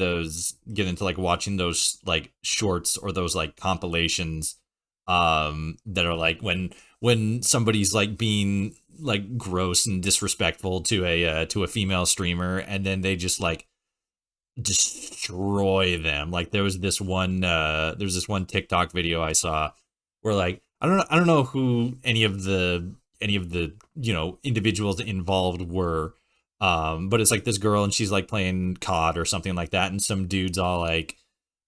A: like watching those like shorts or those like compilations that are like when somebody's like being like gross and disrespectful to a female streamer, and then they just like destroy them. Like there's this one TikTok video I saw where like I don't know who any of the individuals involved were, but it's like this girl and she's like playing COD or something like that, and some dude's all like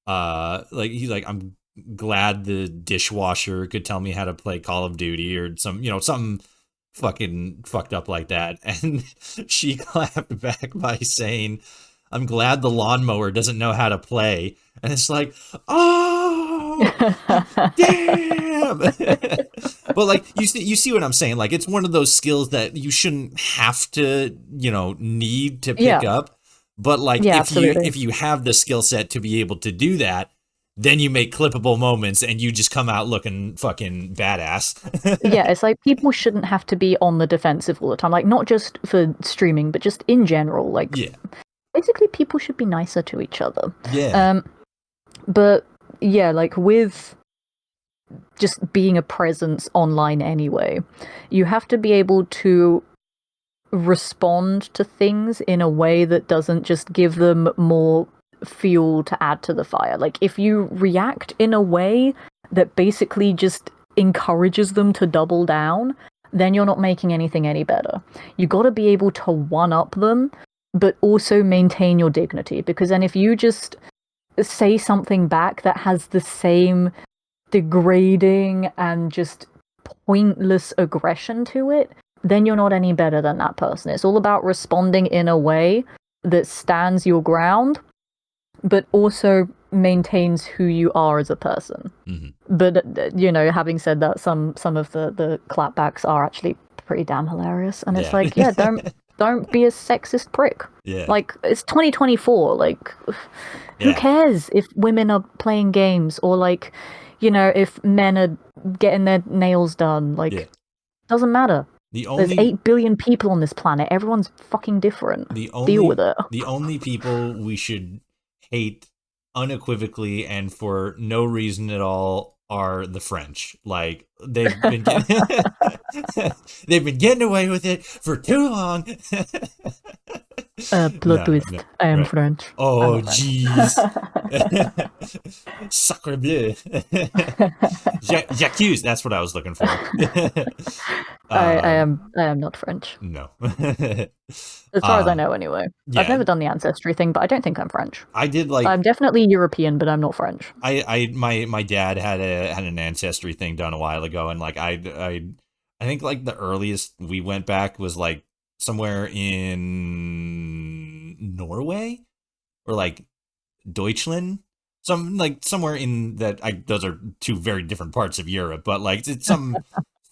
A: he's like, I'm glad the dishwasher could tell me how to play Call of Duty, or something fucking fucked up like that. And she clapped back by saying, I'm glad the lawnmower doesn't know how to play. And it's like, oh, damn. But like you see what I'm saying? Like it's one of those skills that you shouldn't have to, need to pick
B: Yeah,
A: up. But like
B: yeah,
A: if
B: absolutely.
A: you have the skill set to be able to do that, then you make clippable moments and you just come out looking fucking badass.
B: Yeah, it's like people shouldn't have to be on the defensive all the time. Like, not just for streaming, but just in general. Like,
A: Yeah.
B: basically, people should be nicer to each other.
A: Yeah.
B: Um, but yeah, like with just being a presence online anyway, you have to be able to respond to things in a way that doesn't just give them more fuel to add to the fire. Like, if you react in a way that basically just encourages them to double down, then you're not making anything any better. You got to be able to one up them, but also maintain your dignity. Because then if you just say something back that has the same degrading and just pointless aggression to it, then you're not any better than that person. It's all about responding in a way that stands your ground, but also maintains who you are as a person.
A: Mm-hmm.
B: But having said that, some of the clapbacks are actually pretty damn hilarious, and it's
A: Yeah.
B: like, yeah, don't be a sexist prick.
A: Yeah.
B: Like, it's 2024. Like, who
A: Yeah.
B: cares if women are playing games, or like, if men are getting their nails done?
A: Yeah.
B: Like, doesn't matter.
A: The
B: There's
A: only
B: 8 billion people on this planet. Everyone's fucking different.
A: the
B: Deal with
A: only
B: it.
A: the only people we should hate unequivocally and for no reason at all are the French. Like they've been getting away with it for too long.
B: Plot
A: No, no,
B: twist.
A: no.
B: I am
A: Right.
B: French. I'm
A: Oh
B: not French.
A: jeez. Sacre bleu. J'accuse, that's what I was looking for. um
B: I am not French.
A: no.
B: As far as I know, anyway. I've
A: Yeah,
B: never done the ancestry thing, but I don't think I'm French.
A: I did like
B: I'm definitely European, but I'm not French.
A: my dad had an ancestry thing done a while ago, and like I think like the earliest we went back was like somewhere in Norway or like Deutschland, somewhere in that. Those are two very different parts of Europe, but like it's something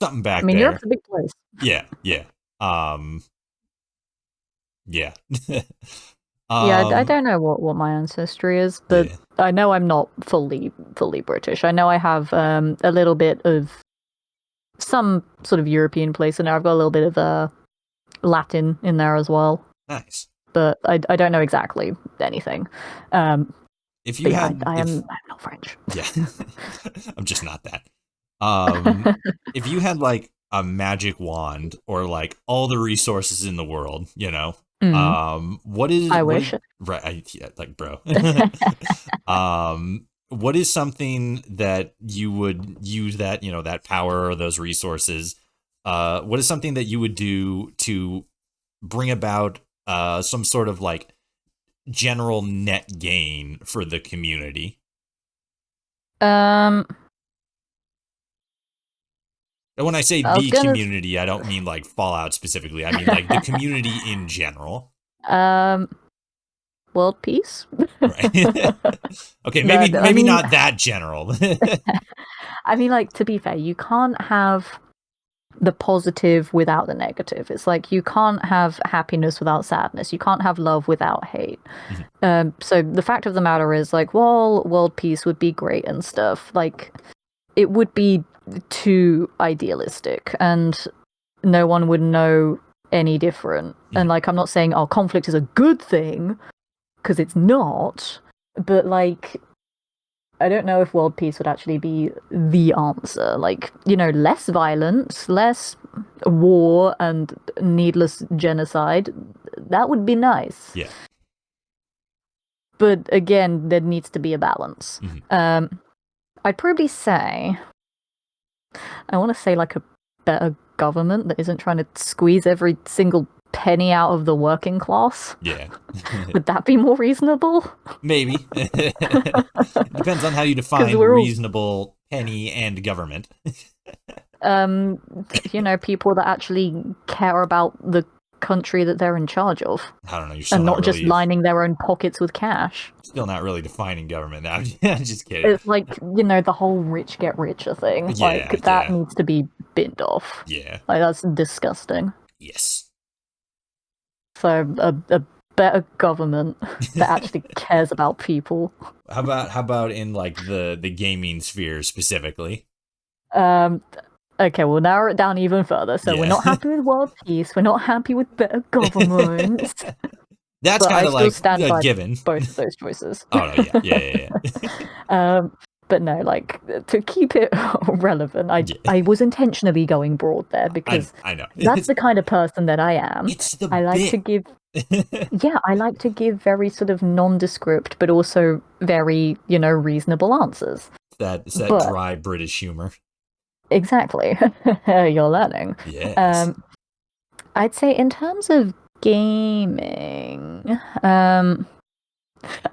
B: I
A: back
B: mean,
A: there.
B: Europe's a big place.
A: Yeah, yeah, yeah.
B: Yeah, I
A: Um,
B: don't know what my ancestry is, but
A: yeah,
B: I know I'm not fully British. I know I have a little bit of some sort of European place in there. I've got a little bit of Latin in there as well,
A: nice.
B: but I don't know exactly anything. Um,
A: If you
B: but yeah,
A: had, if
B: I'm not French.
A: yeah, I'm just not that. Um, if you had like a magic wand or like all the resources in the world,
B: Mm, I
A: what is
B: wish.
A: right? Yeah, like, bro. What is something that you would use that that power or those resources? What is something that you would do to bring about some sort of like general net gain for the community?
B: Um,
A: And when I say
B: I was
A: the
B: gonna
A: community, I don't mean like Fallout specifically. I mean like the community in general.
B: um world peace.
A: Right. Okay,
B: No,
A: maybe not that general.
B: I mean, like, to be fair, you can't have the positive without the negative. It's like you can't have happiness without sadness. You can't have love without hate.
A: Mhm.
B: So the fact of the matter is, like, while world peace would be great and stuff, like, it would be too idealistic, and no one would know any different. And
A: Mhm.
B: like, I'm not saying, oh, conflict is a good thing, because it's not. But like, I don't know if world peace would actually be the answer. Like, less violence, less war and needless genocide. That would be nice.
A: Yeah.
B: But again, there needs to be a balance.
A: Mhm.
B: I'd probably say, I want to say like a better government that isn't trying to squeeze every single penny out of the working class.
A: Yeah.
B: Would that be more reasonable?
A: Maybe. It depends on how you
B: Because
A: define
B: we're all
A: reasonable penny and government.
B: um, people that actually care about the country that they're in charge of,
A: I don't know. You're
B: and not just lining their own pockets with cash.
A: still not really defining government. I'm just kidding.
B: It's like, the whole rich get richer thing.
A: Yeah.
B: Like, that
A: Yeah.
B: needs to be binned off.
A: Yeah.
B: Like, that's disgusting.
A: Yes.
B: So, a better government that actually cares about people.
A: How about in like the gaming sphere specifically?
B: Um, okay, we'll narrow it down even further. So, we're
A: Yeah.
B: not happy with world peace, we're not happy with better government,
A: That's
B: but
A: kind
B: I
A: of
B: still
A: like
B: stand
A: a
B: by
A: given.
B: both of those choices.
A: Oh no, yeah, yeah, yeah, yeah.
B: But no, like, to keep it relevant,
A: Yeah.
B: I was intentionally going broad there
A: I
B: because
A: I know.
B: that's the kind of person that I am.
A: It's the
B: I like to
A: bit.
B: give, yeah, I like to give very sort of nondescript, but also very, reasonable answers.
A: It's that
B: But
A: dry British humor.
B: exactly, you're learning.
A: Yes.
B: Um, I'd say in terms of gaming,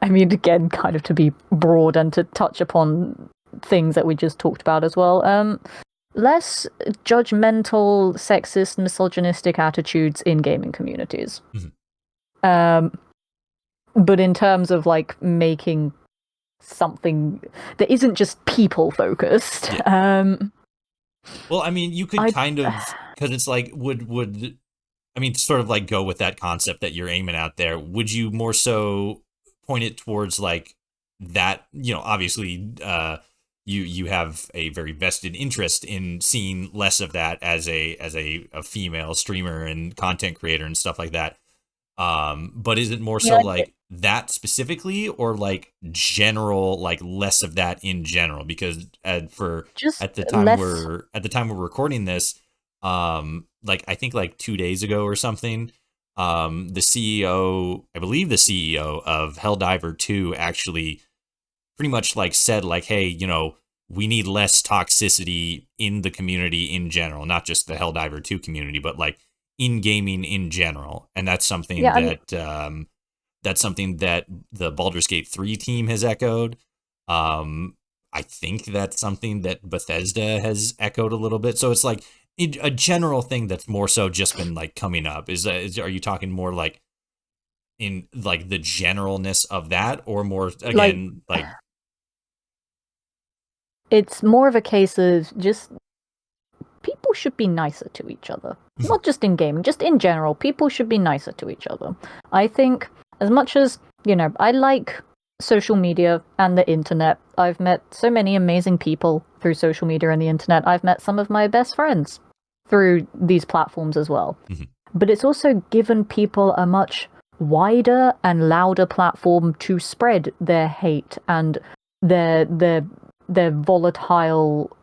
B: I mean, again, kind of to be broad and to touch upon things that we just talked about as well. Less judgmental, sexist, misogynistic attitudes in gaming communities.
A: Mhm.
B: Um, but in terms of like making something that isn't just people focused,
A: Yeah. Well, I mean, you could
B: I
A: kind of because it's like would I mean, sort of like go with that concept that you're aiming at there. Would you more so point it towards like that? Obviously, you have a very vested interest in seeing less of that as a female streamer and content creator and stuff like that. But is it more so
B: yeah,
A: like that specifically, or like general, like less of that in general? Because for
B: just
A: at the time
B: less.
A: we're recording this, like I think like 2 days ago or something, the CEO, I believe the CEO of Helldiver 2 actually pretty much like said like, hey, we need less toxicity in the community in general, not just the Helldiver 2 community, but like in gaming in general. And
B: Yeah, I mean,
A: that's something that the Baldur's Gate 3 team has echoed. I think that's something that Bethesda has echoed a little bit. So it's like a general thing that's more so just been like coming up. Are you talking more like in like the generalness of that, or more
B: like,
A: again like
B: it's more of a case of just people should be nicer to each other. Not just in gaming, just in general, people should be nicer to each other. I think as much as, I like social media and the internet. I've met so many amazing people through social media and the internet. I've met some of my best friends through these platforms as well.
A: Mhm.
B: But it's also given people a much wider and louder platform to spread their hate and their volatile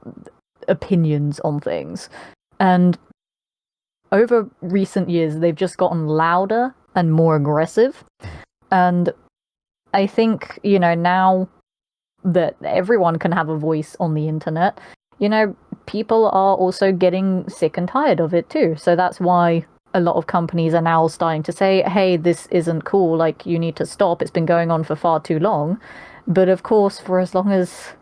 B: opinions on things. And over recent years, they've just gotten louder and more aggressive. And I think, now that everyone can have a voice on the internet, people are also getting sick and tired of it too. So that's why a lot of companies are now starting to say, hey, this isn't cool, like, you need to stop, it's been going on for far too long. But of course, for as long as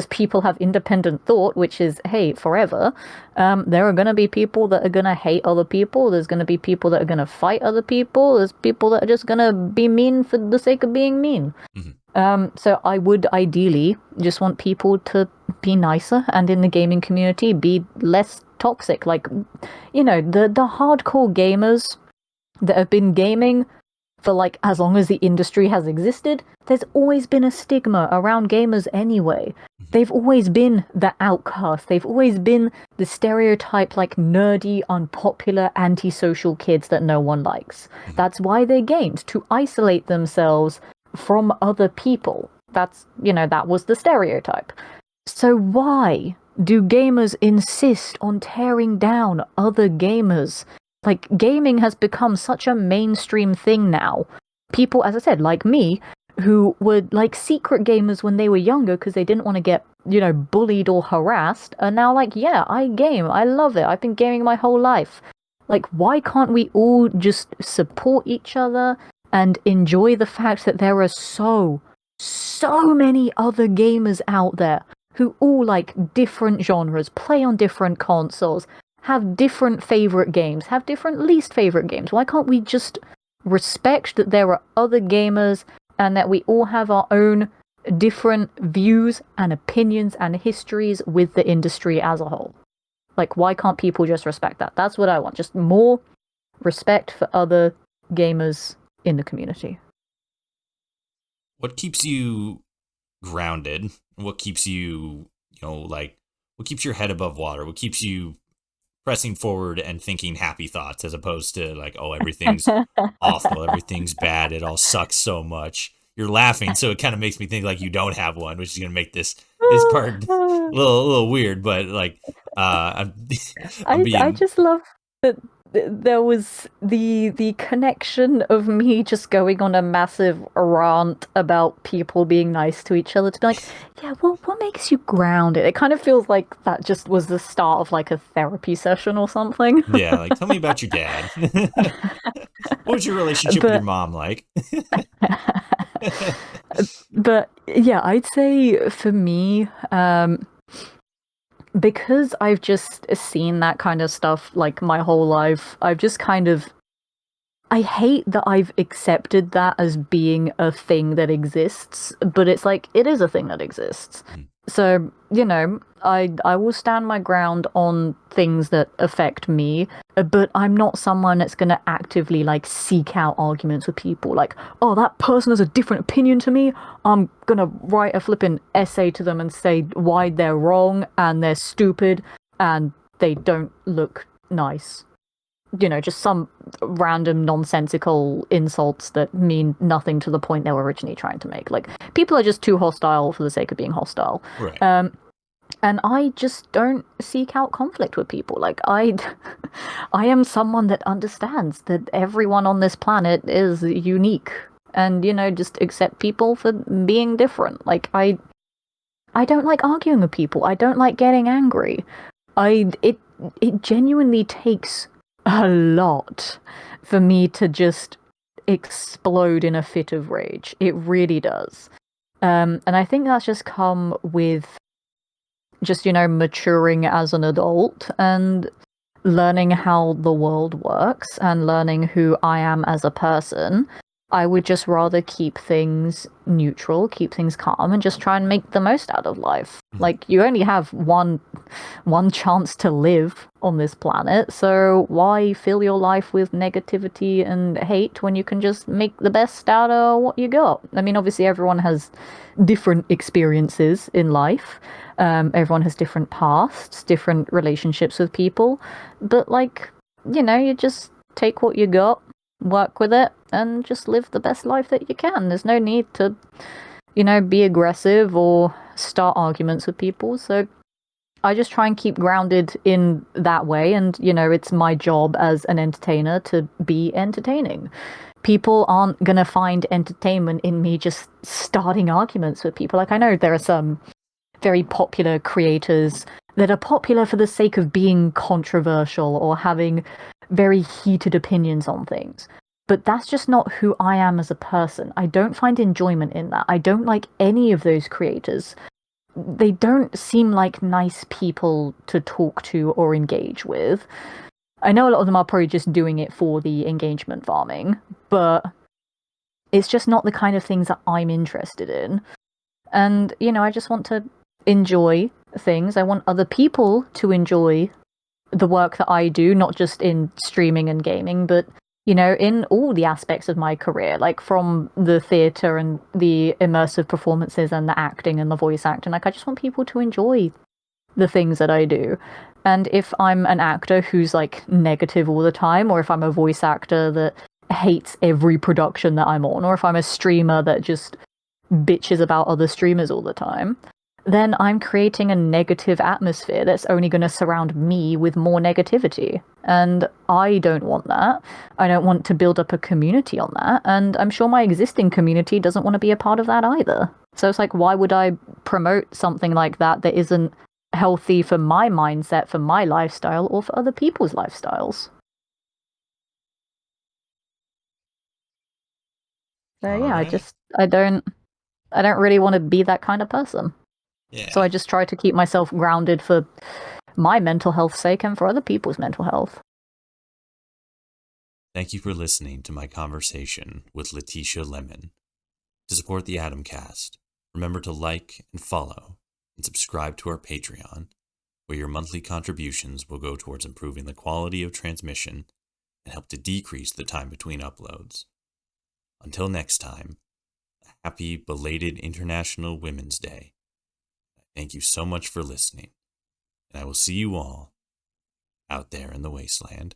B: people have independent thought, which is, hey, forever, there are going to be people that are going to hate other people. There's going to be people that are going to fight other people. There's people that are just going to be mean for the sake of being mean. So I would ideally just want people to be nicer and in the gaming community be less toxic. Like, the hardcore gamers that have been gaming for like as long as the industry has existed, there's always been a stigma around gamers anyway. They've always been the outcast. They've always been the stereotype, like, nerdy, unpopular, antisocial kids that no one likes. That's why they gamed, to isolate themselves from other people. That's, that was the stereotype. So why do gamers insist on tearing down other gamers? Like, gaming has become such a mainstream thing now. People, as I said, like me, who were like secret gamers when they were younger because they didn't want to get, bullied or harassed, are now like, yeah, I game, I love it, I've been gaming my whole life. Like, why can't we all just support each other and enjoy the fact that there are so many other gamers out there who all like different genres, play on different consoles, have different favorite games, have different least favorite games? Why can't we just respect that there are other gamers and that we all have our own different views and opinions and histories with the industry as a whole? Like, why can't people just respect that? That's what I want. Just more respect for other gamers in the community.
A: What keeps you grounded? What keeps you, what keeps your head above water? What keeps you pressing forward and thinking happy thoughts as opposed to like, oh, everything's awful, everything's bad, it all sucks so much? You're laughing, so it kind of makes me think like you don't have one, which is gonna make this part a little weird. But like, I'm
B: I
A: being
B: just love that there was the connection of me just going on a massive rant about people being nice to each other to be like, yeah, well, what makes you grounded? It kind of feels like that just was the start of like a therapy session or something.
A: yeah, like, tell me about your dad. What was your relationship with your mom like?
B: But yeah, I'd say for me, because I've just seen that kind of stuff like my whole life, I've just kind of, I hate that I've accepted that as being a thing that exists, but it's like, it is a thing that exists. So, I will stand my ground on things that affect me, but I'm not someone that's going to actively, like, seek out arguments with people. Like, oh, that person has a different opinion to me, I'm going to write a flipping essay to them and say why they're wrong, and they're stupid, and they don't look nice. Just some random nonsensical insults that mean nothing to the point they were originally trying to make. Like, people are just too hostile for the sake of being hostile.
A: Right.
B: And I just don't seek out conflict with people. Like, I am someone that understands that everyone on this planet is unique. And, just accept people for being different. Like, I don't like arguing with people. I don't like getting angry. It genuinely takes a lot for me to just explode in a fit of rage. It really does. And I think that's just come with just, maturing as an adult and learning how the world works and learning who I am as a person. I would just rather keep things neutral, keep things calm, and just try and make the most out of life.
A: Mhm.
B: Like you only have one chance to live on this planet, so why fill your life with negativity and hate when you can just make the best out of what you got? I mean, obviously everyone has different experiences in life. Everyone has different pasts, different relationships with people, but you just take what you got, work with it, and just live the best life that you can. There's no need to, be aggressive or start arguments with people. So I just try and keep grounded in that way. And, it's my job as an entertainer to be entertaining. People aren't going to find entertainment in me just starting arguments with people. Like, I know there are some very popular creators that are popular for the sake of being controversial or having very heated opinions on things. But that's just not who I am as a person. I don't find enjoyment in that. I don't like any of those creators. They don't seem like nice people to talk to or engage with. I know a lot of them are probably just doing it for the engagement farming, but it's just not the kind of things that I'm interested in. And, I just want to enjoy things. I want other people to enjoy the work that I do, not just in streaming and gaming, but in all the aspects of my career, like from the theater and the immersive performances and the acting and the voice acting. Like, I just want people to enjoy the things that I do. And if I'm an actor who's like negative all the time, or if I'm a voice actor that hates every production that I'm on, or if I'm a streamer that just bitches about other streamers all the time, then I'm creating a negative atmosphere that's only going to surround me with more negativity. And I don't want that. I don't want to build up a community on that. And I'm sure my existing community doesn't want to be a part of that either. So it's like, why would I promote something like that that isn't healthy for my mindset, for my lifestyle, or for other people's lifestyles? So
A: All
B: yeah,
A: right.
B: I don't really want to be that kind of person. So
A: Yeah.
B: I just try to keep myself grounded for my mental health's sake and for other people's mental health.
A: Thank you for listening to my conversation with Letitia Lemon. To support the Atomcast, remember to like and follow and subscribe to our Patreon, where your monthly contributions will go towards improving the quality of transmission and help to decrease the time between uploads. Until next time, happy belated International Women's Day. Thank you so much for listening, and I will see you all out there in the wasteland.